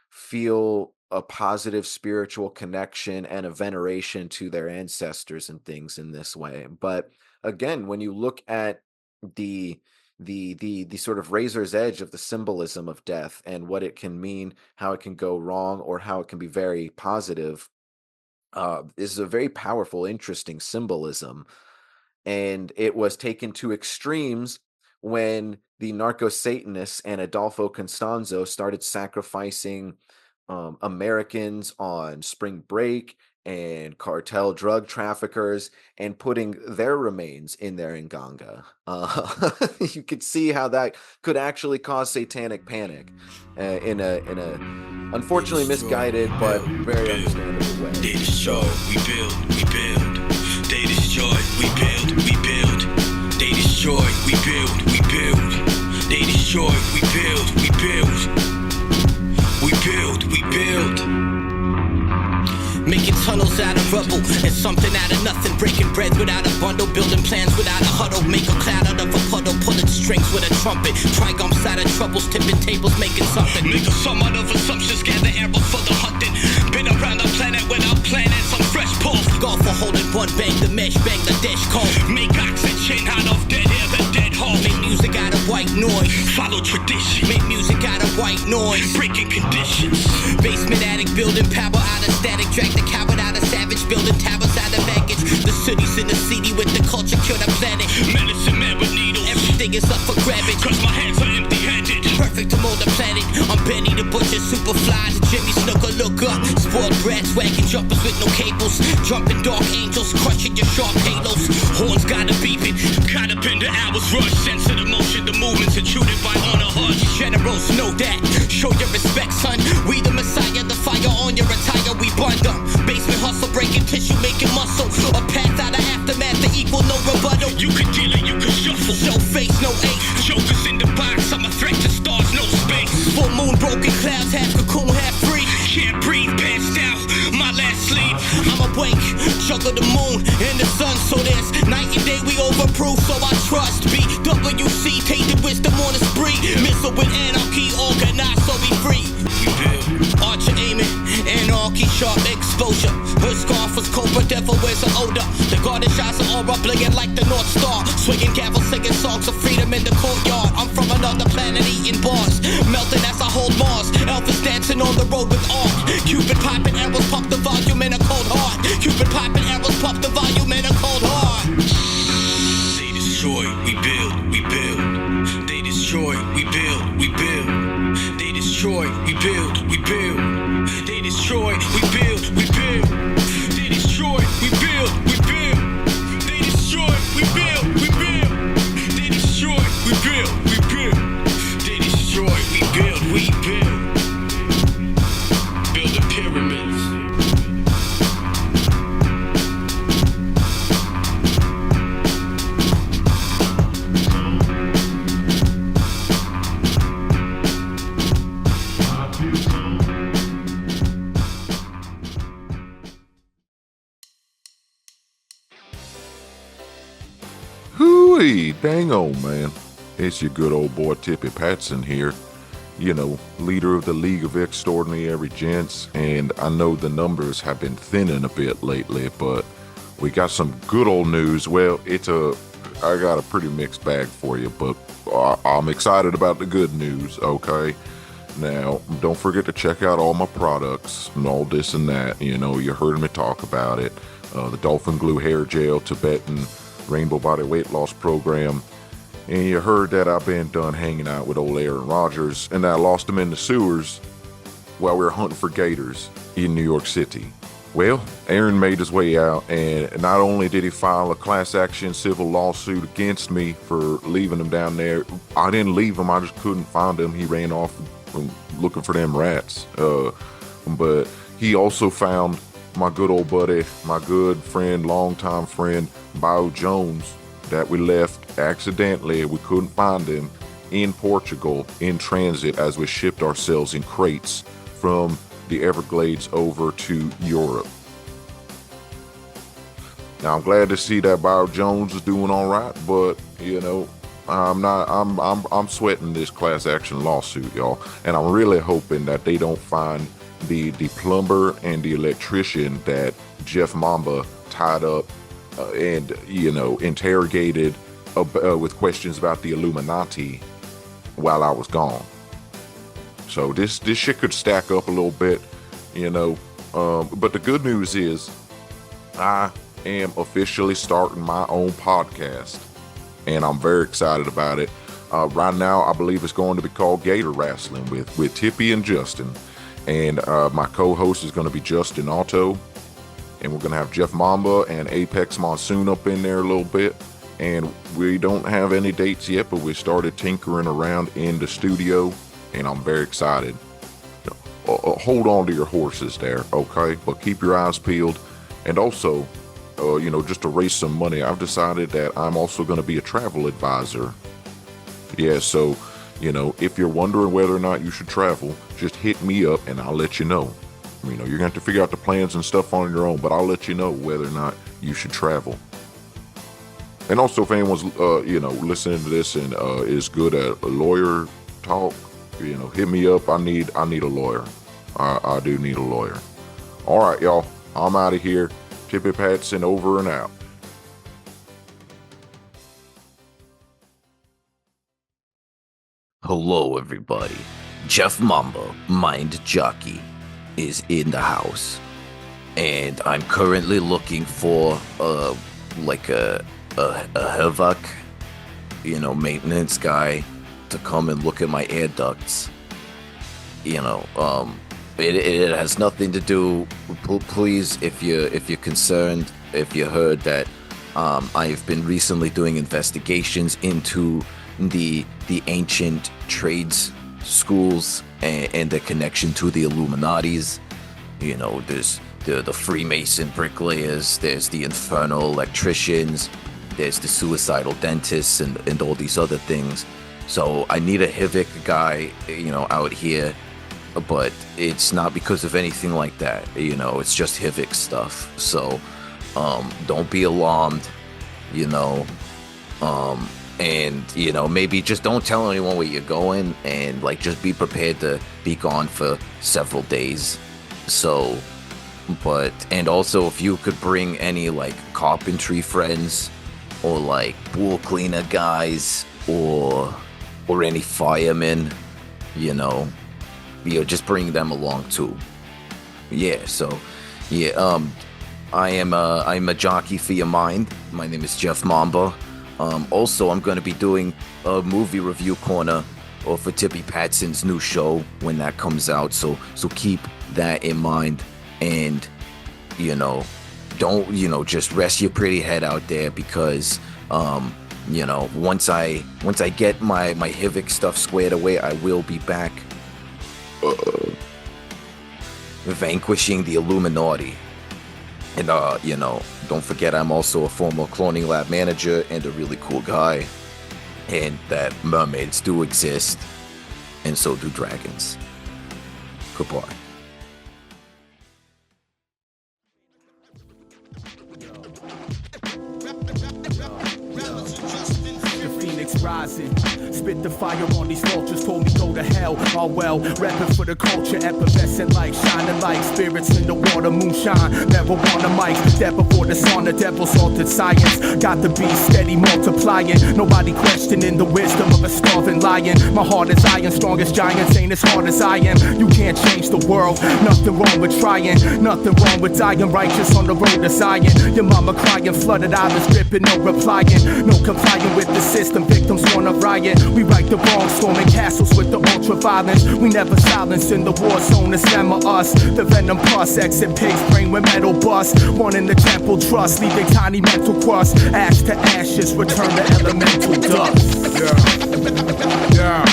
feel a positive spiritual connection and a veneration to their ancestors and things in this way. But again, when you look at the the sort of razor's edge of the symbolism of death and what it can mean, how it can go wrong, or how it can be very positive, this is a very powerful, interesting symbolism, and it was taken to extremes when the narco-Satanists and Adolfo Constanzo started sacrificing Americans on spring break and cartel drug traffickers and putting their remains in their nganga. You could see how that could actually cause satanic panic in a unfortunately misguided but very understandable way. They destroy, we build, we build. They destroy, we build, we build. They destroy, we build, we build. They destroy, we build, we build. We build, we build. Making tunnels out of rubble and something out of nothing. Breaking bread without a bundle, building plans without a huddle. Make a cloud out of a puddle, pulling strings with a trumpet. Trigums out of troubles, tipping tables, making something. Make a sum out of assumptions, gather arrows for the hunting. Been around the planet without planning some fresh pulls. Golf for holding one, bang the mesh, bang the dish cold. Make oxygen out of dead air, the dead hole. Make music out of white noise, follow tradition. Make music out of white noise, breaking conditions. Basement attic, building power out of static. Drag the coward out of savage, building towers out of baggage. The city's in the city with the culture, cure the planet. Medicine man with needles, everything is up for grabbing. Cause my hands are empty-handed, perfect to mold the planet. I'm Benny the Butcher, Superfly to Jimmy Snooker, look up. Spoiled brats, wagon jumpers with no cables. Jumping dark angels, crushing your sharp halos. Horns gotta beep it, caught up in the hours rush. Sense of the motion, the movements intruded by honor hush. Generals know that, show your respect son. We the messiah, the fire on your attire, we bund up. Basement hustle, breaking tissue, making muscle. A path out of aftermath to equal no rebuttal. You could deal it, you could shuffle. Show face, no ace. Jokers in the box, I'm a threat to stars, no space. Full moon, broken clouds, half cocoon, half free. Can't breathe, passed out, my last sleep. I'm awake, juggle the moon and the sun. So there's night and day, we overproof, so I trust. BWC, tainted wisdom on the spree. Missile with anarchy, organized, so we free. Archer aiming, anarchy, sharp exposure. Her scarf was cobra, devil wears an odor. The garden shots are aura, blinking like the North Star. Swinging gavel, singing songs of freedom in the courtyard. I'm from another planet, eating bars, melting as I hold Mars. Elvis dancing on the road with art. Cupid popping arrows, pump the volume in a cold heart. Cupid popping arrows, pump the volume in a cold heart. They destroy, we build, we build. They destroy, we build, we build. They destroy, we build, we build. They destroy, we build, we build. They destroy, we build, we build. They destroy, we build, we build. They destroy, we build, we build. They destroy, we build, we build. Build the pyramids. Whee, dang on, man. It's your good old boy Tippy Patson here. You know, leader of the League of Extraordinary Gents, and I know the numbers have been thinning a bit lately, but we got some good old news. Well, I got a pretty mixed bag for you, but I'm excited about the good news, okay? Now, don't forget to check out all my products and all this and that. You know, you heard me talk about it. The Dolphin Glue Hair Gel, Tibetan Rainbow Body Weight Loss Program. And you heard that I've been done hanging out with old Aaron Rodgers, and I lost him in the sewers while we were hunting for gators in New York City. Well, Aaron made his way out, and not only did he file a class action civil lawsuit against me for leaving him down there, I didn't leave him, I just couldn't find him. He ran off from looking for them rats. But he also found my good old buddy, my good friend, longtime friend, Bayou Jones, that we left accidentally. We couldn't find him in Portugal in transit as we shipped ourselves in crates from the Everglades over to Europe. Now I'm glad to see that Bayou Jones is doing all right, but you know, I'm sweating this class action lawsuit, y'all, and I'm really hoping that they don't find the plumber and the electrician that Jeff Mamba tied up and, you know, interrogated with questions about the Illuminati while I was gone. So this shit could stack up a little bit, you know. But the good news is I am officially starting my own podcast, and I'm very excited about it. Right now, I believe it's going to be called Gator Wrestling with Tippy and Justin. And my co-host is going to be Justin Otto. And we're going to have Jeff Mamba and Apex Monsoon up in there a little bit. And we don't have any dates yet, but we started tinkering around in the studio, and I'm very excited. Hold on to your horses there, okay? But keep your eyes peeled. And also, you know, just to raise some money, I've decided that I'm also going to be a travel advisor. Yeah, so, you know, if you're wondering whether or not you should travel, just hit me up and I'll let you know. You know, you're going to have to figure out the plans and stuff on your own, but I'll let you know whether or not you should travel. And also, if anyone's, you know, listening to this and is good at lawyer talk, you know, hit me up. I need a lawyer. I do need a lawyer. All right, y'all. I'm out of here. Tippy Patson over and out. Hello, everybody. Jeff Mamba, Mind Jockey, is in the house, and I'm currently looking for like a Hevak, you know, maintenance guy to come and look at my air ducts. You know, it has nothing to do. Please, if you're concerned, if you heard that I've been recently doing investigations into the ancient trades schools and the connection to the Illuminatis. You know, there's the Freemason bricklayers, there's the infernal electricians, there's the suicidal dentists, and all these other things. So I need a Hivik guy, you know, out here, but it's not because of anything like that. You know, it's just Hivik stuff. So don't be alarmed, you know. And, you know, maybe just don't tell anyone where you're going, and, like, just be prepared to be gone for several days. So, but, and also if you could bring any, like, carpentry friends, or, like, pool cleaner guys, or any firemen, you know, just bring them along, too. Yeah, so, yeah, I'm a jockey for your mind. My name is Jeff Mamba. Also, I'm going to be doing a movie review corner for Tippy Patson's new show when that comes out. So keep that in mind, and, you know, don't, you know, just rest your pretty head out there, because, you know, once I get my Hivik stuff squared away, I will be back vanquishing the Illuminati. And, you know, don't forget I'm also a former cloning lab manager and a really cool guy. And that mermaids do exist, and so do dragons. Goodbye. Justin rising. Spit the fire on these vultures, told me go to hell. Oh well, rapping for the culture, effervescent like shining like spirits in the water, moonshine. Marijuana mics, dead before the sun, the devil's altered science. Got the beast steady multiplying. Nobody questioning the wisdom of a starving lion. My heart is iron, strongest giants ain't as hard as I am. You can't change the world, nothing wrong with trying. Nothing wrong with dying righteous on the road to Zion. Your mama crying, flooded eyelids dripping, no replying. No complying with the system, victims wanna riot. We right the wrong, storming castles with the ultra violence. We never silence in the war zone, it's them or us. The venom pus, exit pigs, brain with metal bust. One in the temple trust, leaving tiny mental crust. Ash to ashes, return to elemental dust. Yeah.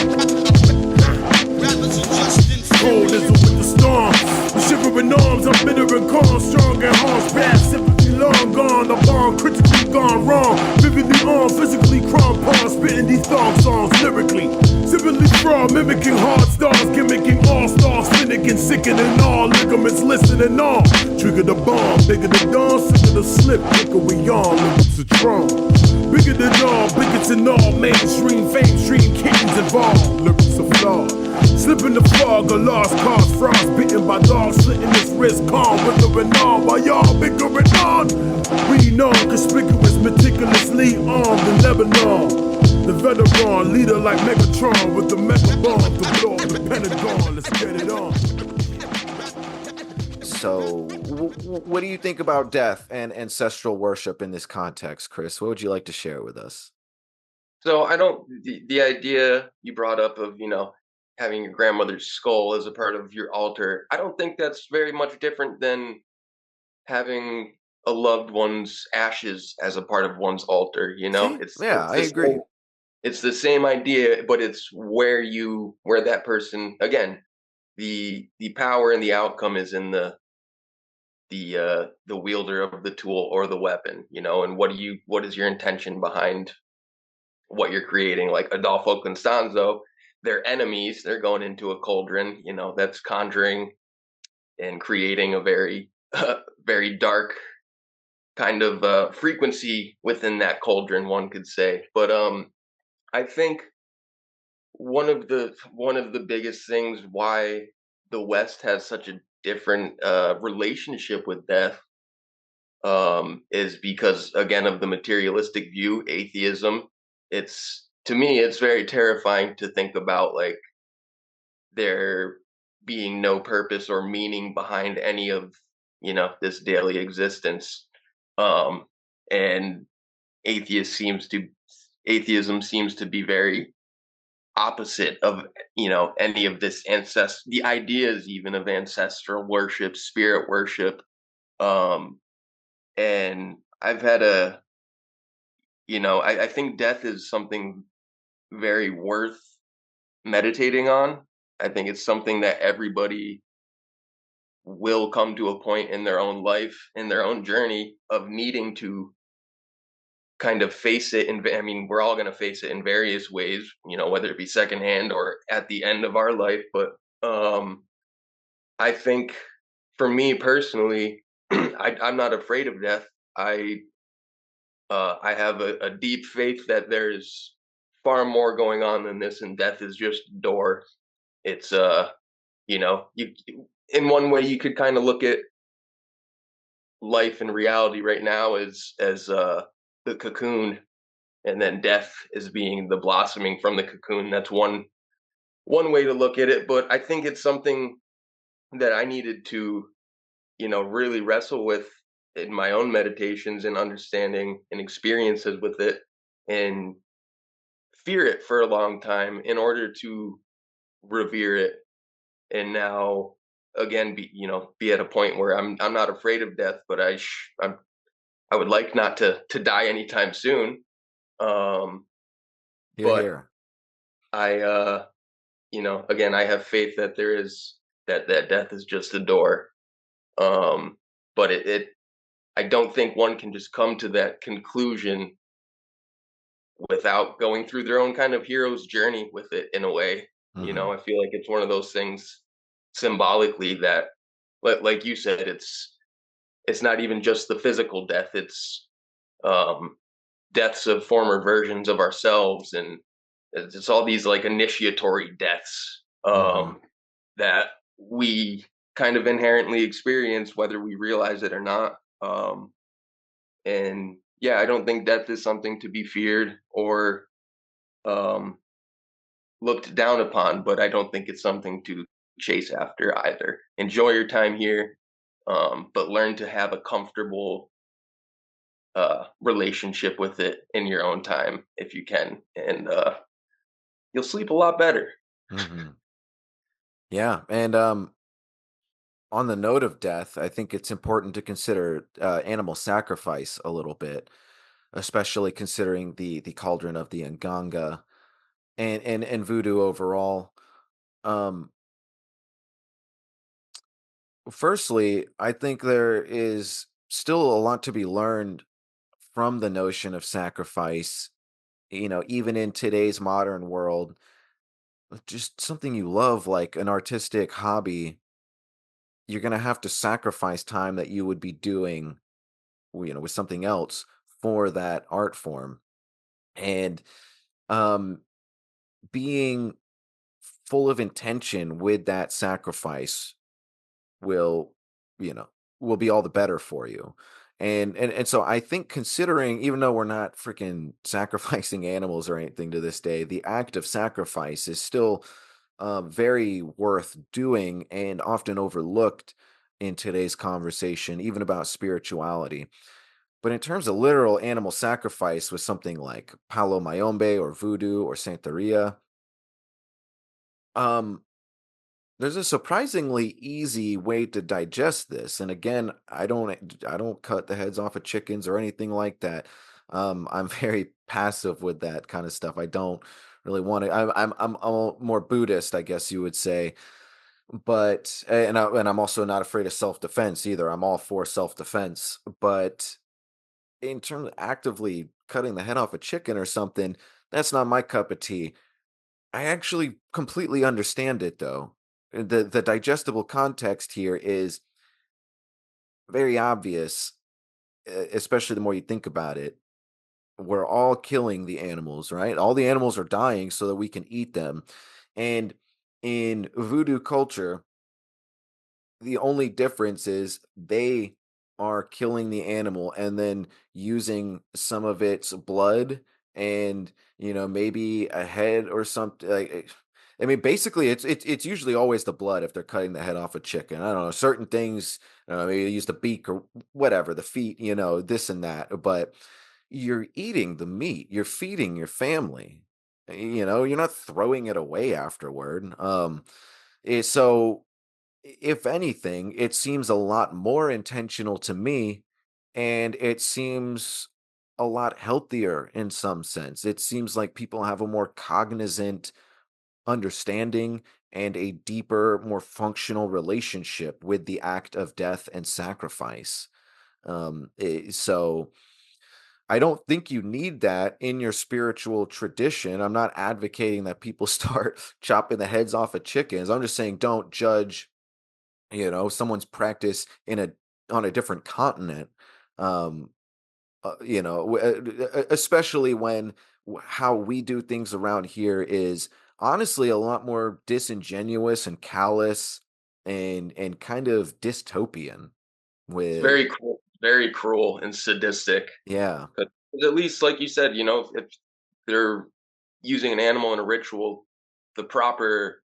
Cold as with the storm. The shivering arms, I'm bitter and calm. Strong and hard, bad, sympathy long gone. The bomb critically gone wrong. Vividly on, physically crumb pawn. Spitting these thong songs lyrically. Simply fraud, mimicking hard stars. Gimmicking all stars, finicking, sickening all. Ligaments listening on. Trigger the bomb, bigger the dawn. Sicker the slip, quicker we on. Lyrics are strong. Bigger than all, bigots and all. Mainstream, fame stream, kittens involved. Lyrics are flawed. Slip in the fog, a lost cause, frost bitten by dogs, slitting his wrist, calm, withering on, by y'all bickering on. We non-conspicuous, meticulously armed in Lebanon. The veteran, leader like Megatron, with the mega bomb to blow up the Pentagon. Let's get it on. So, what do you think about death and ancestral worship in this context, Chris? What would you like to share with us? So I don't, the idea you brought up of, having your grandmother's skull as a part of your altar, I don't think that's very much different than having a loved one's ashes as a part of one's altar, I agree. It's the same idea, but it's where that person, again, the power and the outcome is in the wielder of the tool or the weapon, and what is your intention behind what you're creating? Like Adolfo Constanzo, they're enemies, they're going into a cauldron, that's conjuring and creating a very very dark kind of frequency within that cauldron, one could say. But I think one of the biggest things why the West has such a different relationship with death is because, again, of the materialistic view, atheism. To me, it's very terrifying to think about, like, there being no purpose or meaning behind any of, this daily existence. And atheism seems to be very opposite of, any of this the ideas even of ancestral worship, spirit worship. And I've had I think death is something very worth meditating on. I think it's something that everybody will come to a point in their own life, in their own journey, of needing to kind of face it. And I mean, we're all going to face it in various ways, whether it be secondhand or at the end of our life. But I think for me personally, I'm not afraid of death. I have a deep faith that there's far more going on than this, and death is just a door. It's in one way you could kind of look at life and reality right now as the cocoon, and then death is being the blossoming from the cocoon. That's one way to look at it. But I think it's something that I needed to really wrestle with in my own meditations and understanding and experiences with it, and fear it for a long time in order to revere it. And now again, be at a point where I'm not afraid of death, but I would like not to die anytime soon. But Here. I again, I have faith that there is that death is just a door. But I don't think one can just come to that conclusion without going through their own kind of hero's journey with it, in a way. Mm-hmm. I feel like it's one of those things symbolically that, like you said, it's not even just the physical death, it's deaths of former versions of ourselves, and it's all these like initiatory deaths that we kind of inherently experience whether we realize it or not. And yeah, I don't think death is something to be feared or looked down upon, but I don't think it's something to chase after either. Enjoy your time here, but learn to have a comfortable relationship with it in your own time if you can, and you'll sleep a lot better. Yeah, and on the note of death, I think it's important to consider animal sacrifice a little bit, especially considering the cauldron of the Nganga and voodoo overall. Um, Firstly, I think there is still a lot to be learned from the notion of sacrifice. Even in today's modern world, just something you love, like an artistic hobby, you're going to have to sacrifice time that you would be doing, with something else for that art form. And um, being full of intention with that sacrifice will, you know, will be all the better for you. And so I think, considering, even though we're not freaking sacrificing animals or anything to this day, the act of sacrifice is still very worth doing and often overlooked in today's conversation, even about spirituality. But in terms of literal animal sacrifice with something like Palo Mayombe or Voodoo or Santeria, um, there's a surprisingly easy way to digest this. And again, I don't cut the heads off of chickens or anything like that. I'm very passive with that kind of stuff. I don't really want to. I'm more Buddhist, I guess you would say. But and I'm also not afraid of self-defense either. I'm all for self-defense. But in terms of actively cutting the head off a chicken or something, that's not my cup of tea. I actually completely understand it, though. The digestible context here is very obvious, especially the more you think about it. We're all killing the animals, right? All the animals are dying so that we can eat them. And in voodoo culture, the only difference is they are killing the animal and then using some of its blood and, maybe a head or something. I mean, basically, it's usually always the blood if they're cutting the head off a chicken. I don't know, certain things, maybe they use the beak or whatever, the feet, this and that. But you're eating the meat, you're feeding your family. You're not throwing it away afterward. So if anything, it seems a lot more intentional to me, and it seems a lot healthier in some sense. It seems like people have a more cognizant understanding and a deeper, more functional relationship with the act of death and sacrifice. So I don't think you need that in your spiritual tradition. I'm not advocating that people start chopping the heads off of chickens. I'm just saying, don't judge someone's practice on a different continent. um especially when how we do things around here is honestly a lot more disingenuous and callous and kind of dystopian It's with. very cruel and sadistic. Yeah. But at least, like you said, if they're using an animal in a ritual, the proper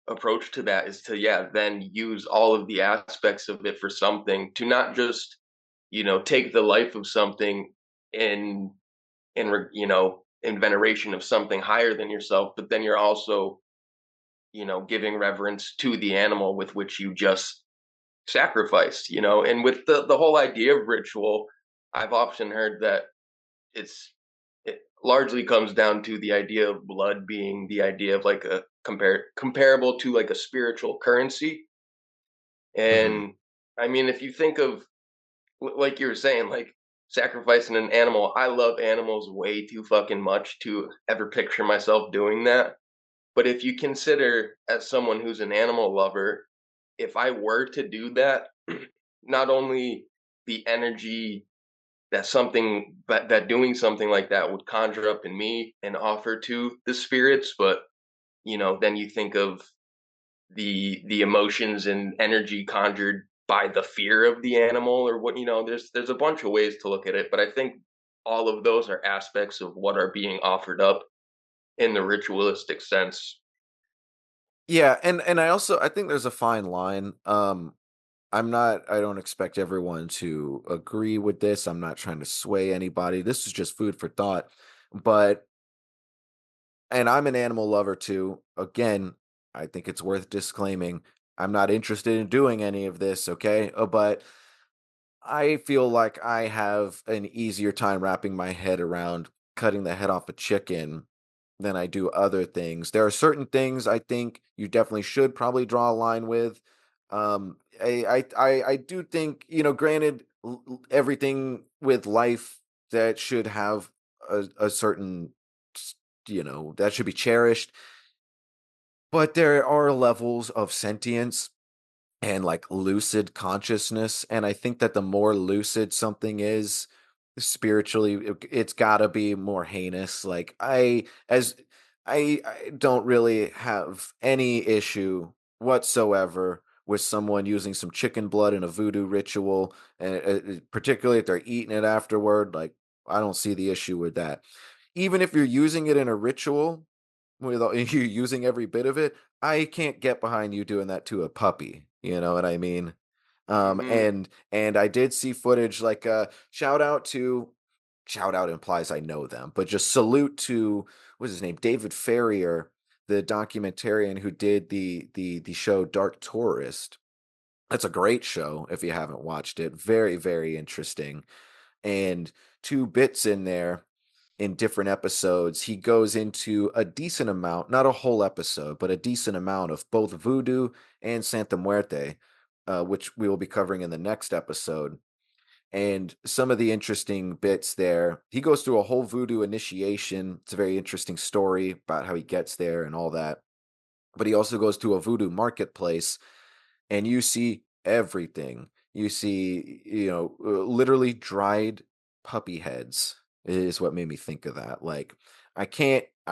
approach to that is to, yeah, then use all of the aspects of it for something, to not just, take the life of something in in veneration of something higher than yourself, but then you're also, giving reverence to the animal with which you just sacrificed, and with the whole idea of ritual, I've often heard that it largely comes down to the idea of blood being the idea of like a comparable to like a spiritual currency. Hmm. And I mean, if you think of, like you were saying, like sacrificing an animal, I love animals way too fucking much to ever picture myself doing that. But if you consider, as someone who's an animal lover, if I were to do that, not only the energy something that doing something like that would conjure up in me and offer to the spirits. But then you think of the emotions and energy conjured by the fear of the animal, or what, there's a bunch of ways to look at it, but I think all of those are aspects of what are being offered up in the ritualistic sense. Yeah, and I think there's a fine line. I don't expect everyone to agree with this. I'm not trying to sway anybody. This is just food for thought. But and I'm an animal lover too. Again, I think it's worth disclaiming I'm not interested in doing any of this, okay? But I feel like I have an easier time wrapping my head around cutting the head off a chicken than I do other things. There are certain things I think you definitely should probably draw a line with. I do think, granted, everything with life that should have a certain, that should be cherished. But there are levels of sentience and like lucid consciousness, and I think that the more lucid something is spiritually, it's got to be more heinous. Like I don't really have any issue whatsoever with someone using some chicken blood in a voodoo ritual, and particularly if they're eating it afterward. Like, I don't see the issue with that. Even if you're using it in a ritual, with you're using every bit of it, I can't get behind you doing that to a puppy. You know what I mean? Hmm. And I did see footage, like shout out implies I know them, but just salute to, what's his name, David Ferrier, the documentarian who did the show Dark Tourist. That's a great show if you haven't watched it. Very, very interesting. And two bits in there in different episodes, he goes into a decent amount, not a whole episode, but a decent amount of both Voodoo and Santa Muerte, which we will be covering in the next episode. And some of the interesting bits there, he goes through a whole Voodoo initiation. It's a very interesting story about how he gets there and all that. But he also goes to a Voodoo marketplace, and you see everything. You see, literally dried puppy heads is what made me think of that. Like, I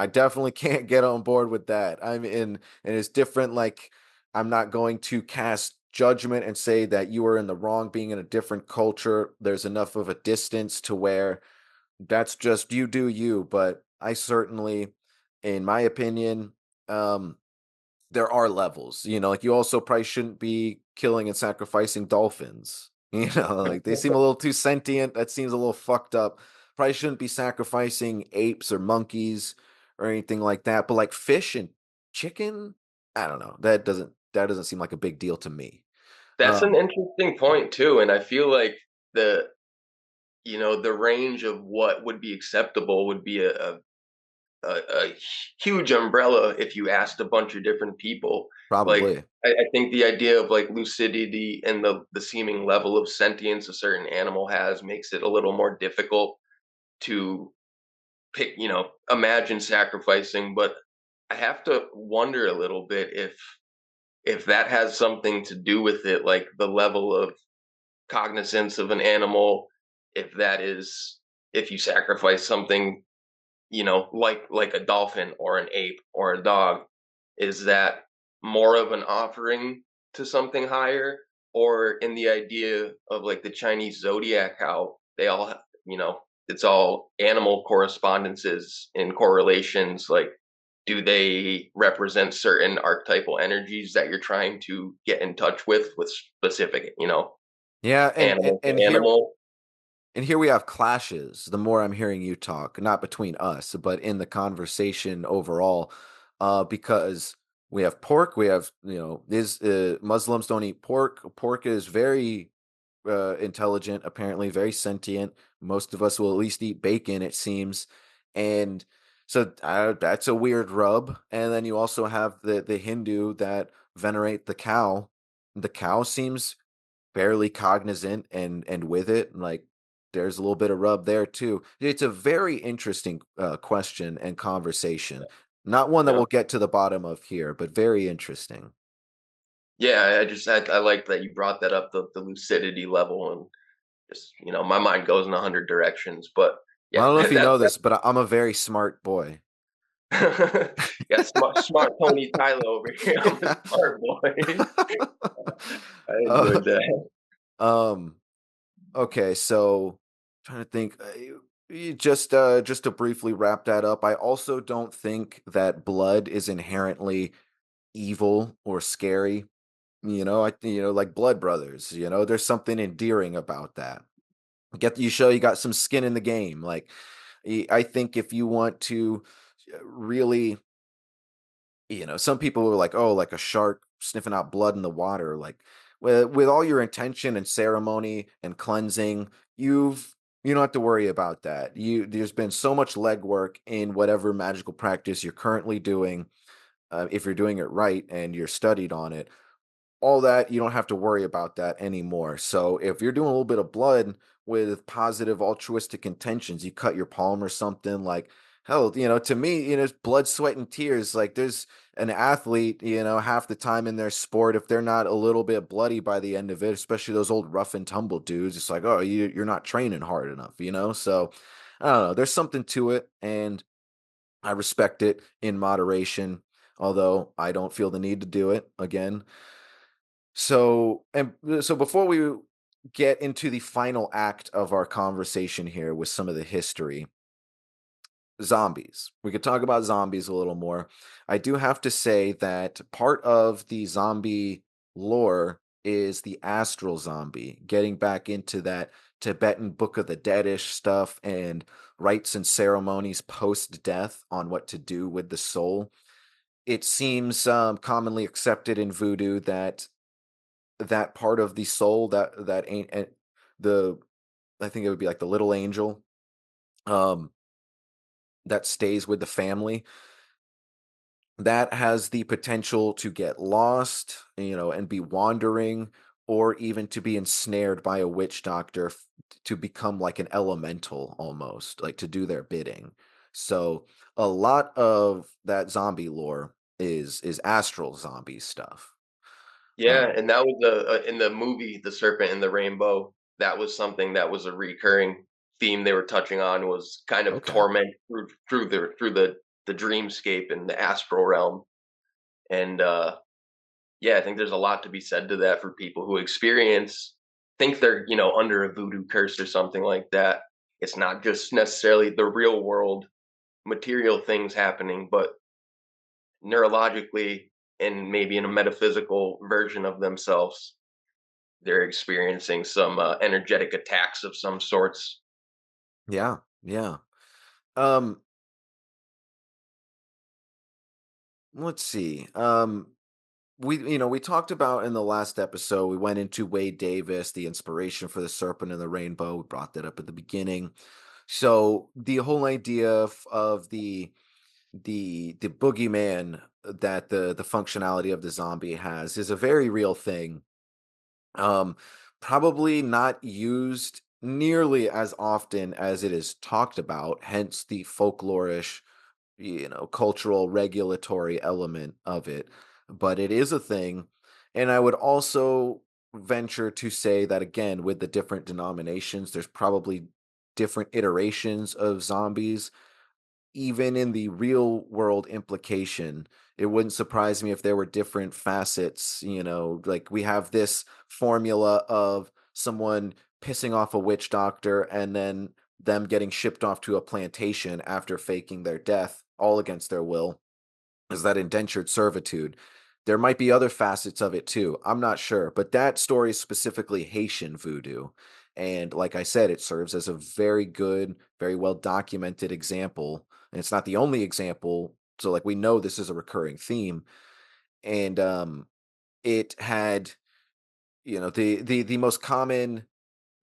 definitely can't get on board with that. And it's different. Like, I'm not going to cast judgment and say that you are in the wrong being in a different culture. There's enough of a distance to where that's just you do you. But I certainly, in my opinion, there are levels, like you also probably shouldn't be killing and sacrificing dolphins. Like they seem a little too sentient. That seems a little fucked up. Probably shouldn't be sacrificing apes or monkeys or anything like that. But like fish and chicken, I don't know. That doesn't seem like a big deal to me. That's an Um, interesting point too, and I feel like the range of what would be acceptable would be a huge umbrella if you asked a bunch of different people. Like, Probably. I think the idea of like lucidity and the seeming level of sentience a certain animal has makes it a little more difficult to imagine sacrificing. But I have to wonder a little bit if that has something to do with it, like the level of cognizance of an animal, if that is, if you sacrifice something, like a dolphin or an ape or a dog, is that more of an offering to something higher? Or in the idea of like the Chinese zodiac, how they all it's all animal correspondences and correlations, like, do they represent certain archetypal energies that you're trying to get in touch with specific, Yeah, animal and to here animal? And here we have clashes. The more I'm hearing you talk, not between us, but in the conversation overall, because we have pork. We have, these Muslims don't eat pork. Pork is very intelligent, apparently very sentient. Most of us will at least eat bacon, it seems, and so that's a weird rub. And then you also have the Hindu that venerate the cow. The cow seems barely cognizant and with it, like there's a little bit of rub there too. It's a very interesting question and conversation, not one that Yeah. we'll get to the bottom of here, but very interesting. Yeah, I like that you brought that up, the lucidity level, just my mind goes in 100 directions. But I yeah, don't know if you that know this, but I'm a very smart boy. yeah, smart Tony Tyler over here. I'm a smart boy. I Uh, enjoyed that. um, okay, so trying to think. Just to briefly wrap that up, I also don't think that blood is inherently evil or scary. Like Blood Brothers. There's something endearing about that. You show you got some skin in the game. Like, I think if you want to really, some people are like, oh, like a shark sniffing out blood in the water. Like, with all your intention and ceremony and cleansing, you don't have to worry about that. There's been so much legwork in whatever magical practice you're currently doing. If you're doing it right and you're studied on it, all that, you don't have to worry about that anymore. So if you're doing a little bit of blood with positive altruistic intentions, you cut your palm or something, like, hell, to me, it's blood, sweat, and tears. Like, there's an athlete, half the time in their sport, if they're not a little bit bloody by the end of it, especially those old rough and tumble dudes, it's like, oh, you're not training hard enough. So I don't know, there's something to it, and I respect it in moderation, although I don't feel the need to do it again. So before we get into the final act of our conversation here with some of the history, zombies. We could talk about zombies a little more. I do have to say that part of the zombie lore is the astral zombie, getting back into that Tibetan Book of the Deadish stuff and rites and ceremonies post death on what to do with the soul. It seems commonly accepted in voodoo that part of the soul, that ain't the I think it would be like the little angel, um that stays with the family, that has the potential to get lost, and be wandering, or even to be ensnared by a witch doctor, to become like an elemental, almost like to do their bidding. So a lot of that zombie lore is astral zombie stuff. Yeah, and that was in the movie The Serpent and the Rainbow. That was something that was a recurring theme they were touching on, was kind of Okay. torment through the dreamscape and the astral realm. And yeah, I think there's a lot to be said to that for people who think they're, under a voodoo curse or something like that. It's not just necessarily the real world material things happening, but neurologically and maybe in a metaphysical version of themselves, they're experiencing some energetic attacks of some sorts. Yeah, yeah. Um, let's see. We talked about in the last episode, we went into Wade Davis, the inspiration for the Serpent and the Rainbow. We brought that up at the beginning. So the whole idea of the boogeyman, that the functionality of the zombie has, is a very real thing. Um, Probably not used nearly as often as it is talked about, hence the folklorish, cultural regulatory element of it. But it is a thing. And I would also venture to say that, again, with the different denominations, there's probably different iterations of zombies. Even in the real world implication, it wouldn't surprise me if there were different facets. Like, we have this formula of someone pissing off a witch doctor and then them getting shipped off to a plantation after faking their death, all against their will, is that indentured servitude. There might be other facets of it too. I'm not sure, but that story is specifically Haitian voodoo. And like I said, it serves as a very good, very well documented example. And it's not the only example. So, like, we know this is a recurring theme. And it had, the most common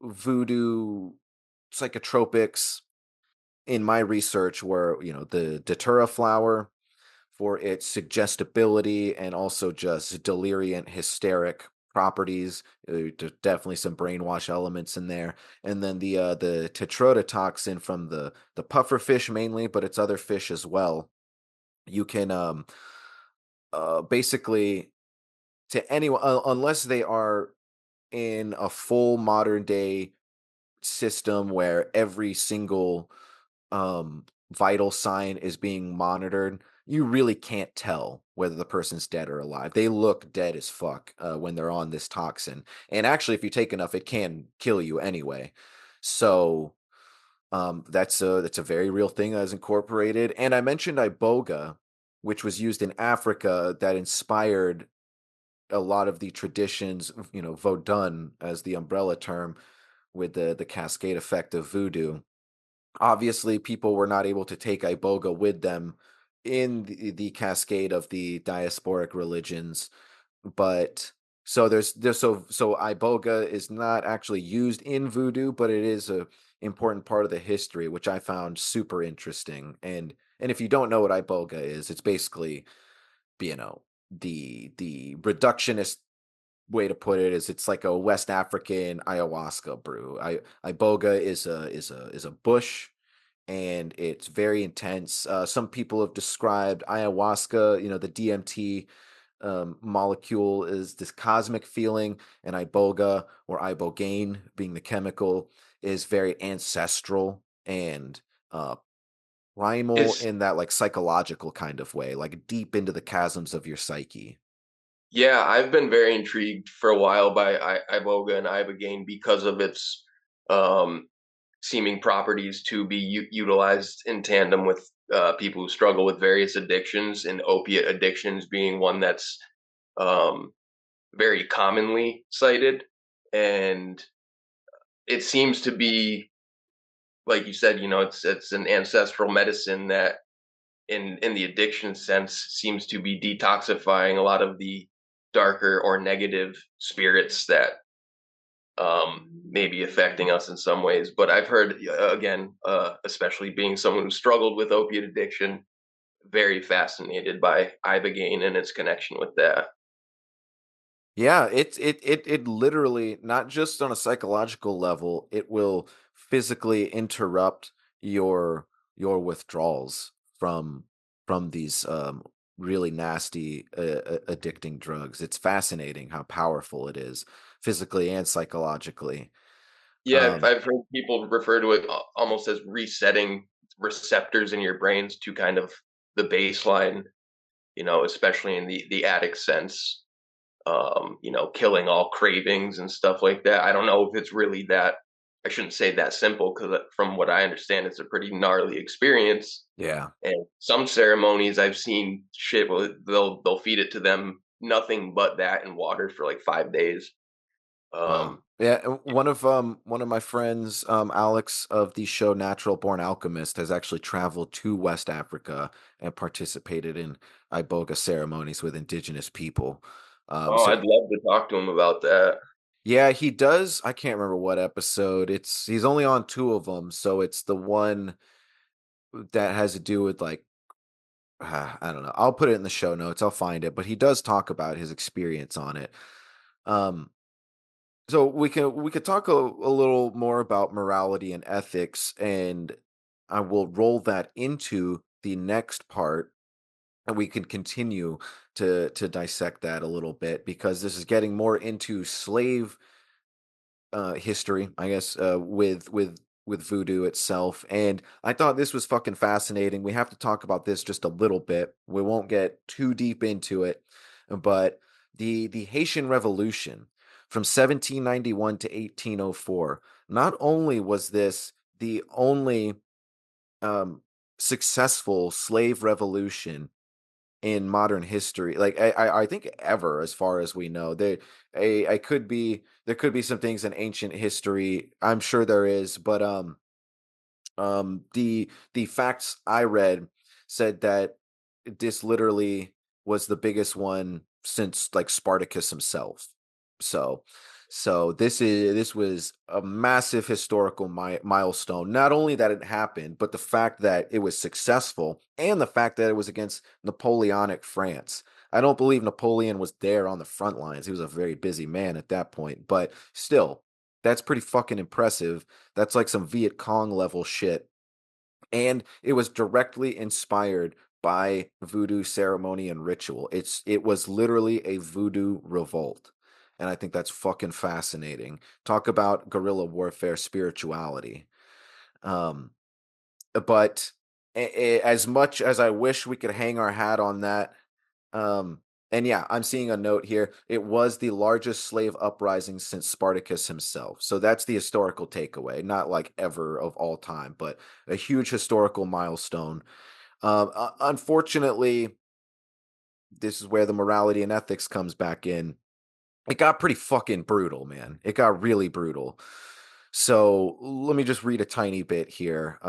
voodoo psychotropics in my research were, the datura flower, for its suggestibility and also just deliriant hysteric properties. Definitely some brainwash elements in there. And then the tetrodotoxin from the puffer fish mainly, but it's other fish as well. You can basically, to anyone, unless they are in a full modern day system where every single vital sign is being monitored, you really can't tell whether the person's dead or alive. They look dead as fuck when they're on this toxin. And actually, if you take enough, it can kill you anyway. So that's a very real thing that is incorporated. And I mentioned iboga, which was used in Africa, that inspired a lot of the traditions, Vodun as the umbrella term, with the cascade effect of voodoo. Obviously, people were not able to take iboga with them in the cascade of the diasporic religions, but so iboga is not actually used in voodoo, but it is a important part of the history, which I found super interesting. And if you don't know what iboga is, it's basically, the reductionist way to put it is it's like a West African ayahuasca brew. Iboga is a bush, and it's very intense. Some people have described ayahuasca, the DMT molecule, is this cosmic feeling, and iboga, or ibogaine being the chemical, is very ancestral and primal It's in that like psychological kind of way, like deep into the chasms of your psyche. Yeah, I've been very intrigued for a while by iboga and ibogaine because of its um, seeming properties to be utilized in tandem with people who struggle with various addictions, and opiate addictions being one that's um, very commonly cited. And it seems to be, like you said, it's an ancestral medicine that, in the addiction sense, seems to be detoxifying a lot of the darker or negative spirits that may be affecting us in some ways. But I've heard, again, especially being someone who struggled with opiate addiction, very fascinated by ibogaine and its connection with that. Yeah, it literally, not just on a psychological level, it will physically interrupt your withdrawals from these really nasty addicting drugs. It's fascinating how powerful it is physically and psychologically. Yeah, I've, Um, I've heard people refer to it almost as resetting receptors in your brains to kind of the baseline, especially in the addict sense, killing all cravings and stuff like that. I don't know if it's really that, I shouldn't say that simple, because from what I understand, it's a pretty gnarly experience. yeah. And some ceremonies I've seen shit, well, they'll feed it to them nothing but that and water for like 5 days. Wow. Um, Yeah, and one of my friends, Alex of the show Natural Born Alchemist, has actually traveled to West Africa and participated in iboga ceremonies with indigenous people. oh, So I'd love to talk to him about that. yeah, he does. I can't remember what episode. He's only on two of them, so it's the one that has to do with like, I don't know. I'll put it in the show notes. I'll find it, but he does talk about his experience on it. Um, So we could talk a little more about morality and ethics, and I will roll that into the next part, and we can continue to dissect that a little bit, because this is getting more into slave history, I guess, with voodoo itself. And I thought this was fucking fascinating. We have to talk about this just a little bit. We won't get too deep into it, but the Haitian Revolution from 1791 to 1804. Not only was this the only um, successful slave revolution in modern history, like I think ever, as far as we know. I could be, there could be some things in ancient history, I'm sure there is, but the facts I read said that this literally was the biggest one since like Spartacus himself. So this was a massive historical milestone. Not only that it happened, but the fact that it was successful, and the fact that it was against Napoleonic France. I don't believe Napoleon was there on the front lines. He was a very busy man at that point, but still, that's pretty fucking impressive. That's like some Viet Cong level shit. And it was directly inspired by voodoo ceremony and ritual. It was literally a voodoo revolt. And I think that's fucking fascinating. Talk about guerrilla warfare spirituality. Um, but as much as I wish we could hang our hat on that, um, and yeah, I'm seeing a note here. It was the largest slave uprising since Spartacus himself. So that's the historical takeaway, not like ever of all time, but a huge historical milestone. Unfortunately, this is where the morality and ethics comes back in. It got pretty fucking brutal, man. It got really brutal. So let me just read a tiny bit here.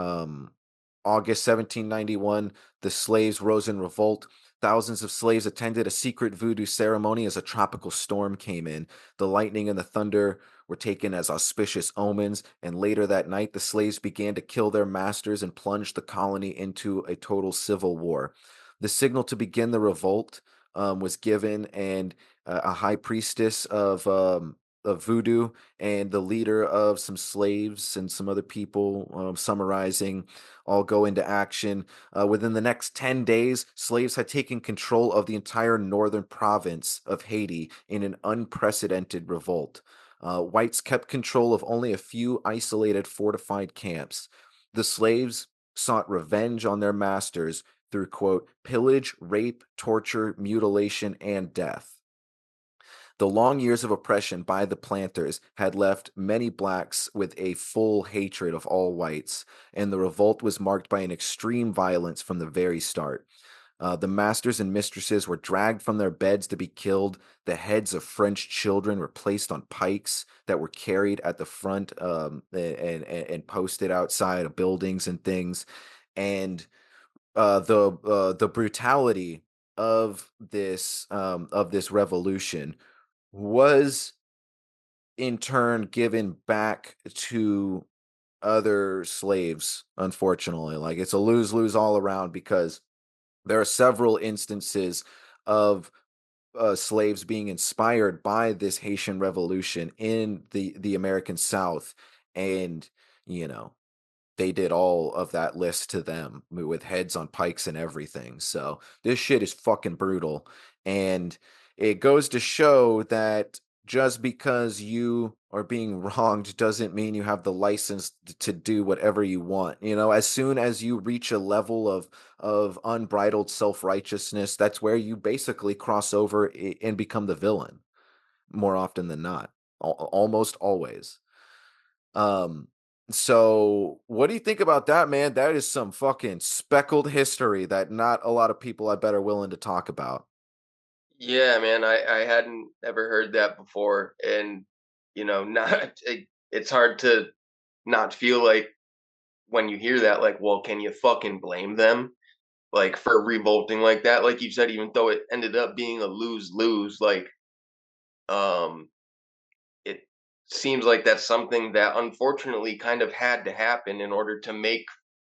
August 1791, the slaves rose in revolt. Thousands of slaves attended a secret voodoo ceremony as a tropical storm came in. The lightning and the thunder were taken as auspicious omens, and later that night, the slaves began to kill their masters and plunged the colony into a total civil war. The signal to begin the revolt was given, and a high priestess of voodoo and the leader of some slaves and some other people, summarizing, all go into action. Within the next 10 days, slaves had taken control of the entire northern province of Haiti in an unprecedented revolt. Whites kept control of only a few isolated fortified camps. The slaves sought revenge on their masters through, quote, pillage, rape, torture, mutilation, and death. The long years of oppression by the planters had left many blacks with a full hatred of all whites, and the revolt was marked by an extreme violence from the very start. The masters and mistresses were dragged from their beds to be killed. The heads of French children were placed on pikes that were carried at the front and posted outside of buildings and things. And the brutality of this revolution was in turn given back to other slaves, unfortunately. Like, it's a lose-lose all around, because there are several instances of slaves being inspired by this Haitian Revolution in the American South, and you know, they did all of that list to them with heads on pikes and everything. So this shit is fucking brutal. And it goes to show that just because you are being wronged doesn't mean you have the license to do whatever you want. You know, as soon as you reach a level of unbridled self-righteousness, that's where you basically cross over and become the villain more often than not. Almost always. So what do you think about that, man? That is some fucking speckled history that not a lot of people, I bet, are willing to talk about. Yeah, man, I hadn't ever heard that before, and not it's hard to not feel like when you hear that, like, well, can you fucking blame them, like, for revolting like that? Like you said, even though it ended up being a lose-lose, like, um, it seems like that's something that unfortunately kind of had to happen in order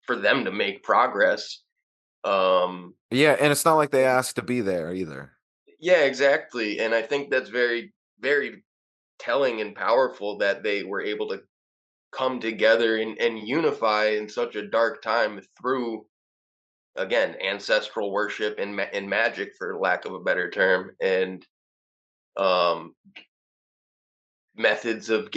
for them to make progress. Um, Yeah, and it's not like they asked to be there either. yeah, exactly, and I think that's very, very telling and powerful that they were able to come together and unify in such a dark time through, again, ancestral worship and magic, for lack of a better term, and um methods of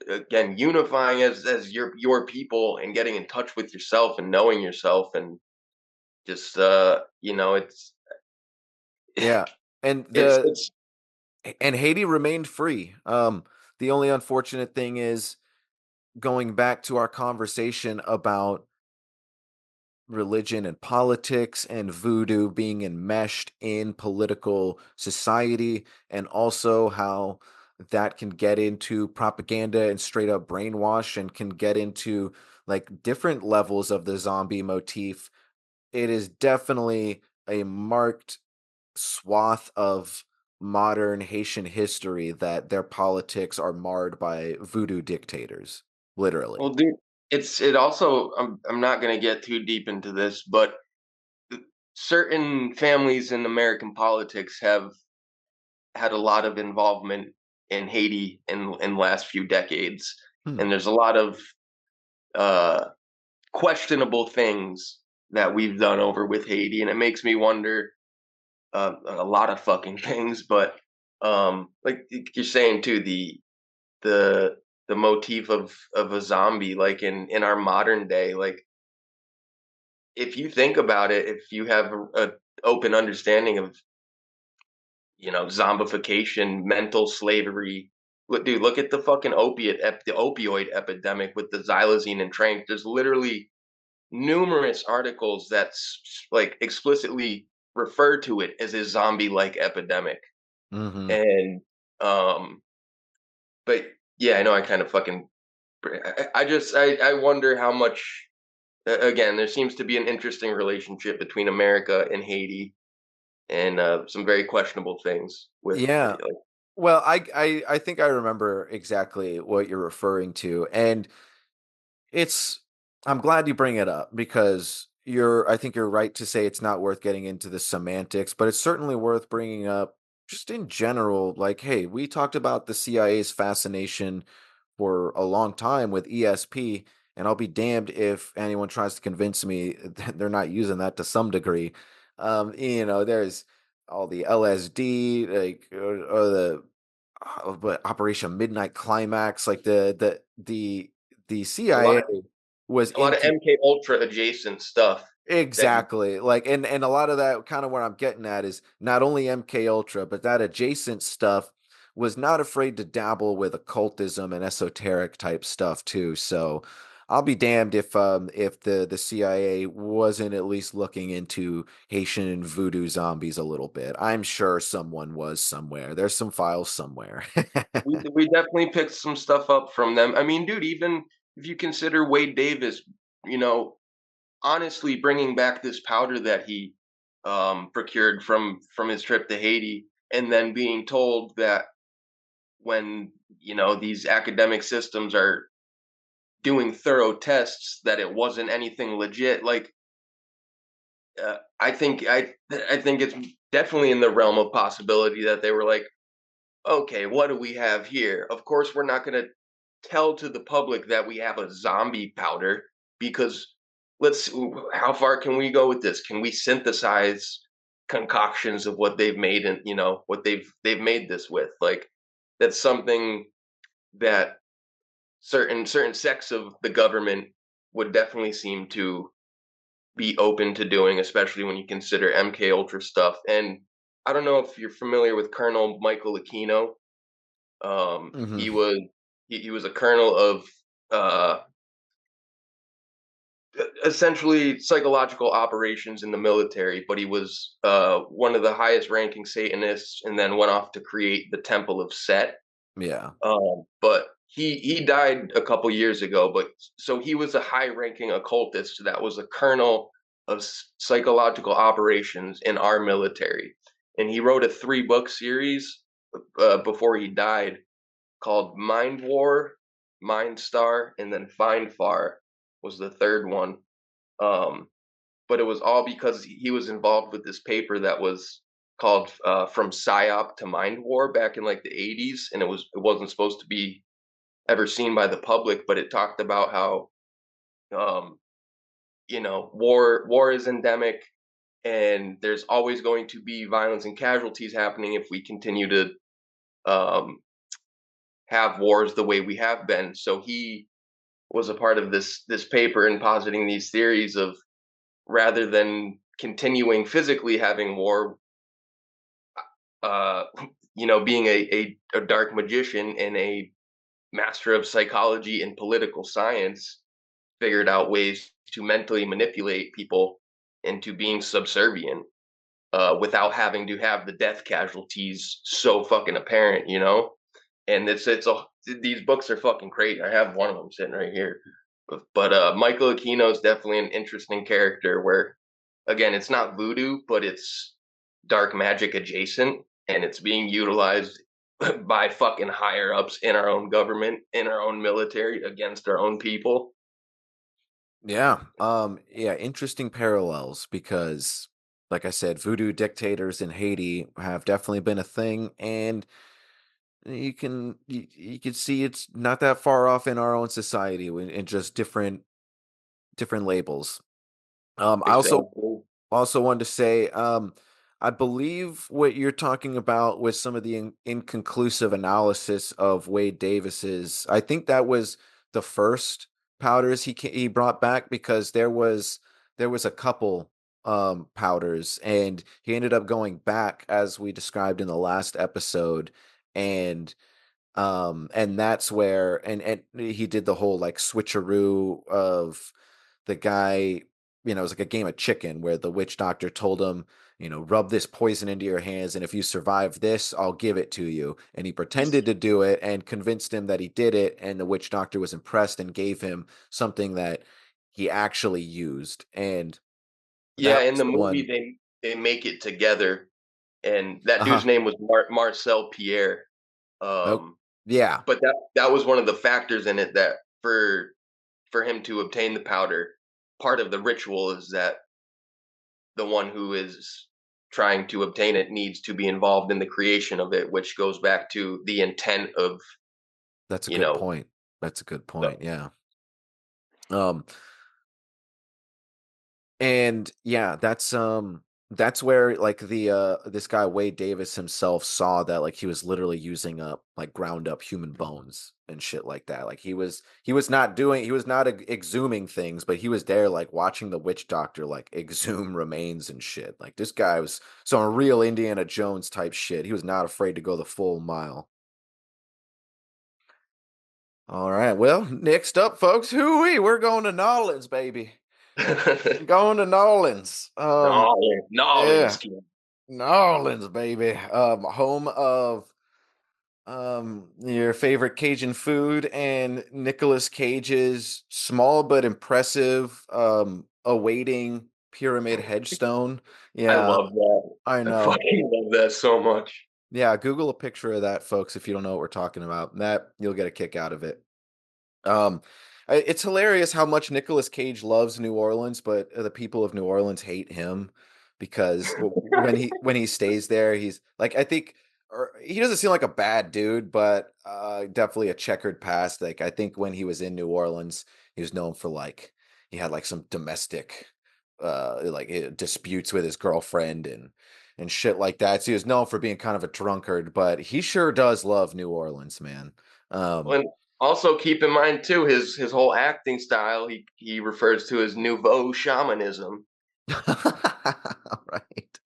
again unifying as your people and getting in touch with yourself and knowing yourself, and just it's Yeah. And it's Haiti remained free. The only unfortunate thing is, going back to our conversation about religion and politics and voodoo being enmeshed in political society, and also how that can get into propaganda and straight up brainwash, and can get into like different levels of the zombie motif. It is definitely a marked swath of modern Haitian history that their politics are marred by voodoo dictators, literally. well, dude, it also, I'm not going to get too deep into this, but certain families in American politics have had a lot of involvement in Haiti in the last few decades, Hmm. and there's a lot of uh, questionable things that we've done over with Haiti, and it makes me wonder a lot of fucking things. But Like you're saying too, the the motif of a zombie, like in our modern day, like if you think about it, if you have a open understanding of, zombification, mental slavery. Look, dude, look at the fucking the opioid epidemic with the xylazine and tranq. There's literally numerous articles like explicitly refer to it as a zombie-like epidemic. Mm-hmm. And but yeah, I know I kind of fucking. I wonder how much. Again, there seems to be an interesting relationship between America and Haiti, and some very questionable things with. Yeah. Well, I think I remember exactly what you're referring to, and I'm glad you bring it up because I think you're right to say it's not worth getting into the semantics, but it's certainly worth bringing up just in general. Like, hey, we talked about the CIA's fascination for a long time with ESP, and I'll be damned if anyone tries to convince me that they're not using that to some degree. There's all the LSD, like or the but Operation Midnight Climax, like the a lot CIA of was a lot of into MK Ultra adjacent stuff that you. exactly like and a lot of that kind of what I'm getting at is not only MK Ultra, but that adjacent stuff was not afraid to dabble with occultism and esoteric type stuff too. So I'll be damned if the CIA wasn't at least looking into Haitian voodoo zombies a little bit. I'm sure someone was somewhere. There's some files somewhere. We definitely picked some stuff up from them. I mean, dude, even if you consider Wade Davis, you know, honestly bringing back this powder that he procured from his trip to Haiti, and then being told that when these academic systems are doing thorough tests that it wasn't anything legit. Like, I think it's definitely in the realm of possibility that they were like, okay, what do we have here? Of course, we're not going to tell to the public that we have a zombie powder because how far can we go with this? Can we synthesize concoctions of what they've made and what they've made this with? Like, that's something that certain sects of the government would definitely seem to be open to doing, especially when you consider MK Ultra stuff. And I don't know if you're familiar with Colonel Michael Aquino. Hmm. He was a colonel of uh, essentially psychological operations in the military, but he was one of the highest ranking Satanists, and then went off to create the Temple of Set. Yeah. But he died a couple years ago. But so he was a high ranking occultist that was a colonel of psychological operations in our military, and he wrote a 3-book series before he died called Mind War, Mind Star, and then Find Far was the third one. But it was all because he was involved with this paper that was called From PSYOP to Mind War back in like the 80s, and it wasn't supposed to be ever seen by the public, but it talked about how um, war is endemic, and there's always going to be violence and casualties happening if we continue to um, have wars the way we have been. So he was a part of this paper and positing these theories of, rather than continuing physically having war, uh, being a dark magician and a master of psychology and political science, figured out ways to mentally manipulate people into being subservient without having to have the death casualties so fucking apparent. And these books are fucking great. I have one of them sitting right here. But Michael Aquino is definitely an interesting character where, again, it's not voodoo, but it's dark magic adjacent, and it's being utilized by fucking higher ups in our own government, in our own military, against our own people. Yeah. Yeah, interesting parallels because like I said, voodoo dictators in Haiti have definitely been a thing, and you can see it's not that far off in our own society in just different labels. I Exactly. also wanted to say I believe what you're talking about with some of the inconclusive analysis of Wade Davis's. I think that was the first powders he brought back, because there was a couple powders, and he ended up going back, as we described in the last episode, and that's where, and he did the whole like switcheroo of the guy. It was like a game of chicken where the witch doctor told him, rub this poison into your hands, and if you survive this, I'll give it to you. And he pretended to do it and convinced him that he did it, and the witch doctor was impressed and gave him something that he actually used. And Yeah, that in was the the movie one. they make it together, and that dude's Uh-huh. name was Marcel Pierre. Oh, Um, yeah. but that was one of the factors in it, that for him to obtain the powder, part of the ritual is that the one who is trying to obtain it needs to be involved in the creation of it, which goes back to the intent of, That's a you good know, point. That's a good the, point. Yeah. Um, And yeah, that's where like the this guy Wade Davis himself saw that, like, he was literally using up like ground up human bones and shit like that. Like he was not exhuming things, but he was there like watching the witch doctor like exhume remains and shit. Like this guy was some real Indiana Jones type shit. He was not afraid to go the full mile. All right. Well, next up, folks, we're going to Nolans, baby. Going to Nolans. Nolans Yeah. kid. New Orleans, baby. Home of your favorite Cajun food and Nicolas Cage's small but impressive awaiting pyramid headstone. I Yeah, love that. I I know. fucking love that so much. Yeah, Google a picture of that, folks, if you don't know what we're talking about. That you'll get a kick out of it. Um, it's hilarious how much Nicolas Cage loves New Orleans, but the people of New Orleans hate him because when he stays there, he's like, I think, or he doesn't seem like a bad dude, but definitely a checkered past. Like I think when he was in New Orleans, he was known for like he had like some domestic disputes with his girlfriend and shit like that. So he was known for being kind of a drunkard, but he sure does love New Orleans, man. Um, And also keep in mind too, his whole acting style, he refers to as nouveau shamanism. Right.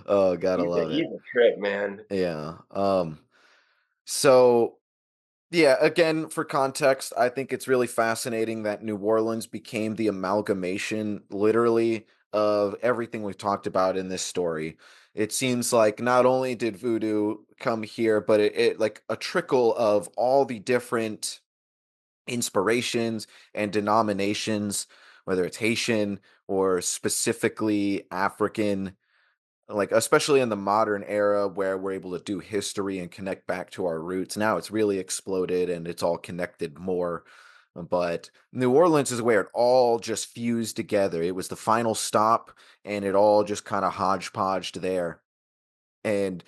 Oh, gotta love He's it. a trip, man. Yeah. So yeah, again, for context, I think it's really fascinating that New Orleans became the amalgamation, literally, of everything we've talked about in this story. It seems like not only did voodoo come here, but it like a trickle of all the different inspirations and denominations, whether it's Haitian or specifically African, like especially in the modern era where we're able to do history and connect back to our roots. Now it's really exploded and it's all connected more. But New Orleans is where it all just fused together. It was the final stop and it all just kind of hodgepodged there. And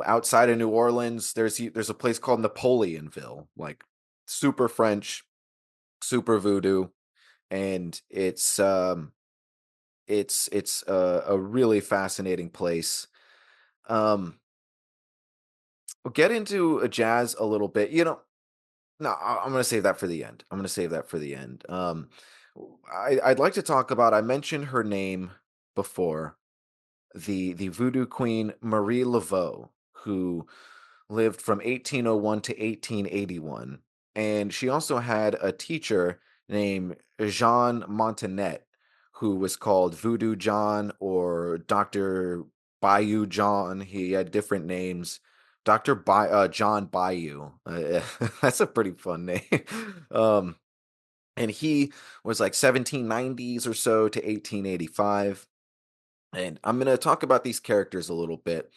outside of New Orleans, there's a place called Napoleonville, like super French, super voodoo, and it's a really fascinating place. Um, we'll get into a jazz a little bit. No, I'm gonna save that for the end. I'm gonna save that for the end. I'd like to talk about. I mentioned her name before, the voodoo queen Marie Laveau, who lived from 1801 to 1881. And she also had a teacher named Jean Montanet, who was called Voodoo John or Dr. Bayou John. He had different names. John Bayou. That's a pretty fun name. um, and he was like 1790s or so to 1885. And I'm going to talk about these characters a little bit.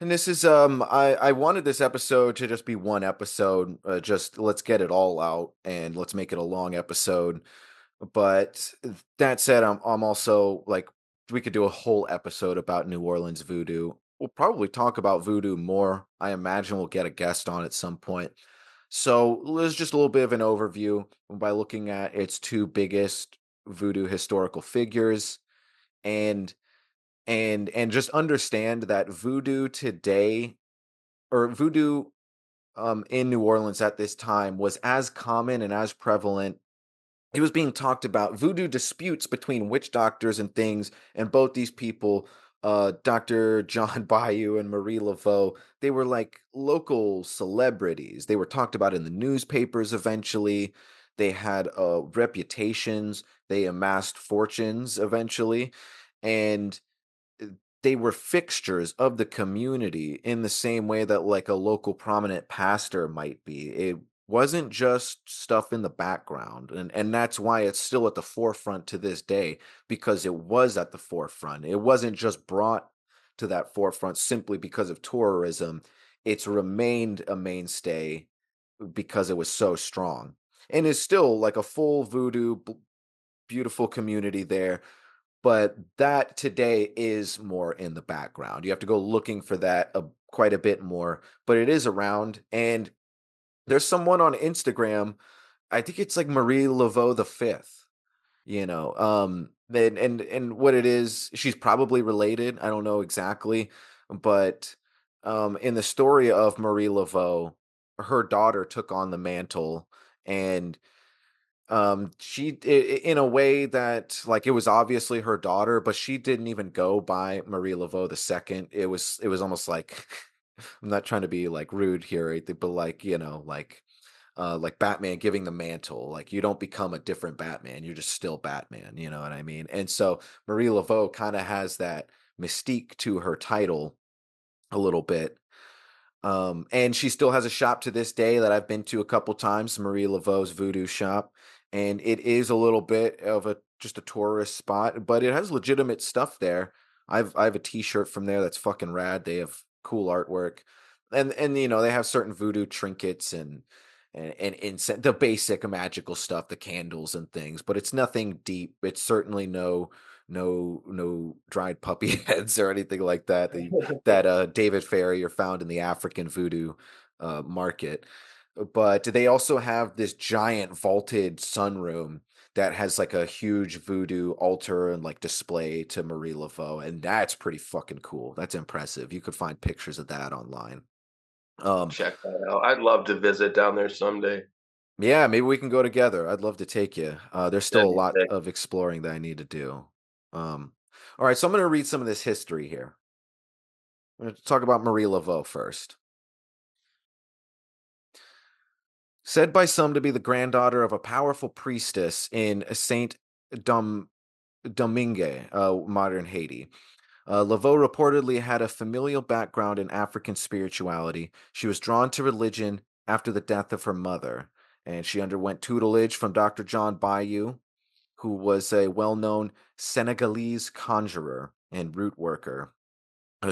And this is I wanted this episode to just be one episode, just let's get it all out and let's make it a long episode. But that said, I'm also like we could do a whole episode about New Orleans voodoo. We'll probably talk about voodoo more. I imagine we'll get a guest on at some point. So there's just a little bit of an overview by looking at its two biggest voodoo historical figures. And and just understand that voodoo today, or voodoo in New Orleans at this time, was as common and as prevalent. It was being talked about voodoo disputes between witch doctors and things, and both these people, Dr. John Bayou and Marie Laveau, they were like local celebrities. They were talked about in the newspapers eventually. They had reputations. They amassed fortunes eventually. And they were fixtures of the community in the same way that like a local prominent pastor might be. It wasn't just stuff in the background, and that's why it's still at the forefront to this day, because it was at the forefront. It wasn't just brought to that forefront simply because of tourism. It's remained a mainstay because it was so strong, and is still like a full voodoo beautiful community there. But that today is more in the background. You have to go looking for that quite a bit more, but it is around. And there's someone on Instagram, I think it's like Marie Laveau the Fifth, and what it is, she's probably related. I don't know exactly, but in the story of Marie Laveau, her daughter took on the mantle, and in a way that, like, it was obviously her daughter, but she didn't even go by Marie Laveau the second. It was almost like, I'm not trying to be like rude here, right? But like, like Batman giving the mantle, like you don't become a different Batman, you're just still Batman, you know what I mean? And so Marie Laveau kind of has that mystique to her title a little bit. And she still has a shop to this day that I've been to a couple times, Marie Laveau's Voodoo shop. And it is a little bit of just a tourist spot, but it has legitimate stuff there. I have a t-shirt from there that's fucking rad. They have cool artwork. And they have certain voodoo trinkets and incense, the basic magical stuff, the candles and things, but it's nothing deep. It's certainly no dried puppy heads or anything like that that David Ferry or found in the African voodoo market. But they also have this giant vaulted sunroom that has like a huge voodoo altar and like display to Marie Laveau, and that's pretty fucking cool. That's impressive. You could find pictures of that online. Check that out. I'd love to visit down there someday. Yeah, maybe we can go together. I'd love to take you. There's still That'd a be lot sick. of exploring that I need to do. All right, so I'm going to read some of this history here. I'm going to talk about Marie Laveau first. Said by some to be the granddaughter of a powerful priestess in Saint Domingue, modern Haiti. Laveau reportedly had a familial background in African spirituality. She was drawn to religion after the death of her mother, and she underwent tutelage from Dr. John Bayou, who was a well-known Senegalese conjurer and root worker.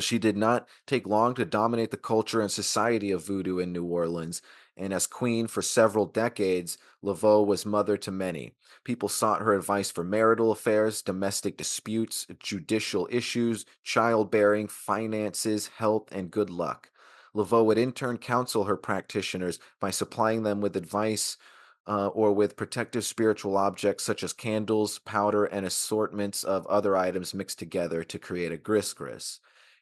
She did not take long to dominate the culture and society of voodoo in New Orleans, and as queen for several decades, Laveau was mother to many. People sought her advice for marital affairs, domestic disputes, judicial issues, childbearing, finances, health, and good luck. Laveau would in turn counsel her practitioners by supplying them with advice or with protective spiritual objects such as candles, powder, and assortments of other items mixed together to create a gris.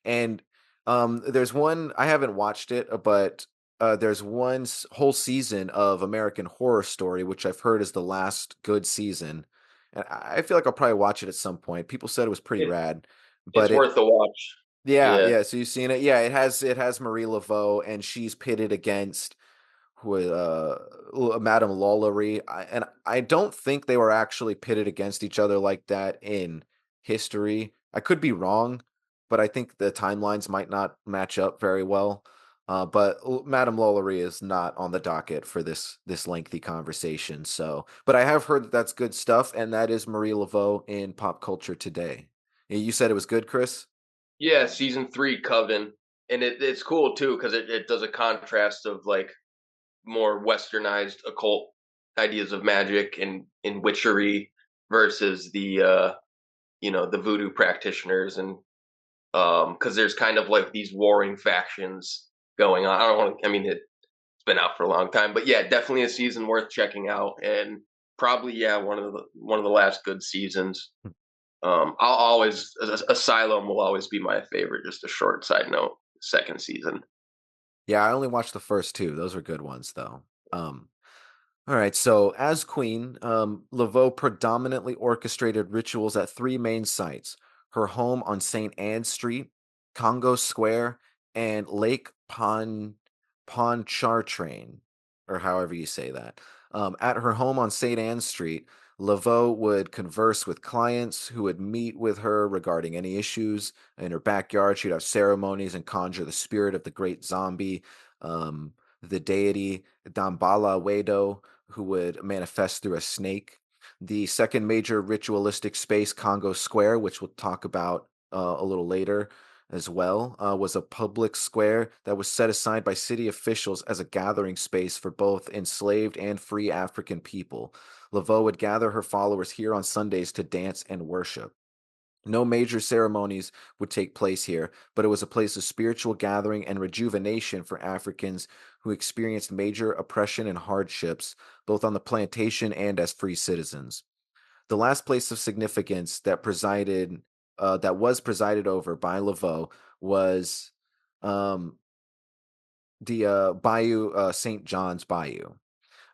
And there's one, I haven't watched it, but there's one whole season of American Horror Story, which I've heard is the last good season. And I feel like I'll probably watch it at some point. People said it was pretty It, rad, it's but worth the watch. yeah, Yeah. yeah. So you've seen it? Yeah, it has Marie Laveau, and she's pitted against with Madame Lollery. And I don't think they were actually pitted against each other like that in history. I could be wrong, but I think the timelines might not match up very well. But Madame Lollery is not on the docket for this lengthy conversation. So, but I have heard that that's good stuff, and that is Marie Laveau in pop culture today. You said it was good, Chris? Yeah, season 3, Coven. And it's cool too, because it does a contrast of like more westernized occult ideas of magic and in witchery versus the voodoo practitioners, and because there's kind of like these warring factions going on. I don't want to, I mean, it's been out for a long time, but yeah, definitely a season worth checking out, and probably, yeah, one of the last good seasons. I'll always Asylum will always be my favorite. Just a short side note, second season. Yeah, I only watched the first two. Those are good ones, though. All right, so as queen, Laveau predominantly orchestrated rituals at three main sites: her home on St. Anne Street, Congo Square, and Lake Pontchartrain, or however you say that. At her home on St. Anne Street, Laveau would converse with clients who would meet with her regarding any issues. In her backyard, she'd have ceremonies and conjure the spirit of the great zombie, the deity Dambala Wedo, who would manifest through a snake. The second major ritualistic space, Congo Square, which we'll talk about a little later as well, was a public square that was set aside by city officials as a gathering space for both enslaved and free African people. Laveau would gather her followers here on Sundays to dance and worship. No major ceremonies would take place here, but it was a place of spiritual gathering and rejuvenation for Africans who experienced major oppression and hardships, both on the plantation and as free citizens. The last place of significance that was presided over by Laveau was um, the Bayou, St. John's Bayou,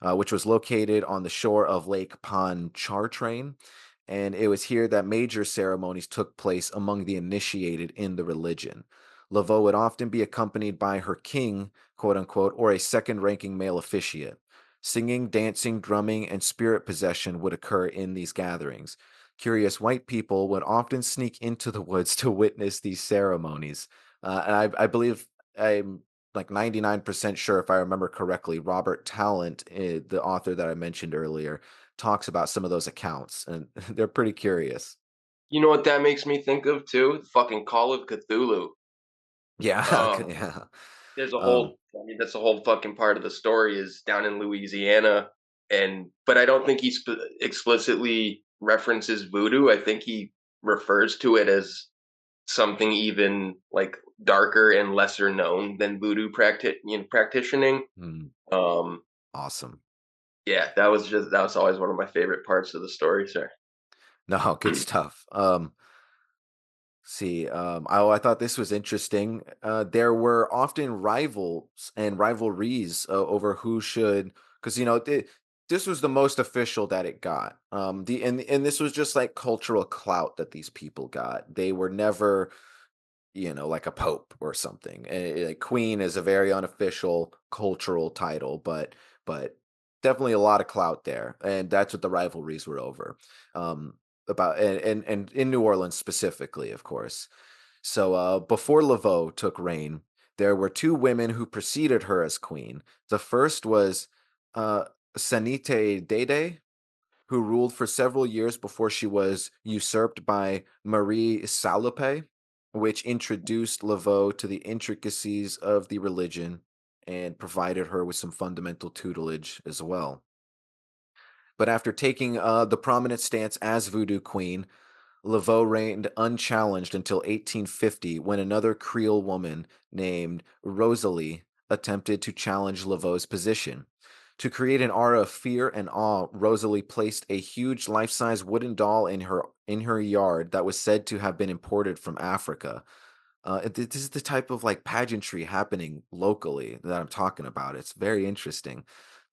which was located on the shore of Lake Pontchartrain, and it was here that major ceremonies took place among the initiated in the religion. Laveau would often be accompanied by her king, quote unquote, or a second ranking male officiate. Singing, dancing, drumming, and spirit possession would occur in these gatherings. Curious white people would often sneak into the woods to witness these ceremonies. And I believe I'm like 99% sure, if I remember correctly, Robert Talent, the author that I mentioned earlier, talks about some of those accounts, and they're pretty curious. You know what that makes me think of too? Fucking Call of Cthulhu. Yeah, Um, yeah. there's a Um, whole. I mean, that's a whole fucking part of the story is down in Louisiana, but I don't think he explicitly references voodoo. I think he refers to it as something even like darker and lesser known than voodoo practicing. hmm, Um, awesome. yeah, that was always one of my favorite parts of the story, sir. No, good stuff. See, I thought this was interesting. There were often rivals and rivalries over who should, because this was the most official that it got. And this was just like cultural clout that these people got. They were never, like a pope or something. Like queen is a very unofficial cultural title, but definitely a lot of clout there, and that's what the rivalries were over. Um, about and in New Orleans specifically, of course. So before Laveau took reign, there were two women who preceded her as queen. The first was uh, Sanite Dede, who ruled for several years before she was usurped by Marie Salope, which introduced Laveau to the intricacies of the religion and provided her with some fundamental tutelage as well. But after taking the prominent stance as Voodoo Queen, Laveau reigned unchallenged until 1850, when another Creole woman named Rosalie attempted to challenge Laveau's position. To create an aura of fear and awe, Rosalie placed a huge life-size wooden doll in her yard that was said to have been imported from Africa. This is the type of like pageantry happening locally that I'm talking about. It's very interesting.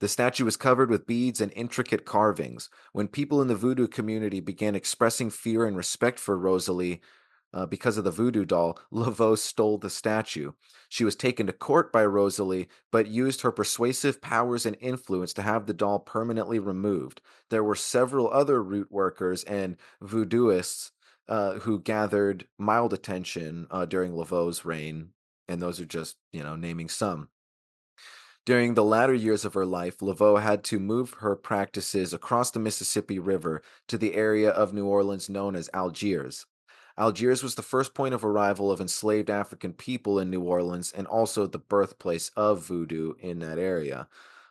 The statue was covered with beads and intricate carvings. When people in the voodoo community began expressing fear and respect for Rosalie because of the voodoo doll, Laveau stole the statue. She was taken to court by Rosalie, but used her persuasive powers and influence to have the doll permanently removed. There were several other root workers and voodooists who gathered mild attention during Laveau's reign, and those are just, naming some. During the latter years of her life, Laveau had to move her practices across the Mississippi River to the area of New Orleans known as Algiers. Algiers was the first point of arrival of enslaved African people in New Orleans and also the birthplace of voodoo in that area.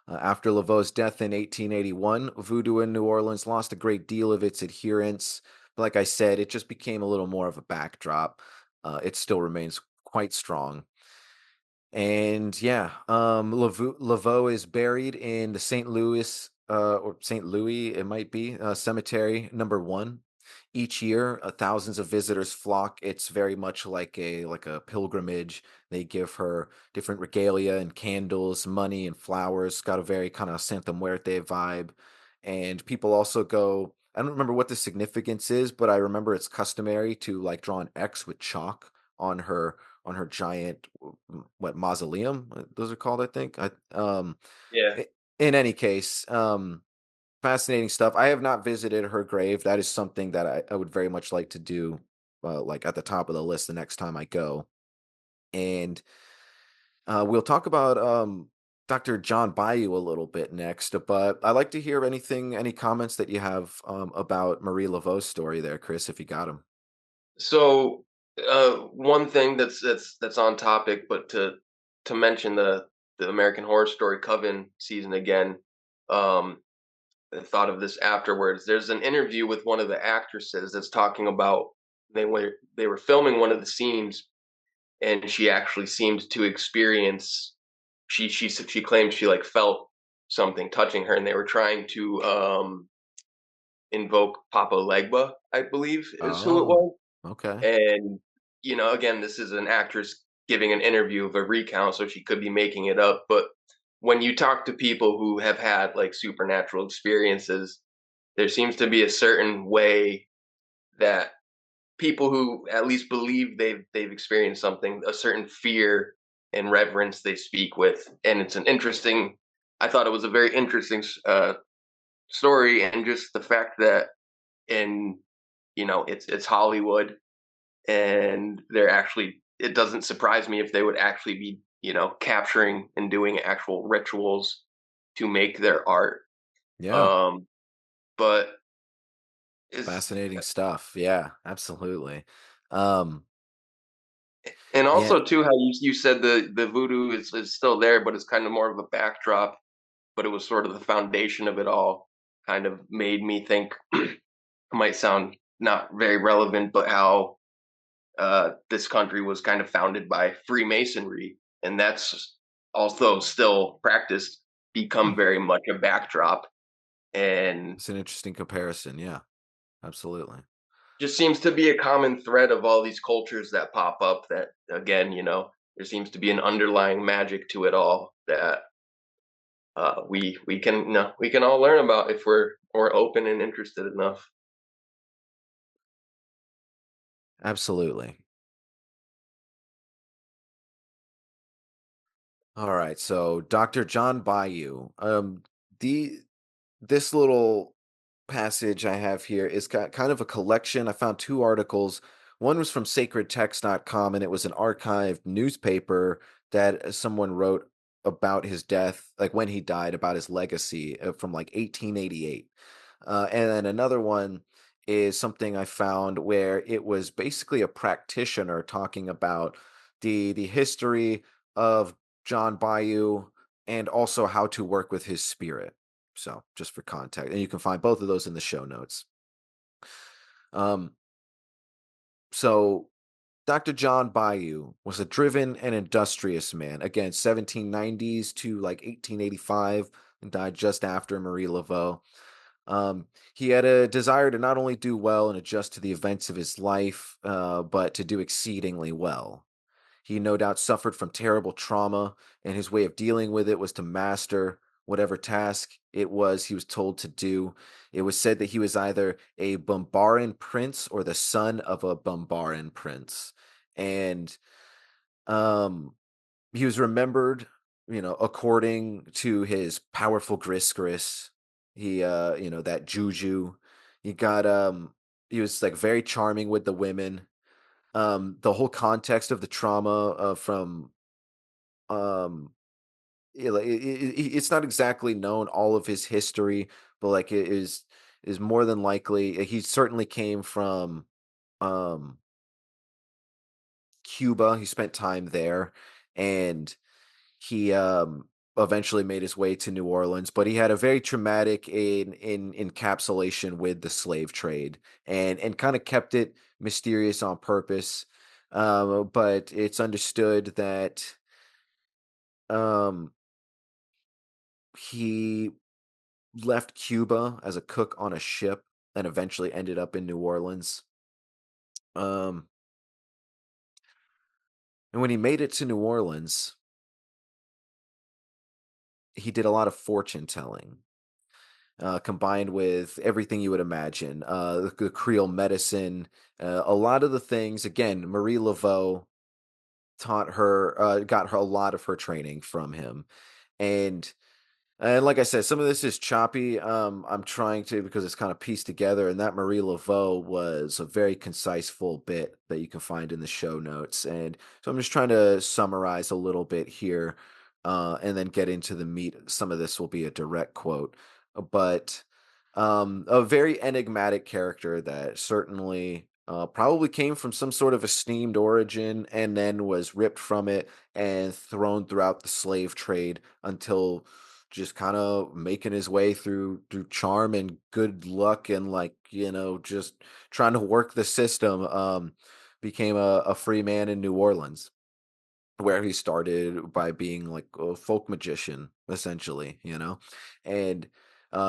After Laveau's death in 1881, voodoo in New Orleans lost a great deal of its adherents. But like I said, it just became a little more of a backdrop. It still remains quite strong. And yeah, Laveau is buried in the St. Louis, or St. Louis, it might be, cemetery number 1. each year, thousands of visitors flock. It's very much like a pilgrimage. They give her different regalia and candles, money and flowers. Got a very kind of Santa Muerte vibe. And people also go. I don't remember what the significance is, but I remember it's customary to like draw an X with chalk on her giant what mausoleum those are called, I think. Yeah. In any case, fascinating stuff. I have not visited her grave. That is something that I would very much like to do, like at the top of the list the next time I go. And we'll talk about Dr. John Bayou a little bit next, but I'd like to hear any comments that you have about Marie Laveau's story there, Chris, if you got them. So one thing that's on topic, but to mention the American Horror Story Coven season again. I thought of this afterwards. There's an interview with one of the actresses that's talking about they were filming one of the scenes, and she actually seemed to experience. She claimed she like felt something touching her, and they were trying to invoke Papa Legba, I believe, is who it Oh, was. okay. And again, this is an actress giving an interview of a recount, so she could be making it up. But when you talk to people who have had like supernatural experiences, there seems to be a certain way that people who at least believe they've experienced something, a certain fear and reverence they speak with, and it's an interesting. I thought it was a very interesting story, and just the fact that in it's Hollywood, and they're actually. It doesn't surprise me if they would actually be capturing and doing actual rituals to make their art. Yeah. Um, but is Fascinating stuff. Yeah, absolutely. Um, and yeah, also too how you said the voodoo is still there, but it's kind of more of a backdrop. But it was sort of the foundation of it all. Kind of made me think. It might sound not very relevant, but how this country was kind of founded by Freemasonry, and that's also still practiced, become very much a backdrop, and it's an interesting comparison. Yeah, absolutely. just seems to be a common thread of all these cultures that pop up. That again, there seems to be an underlying magic to it all that we can all learn about if we're open and interested enough. Absolutely. All right. So Dr. John Bayou. The this little passage I have here is kind of a collection. I found two articles. One was from sacredtext.com, and it was an archived newspaper that someone wrote about his death, like when he died, about his legacy from like 1888. And then another one is something I found where it was basically a practitioner talking about the history of John Bayou and also how to work with his spirit. So just for context, and you can find both of those in the show notes. Um, so Dr. John Bayou was a driven and industrious man. Again, 1790s to like 1885, and died just after Marie Laveau. He had a desire to not only do well and adjust to the events of his life, but to do exceedingly well. He no doubt suffered from terrible trauma, and his way of dealing with it was to master whatever task it was he was told to do. It was said that he was either a Bambaran prince or the son of a Bambaran prince. And um, he was remembered, according to his powerful grisgris. He, that juju. He got, he was like very charming with the women. The whole context of the trauma from um it's not exactly known all of his history, but like it is more than likely he certainly came from um Cuba. He spent time there, and he eventually made his way to New Orleans, but he had a very traumatic in encapsulation with the slave trade, and kind of kept it mysterious on purpose. But it's understood that um he left Cuba as a cook on a ship, and eventually ended up in New Orleans. And when he made it to New Orleans, he did a lot of fortune telling, combined with everything you would imagine, the Creole medicine, a lot of the things. Again, Marie Laveau got her a lot of her training from him, and like I said, some of this is choppy. I'm trying to, because it's kind of pieced together, and that Marie Laveau was a very concise, full bit that you can find in the show notes. And so I'm just trying to summarize a little bit here, and then get into the meat. Some of this will be a direct quote, but a very enigmatic character that certainly probably came from some sort of esteemed origin and then was ripped from it and thrown throughout the slave trade until just kind of making his way through charm and good luck and, like, just trying to work the system, became a free man in New Orleans, where he started by being like a folk magician, essentially, and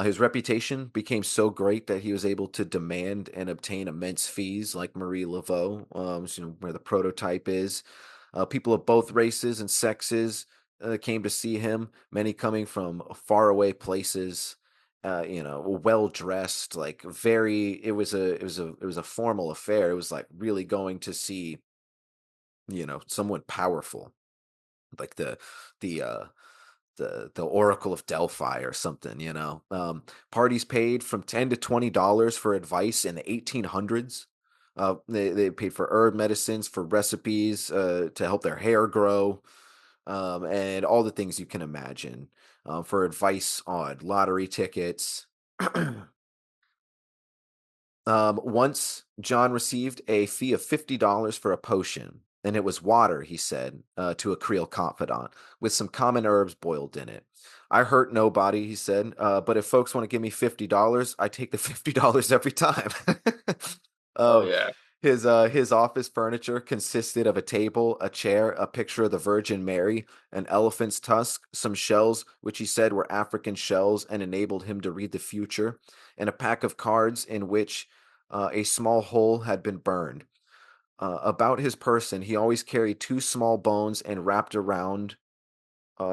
his reputation became so great that he was able to demand and obtain immense fees, like Marie Laveau, where the prototype is. People of both races and sexes came to see him, many coming from faraway places. Well dressed, like very. It was a formal affair. It was like really going to see, someone powerful, like the uh the Oracle of Delphi or something. Parties paid from $10 to $20 for advice in the 1800s. They paid for herb medicines, for recipes, to help their hair grow, and all the things you can imagine, for advice on lottery tickets. Once John received a fee of $50 for a potion, and it was water, he said, to a Creole confidant, with some common herbs boiled in it. I hurt nobody, he said, but if folks want to give me $50, I take the $50 every time. Oh um, yeah. his office furniture consisted of a table, a chair, a picture of the Virgin Mary, an elephant's tusk, some shells, which he said were African shells and enabled him to read the future, and a pack of cards in which a small hole had been burned. About his person, he always carried two small bones wrapped around with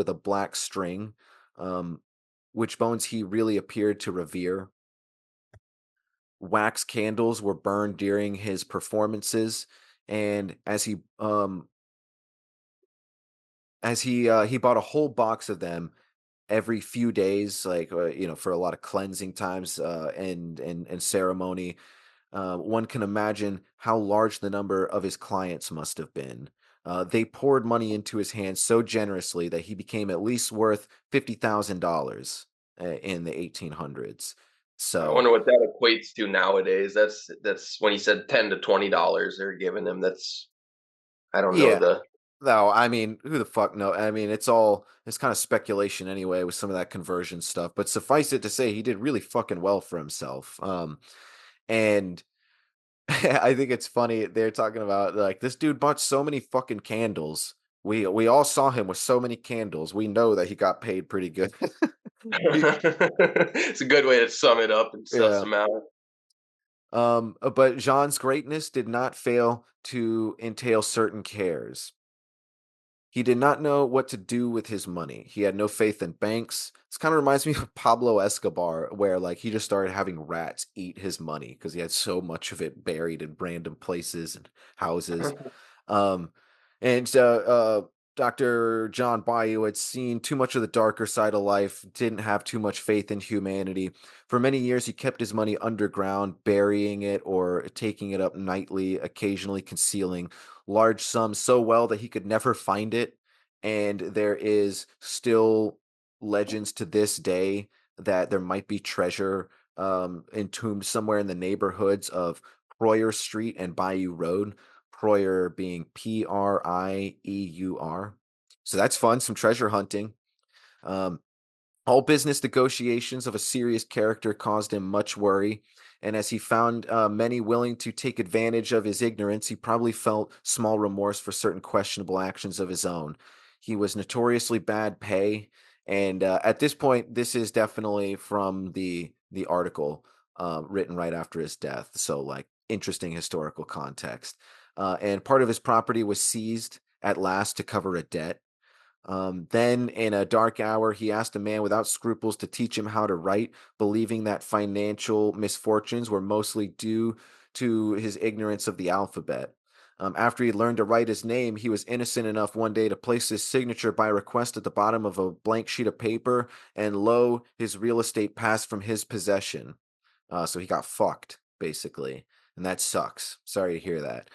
a black string, um, which bones he really appeared to revere. Wax candles were burned during his performances, and he bought a whole box of them every few days, like, for a lot of cleansing times, and ceremony. One can imagine how large the number of his clients must have been. They poured money into his hands so generously that he became at least worth $50,000 in the 1800s. I So wonder what that equates to nowadays. That's when he said $10 to $20 they're giving him. That's, I don't know, yeah, the no, I mean, who the fuck know? I mean, it's kind of speculation anyway with some of that conversion stuff. But suffice it to say, he did really fucking well for himself. And I think it's funny they're talking about, like, this dude bought so many fucking candles. We all saw him with so many candles. We know that he got paid pretty good. it's a good way to sum it up and suss Yeah. them out. But Jean's greatness did not fail to entail certain cares. He did not know what to do with his money. He had no faith in banks. This kind of reminds me of Pablo Escobar, where, like, he just started having rats eat his money because he had so much of it buried in random places and houses. Um, and Dr. John Bayou had seen too much of the darker side of life, didn't have too much faith in humanity. For many years, he kept his money underground, burying it or taking it up nightly, occasionally concealing large sums so well that he could never find it. And there is still legends to this day that there might be treasure entombed somewhere in the neighborhoods of Proyer Street and Bayou Road. Proyer being Prieur. So that's fun, some treasure hunting. Um, all business negotiations of a serious character caused him much worry, and as he found many willing to take advantage of his ignorance, he probably felt small remorse for certain questionable actions of his own. He was notoriously bad pay, and at this point, this is definitely from the the article written right after his death. So, like, interesting historical context. And part of his property was seized at last to cover a debt. Then, in a dark hour, he asked a man without scruples to teach him how to write, believing that financial misfortunes were mostly due to his ignorance of the alphabet. After he learned to write his name, he was innocent enough one day to place his signature by request at the bottom of a blank sheet of paper, and lo, his real estate passed from his possession. So he got fucked, basically. And that sucks. Sorry to hear that.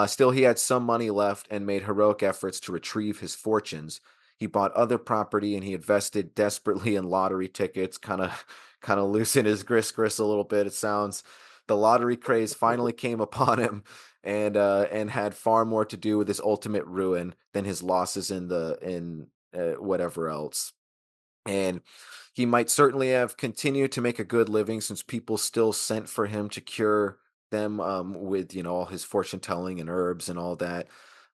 Still, he had some money left and made heroic efforts to retrieve his fortunes. He bought other property and he invested desperately in lottery tickets, kind of loosen his grist a little bit. It sounds the lottery craze finally came upon him, and had far more to do with his ultimate ruin than his losses in whatever else. And he might certainly have continued to make a good living since people still sent for him to cure them with, all his fortune telling and herbs and all that.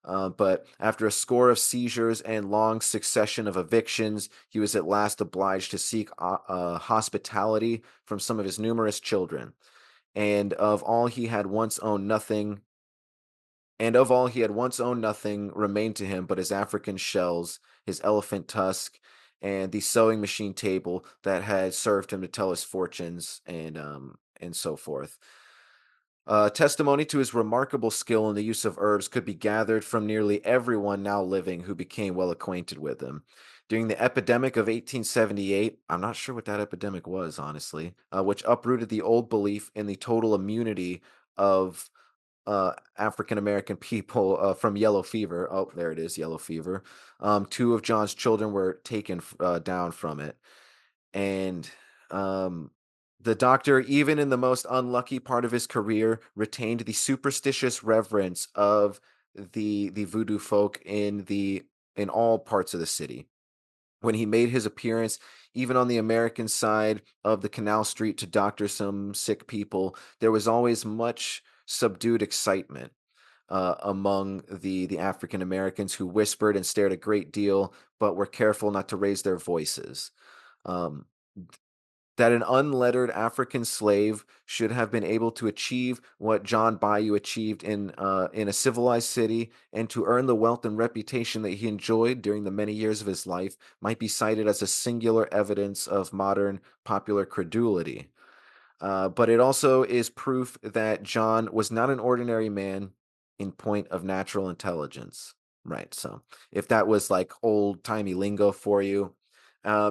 But after a score of seizures and long succession of evictions, he was at last obliged to seek hospitality from some of his numerous children. And of all he had once owned nothing, remained to him but his African shells, his elephant tusk, and the sewing machine table that had served him to tell his fortunes, and so forth. Testimony to his remarkable skill in the use of herbs could be gathered from nearly everyone now living who became well acquainted with him. During the epidemic of 1878, I'm not sure what that epidemic was, honestly, which uprooted the old belief in the total immunity of African American people from yellow fever. Oh, there it is, yellow fever. Two of John's children were taken down from it. And the doctor, even in the most unlucky part of his career, retained the superstitious reverence of the voodoo folk in all parts of the city. When he made his appearance, even on the American side of the canal street to doctor some sick people, there was always much subdued excitement among the African Americans, who whispered and stared a great deal, but were careful not to raise their voices. Um, that an unlettered African slave should have been able to achieve what John Bayou achieved in a civilized city, and to earn the wealth and reputation that he enjoyed during the many years of his life, might be cited as a singular evidence of modern popular credulity. But it also is proof that John was not an ordinary man in point of natural intelligence. Right. So if that was like old timey lingo for you,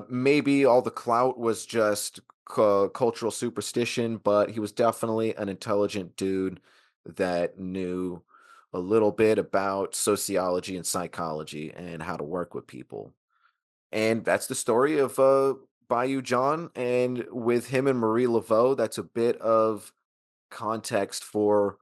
maybe all the clout was just cultural superstition, but he was definitely an intelligent dude that knew a little bit about sociology and psychology and how to work with people. And that's the story of Bayou John. And with him and Marie Laveau, that's a bit of context for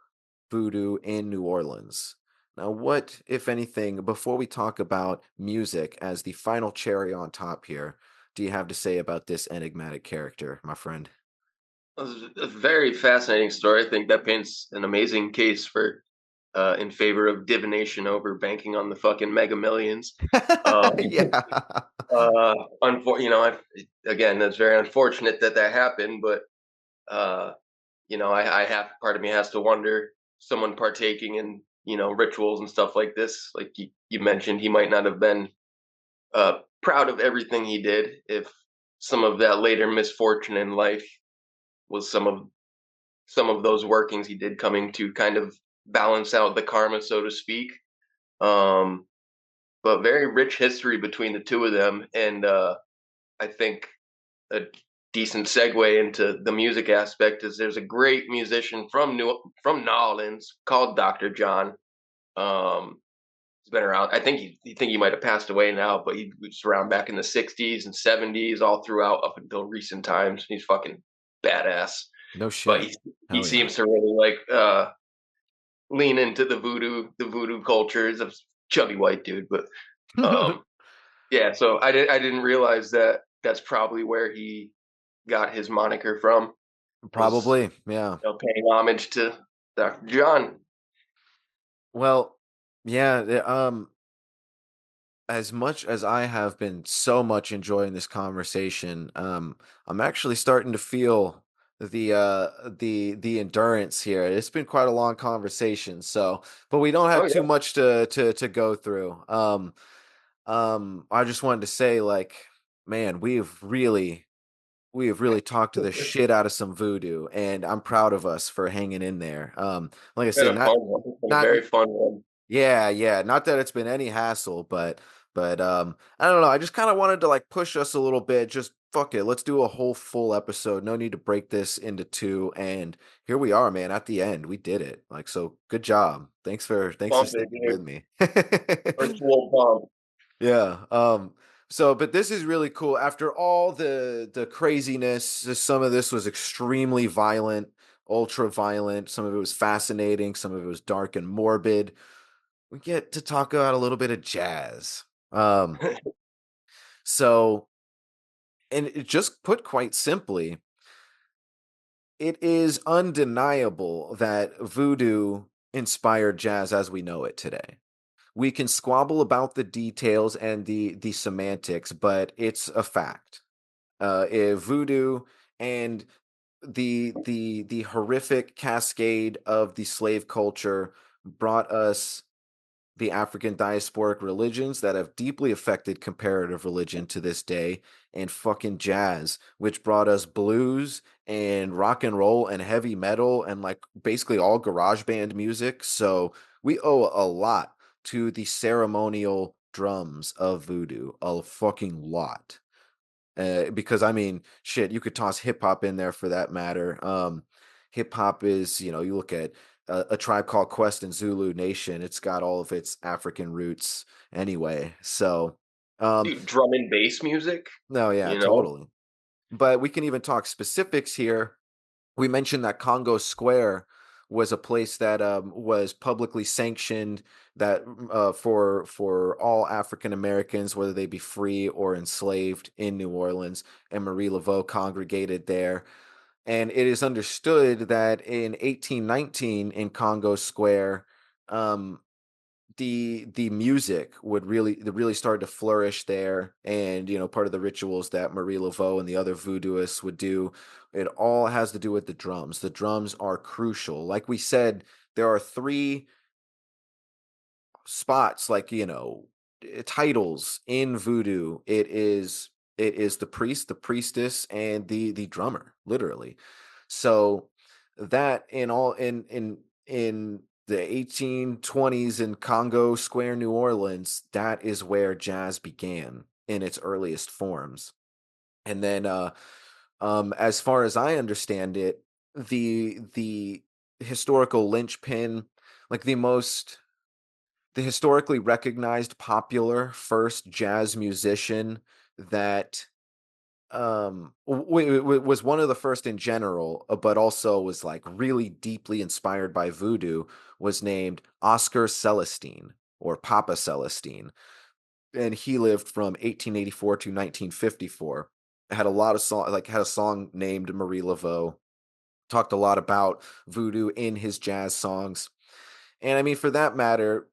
voodoo in New Orleans. Now, what, if anything, before we talk about music as the final cherry on top here, do you have to say about this enigmatic character, my friend? It's a very fascinating story. I think that paints an amazing case for in favor of divination over banking on the fucking Mega Millions. Yeah. Again, that's very unfortunate that happened, but I have, part of me has to wonder, someone partaking in rituals and stuff like this, like you mentioned, he might not have been proud of everything he did if some of that later misfortune in life was some of those workings he did coming to kind of balance out the karma, so to speak. But very rich history between the two of them, and I think a decent segue into the music aspect is there's a great musician from New Orleans called Dr. John. He's been around. I think he might have passed away now, but he was around back in the '60s and '70s, all throughout up until recent times. He's fucking badass. No But shit. he seems to really like lean into the voodoo cultures of chubby white dude. But yeah, so I didn't realize that that's probably where he got his moniker from. Probably, yeah. Paying homage to Dr. John. Well, yeah, as much as I have been so much enjoying this conversation, I'm actually starting to feel the endurance here. It's been quite a long conversation, so but we don't Oh have too yeah, much to go through. I just wanted to say, like, man, we have really talked to the shit out of some voodoo, and I'm proud of us for hanging in there. Like I it's been said, a fun one. It's been a not very fun one. yeah, yeah. Not that it's been any hassle, but I don't know. I just kind of wanted to like push us a little bit. Just fuck it. Let's do a whole full episode. No need to break this into two. And here we are, man. At the end, we did it. Like, so good job. Thanks for Bump it, sticking with dude. me. Virtual bump. Yeah. So but this is really cool. After all the craziness, some of this was extremely violent, ultra violent. Some of it was fascinating, some of it was dark and morbid. We get to talk about a little bit of jazz. Um, so, and it just put quite simply, it is undeniable that voodoo inspired jazz as we know it today. We can squabble about the details and the semantics, but it's a fact. Voodoo and the horrific cascade of the slave culture brought us the African diasporic religions that have deeply affected comparative religion to this day, and fucking jazz, which brought us blues and rock and roll and heavy metal and like basically all garage band music. So we owe a lot to the ceremonial drums of voodoo, a fucking lot. Because I mean, shit, you could toss hip hop in there for that matter. Hip hop is, you look at a Tribe Called Quest and Zulu Nation. It's got all of its African roots anyway. So, Dude, drum and bass music, no, yeah, you know? totally. But we can even talk specifics here. We mentioned that Congo Square was a place that was publicly sanctioned that for all African Americans, whether they be free or enslaved in New Orleans, and Marie Laveau congregated there. And it is understood that in 1819 in Congo Square, um, the music would really started to flourish there, and part of the rituals that Marie Laveau and the other voodooists would do, it all has to do with the drums are crucial. Like we said, there are three spots, like titles in voodoo. It is the priest, the priestess, and the drummer, literally. So that in the 1820s in Congo Square, New Orleans, that is where jazz began in its earliest forms. And then as far as I understand it, the historical linchpin, like the historically recognized popular first jazz musician that was one of the first in general, but also was like really deeply inspired by voodoo, was named Oscar Celestine, or Papa Celestine, and he lived from 1884 to 1954. Had a lot of song, like had a song named Marie Laveau. Talked a lot about voodoo in his jazz songs. And I mean, for that matter,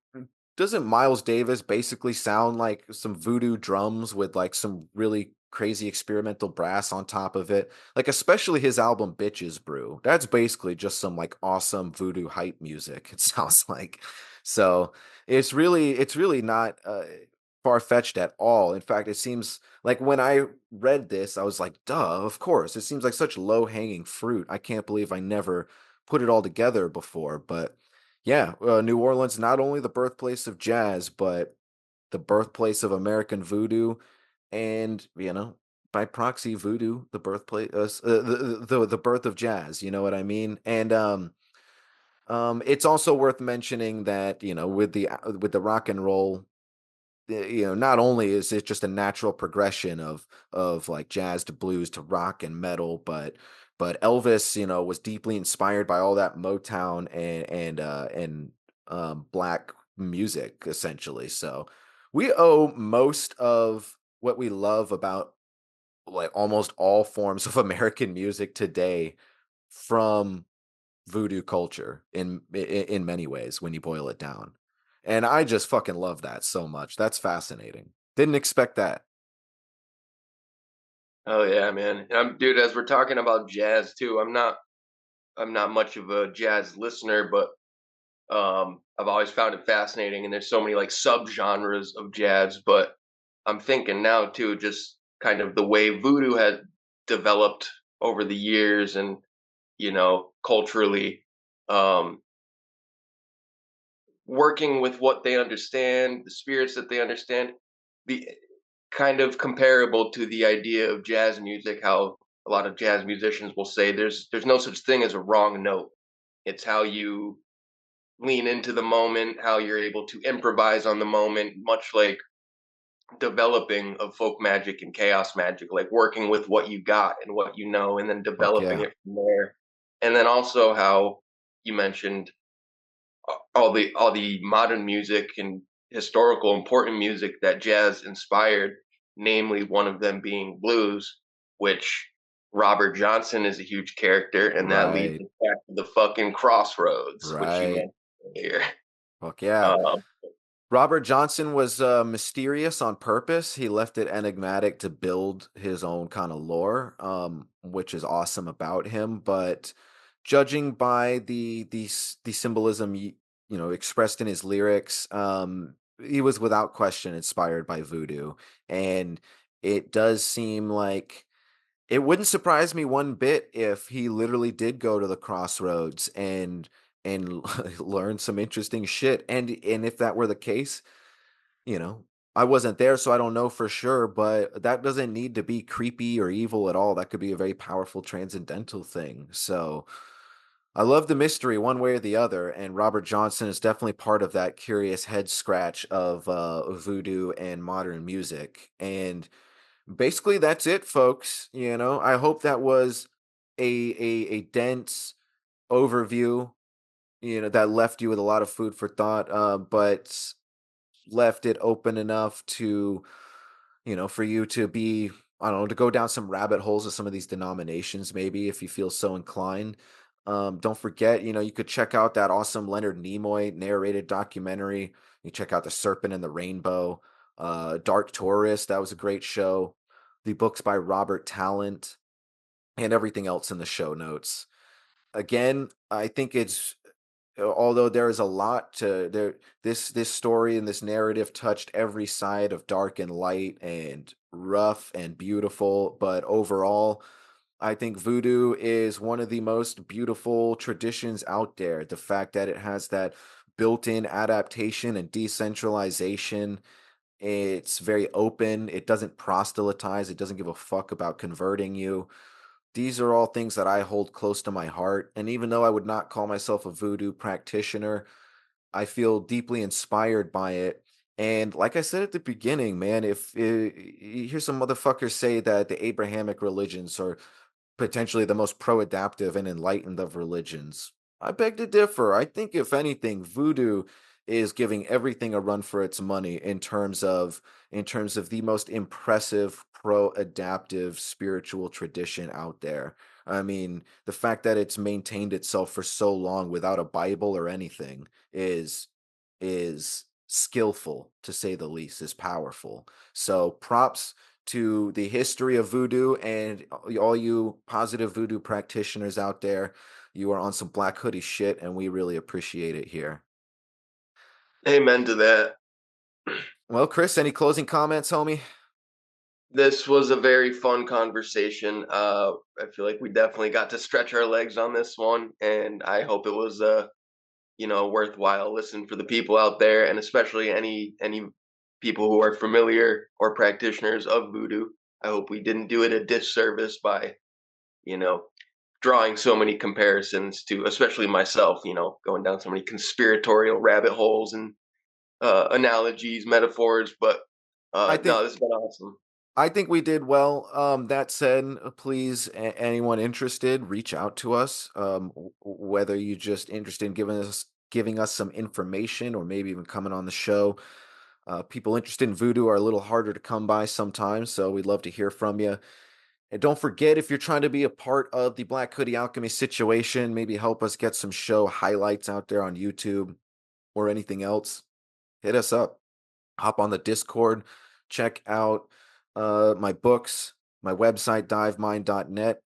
doesn't Miles Davis basically sound like some voodoo drums with like some really crazy experimental brass on top of it? Like, especially his album Bitches Brew. That's basically just some like awesome voodoo hype music, it sounds like. So it's really not far-fetched at all. In fact, it seems like when I read this, I was like, duh, of course. It seems like such low-hanging fruit. I can't believe I never put it all together before. But yeah, New Orleans, not only the birthplace of jazz, but the birthplace of American voodoo, and by proxy, voodoo, the birthplace, the birth of jazz. You know what I mean? And it's also worth mentioning that with the rock and roll, not only is it just a natural progression of like jazz to blues to rock and metal, but Elvis, was deeply inspired by all that Motown and black music, essentially. So we owe most of what we love about like almost all forms of American music today from voodoo culture in many ways when you boil it down. And I just fucking love that so much. That's fascinating. Didn't expect that. Oh yeah, man. Dude, as we're talking about jazz too, I'm not much of a jazz listener, but I've always found it fascinating, and there's so many like subgenres of jazz. But I'm thinking now too, just kind of the way voodoo had developed over the years, and culturally, um, working with what they understand, the spirits that they understand, the kind of comparable to the idea of jazz music. How a lot of jazz musicians will say there's no such thing as a wrong note. It's how you lean into the moment, how you're able to improvise on the moment, much like developing of folk magic and chaos magic, like working with what you got and what you know, and then Fuck developing yeah. it from there. And then also how you mentioned all the modern music and historical important music that jazz inspired, namely one of them being blues, which Robert Johnson is a huge character, and that leads Right. us back to the fucking crossroads, which you Right. mentioned here. Fuck yeah. Um, Robert Johnson was mysterious on purpose. He left it enigmatic to build his own kind of lore, which is awesome about him. But judging by the symbolism, expressed in his lyrics, he was without question inspired by voodoo, and it does seem like it wouldn't surprise me one bit if he literally did go to the crossroads and learn some interesting shit. And if that were the case, you know, I wasn't there, so I don't know for sure, but that doesn't need to be creepy or evil at all. That could be a very powerful transcendental thing. So I love the mystery one way or the other, and Robert Johnson is definitely part of that curious head scratch of voodoo and modern music. And basically that's it, folks. I hope that was a dense overview, that left you with a lot of food for thought, but left it open enough to, for you to be, I don't know, to go down some rabbit holes of some of these denominations, maybe if you feel so inclined. Don't forget, you could check out that awesome Leonard Nimoy narrated documentary. You check out The Serpent and the Rainbow, Dark Tourist. That was a great show. The books by Robert Talent, and everything else in the show notes. Again, I think it's although there is a lot to there, this story and this narrative touched every side of dark and light and rough and beautiful, but overall I think voodoo is one of the most beautiful traditions out there. The fact that it has that built-in adaptation and decentralization, it's very open, it doesn't proselytize, it doesn't give a fuck about converting you. These are all things that I hold close to my heart. And even though I would not call myself a voodoo practitioner, I feel deeply inspired by it. And like I said at the beginning, man, if you hear some motherfuckers say that the Abrahamic religions are potentially the most pro-adaptive and enlightened of religions, I beg to differ. I think if anything, voodoo is giving everything a run for its money in terms of the most impressive pro-adaptive spiritual tradition out there. I mean, the fact that it's maintained itself for so long without a Bible or anything is skillful, to say the least, is powerful. So props to the history of voodoo, and all you positive voodoo practitioners out there. You are on some Black Hoodie shit, and we really appreciate it here. Amen to that. Well, Chris, any closing comments, homie? This was a very fun conversation. I feel like we definitely got to stretch our legs on this one, and I hope it was worthwhile listen for the people out there, and especially any people who are familiar or practitioners of voodoo. I hope we didn't do it a disservice by you know drawing so many comparisons to, especially myself, going down so many conspiratorial rabbit holes and analogies, metaphors. But I think no, this has been awesome. I think we did well. That said, please, anyone interested, reach out to us. Whether you just interested in giving us some information, or maybe even coming on the show. People interested in voodoo are a little harder to come by sometimes, so we'd love to hear from you. And don't forget, if you're trying to be a part of the Black Hoodie Alchemy situation, maybe help us get some show highlights out there on YouTube or anything else. hit us up. Hop on the Discord. Check out my books, my website, divemind.net.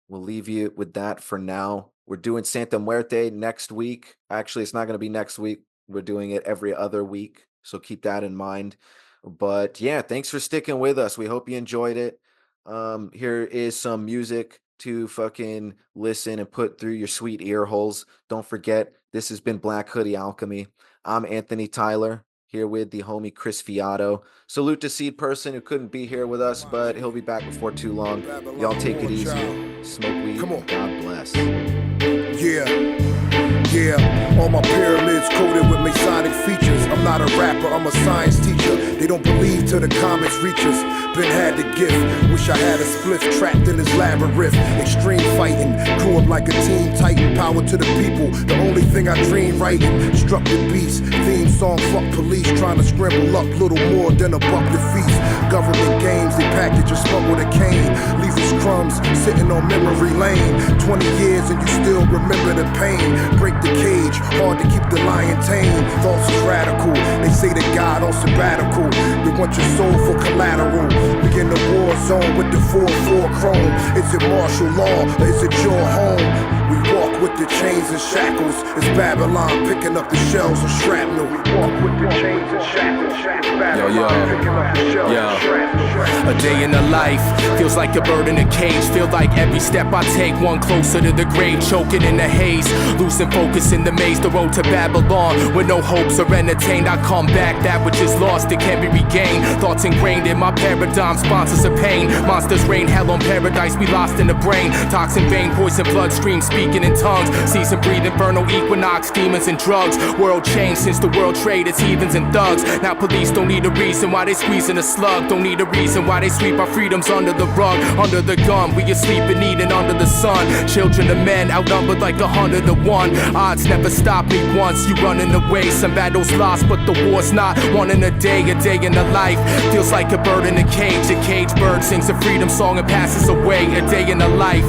We'll leave you with that for now. We're doing Santa Muerte next week. Actually, it's not going to be next week. We're doing it every other week. So keep that in mind. But yeah, thanks for sticking with us. We hope you enjoyed it. Here is some music to fucking listen and put through your sweet ear holes. Don't forget, this has been Black Hoodie Alchemy. I'm Anthony Tyler, here with the homie Chris Fiato. Salute to Seed Person, who couldn't be here with us, but he'll be back before too long. Y'all take it easy. Smoke weed. Come on. God bless. Yeah, all my pyramids coated with Masonic features. I'm not a rapper, I'm a science teacher. They don't believe till the comments reach us. Been had the gift, wish I had a spliff trapped in this labyrinth. Extreme fighting, grew up like a teen titan. Power to the people, the only thing I dream writing. Struck the beast, theme song, fuck police. Trying to scramble up little more than a buck to feast. Government games, they package and smuggle the cane. Leave us crumbs, sitting on memory lane. 20 years and you still remember the pain. Break the cage, hard to keep the lion tame. Thoughts is radical, they say that God on sabbatical. They want your soul for collateral. We in the war zone with the 4-4 chrome. Is it martial law or is it your home? We walk with the chains and shackles. It's Babylon picking up the shells of shrapnel. We walk with the chains and shackles. It's Babylon picking up the shells of shrapnel. A day in the life feels like a bird in a cage. Feel like every step I take, one closer to the grave. Choking in the haze, losing focus in the maze. The road to Babylon, with no hopes are entertained. I come back, that which is lost, it can be regained. Thoughts ingrained in my paradigm, sponsors of pain. Monsters rain, hell on paradise, we lost in the brain. Toxin vein, poison bloodstream, speaking in tongues. Season breathe, infernal equinox, demons and drugs. World changed since the world trade, it's heathens and thugs. Now police don't need a reason why they squeezing a slug. Don't need a reason why they sweep our freedoms under the rug. Under the gun, we asleep and eating under the sun. Children of men outnumbered like 100 to 1. Odds never stop me once, you running away. Some battles lost, but the war's not. One in a day in the life. Feels like a bird in a cage. A caged bird sings a freedom song and passes away. A day in the life,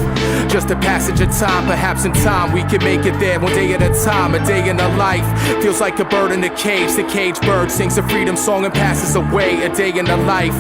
just a passage of time. Perhaps in time we can make it there, one day at a time. A day in the life, feels like a bird in a cage. The caged bird sings a freedom song and passes away. A day in the life,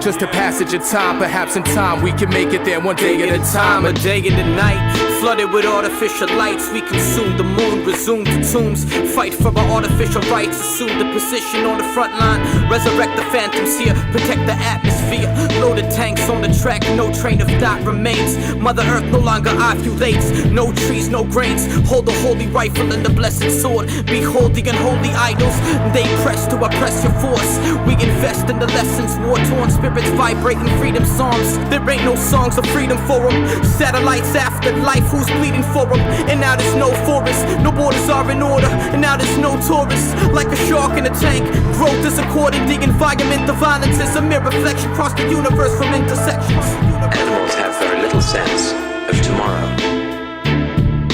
just a passage of time. Perhaps in time we can make it there, one day at a time. A day in the night, flooded with artificial lights. We consume the moon, resume the tombs. Fight for our artificial rights, assume the position on the front line. Resurrect the phantoms here, protect the atmosphere. Loaded tanks on the track, no train of thought remains. Mother Earth no longer ovulates. No trees, no grains. Hold the holy rifle and the blessed sword. Behold the unholy idols, they press to oppress your force. We invest in the lessons, war-torn spirits vibrating freedom songs. There ain't no songs of freedom for them. Satellites after life, who's bleeding for them? And now there's no forest, no borders are in order. And now there's no tourists, like a shark in a tank. Growth is according the environment, the violence is a mere reflection across the universe from intersections. Animals have very little sense of tomorrow.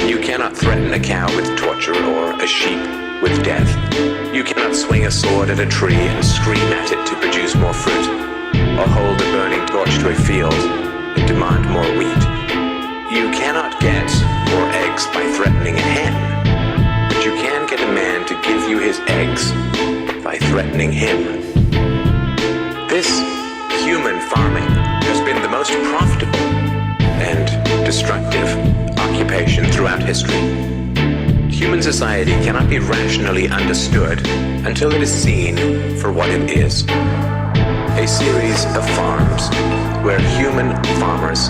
You cannot threaten a cow with torture or a sheep with death. You cannot swing a sword at a tree and scream at it to produce more fruit, or hold a burning torch to a field and demand more wheat. You cannot get more eggs by threatening a hen, but you can get a man to give you his eggs by threatening him. This human farming has been the most profitable and destructive occupation throughout history. Human society cannot be rationally understood until it is seen for what it is. A series of farms where human farmers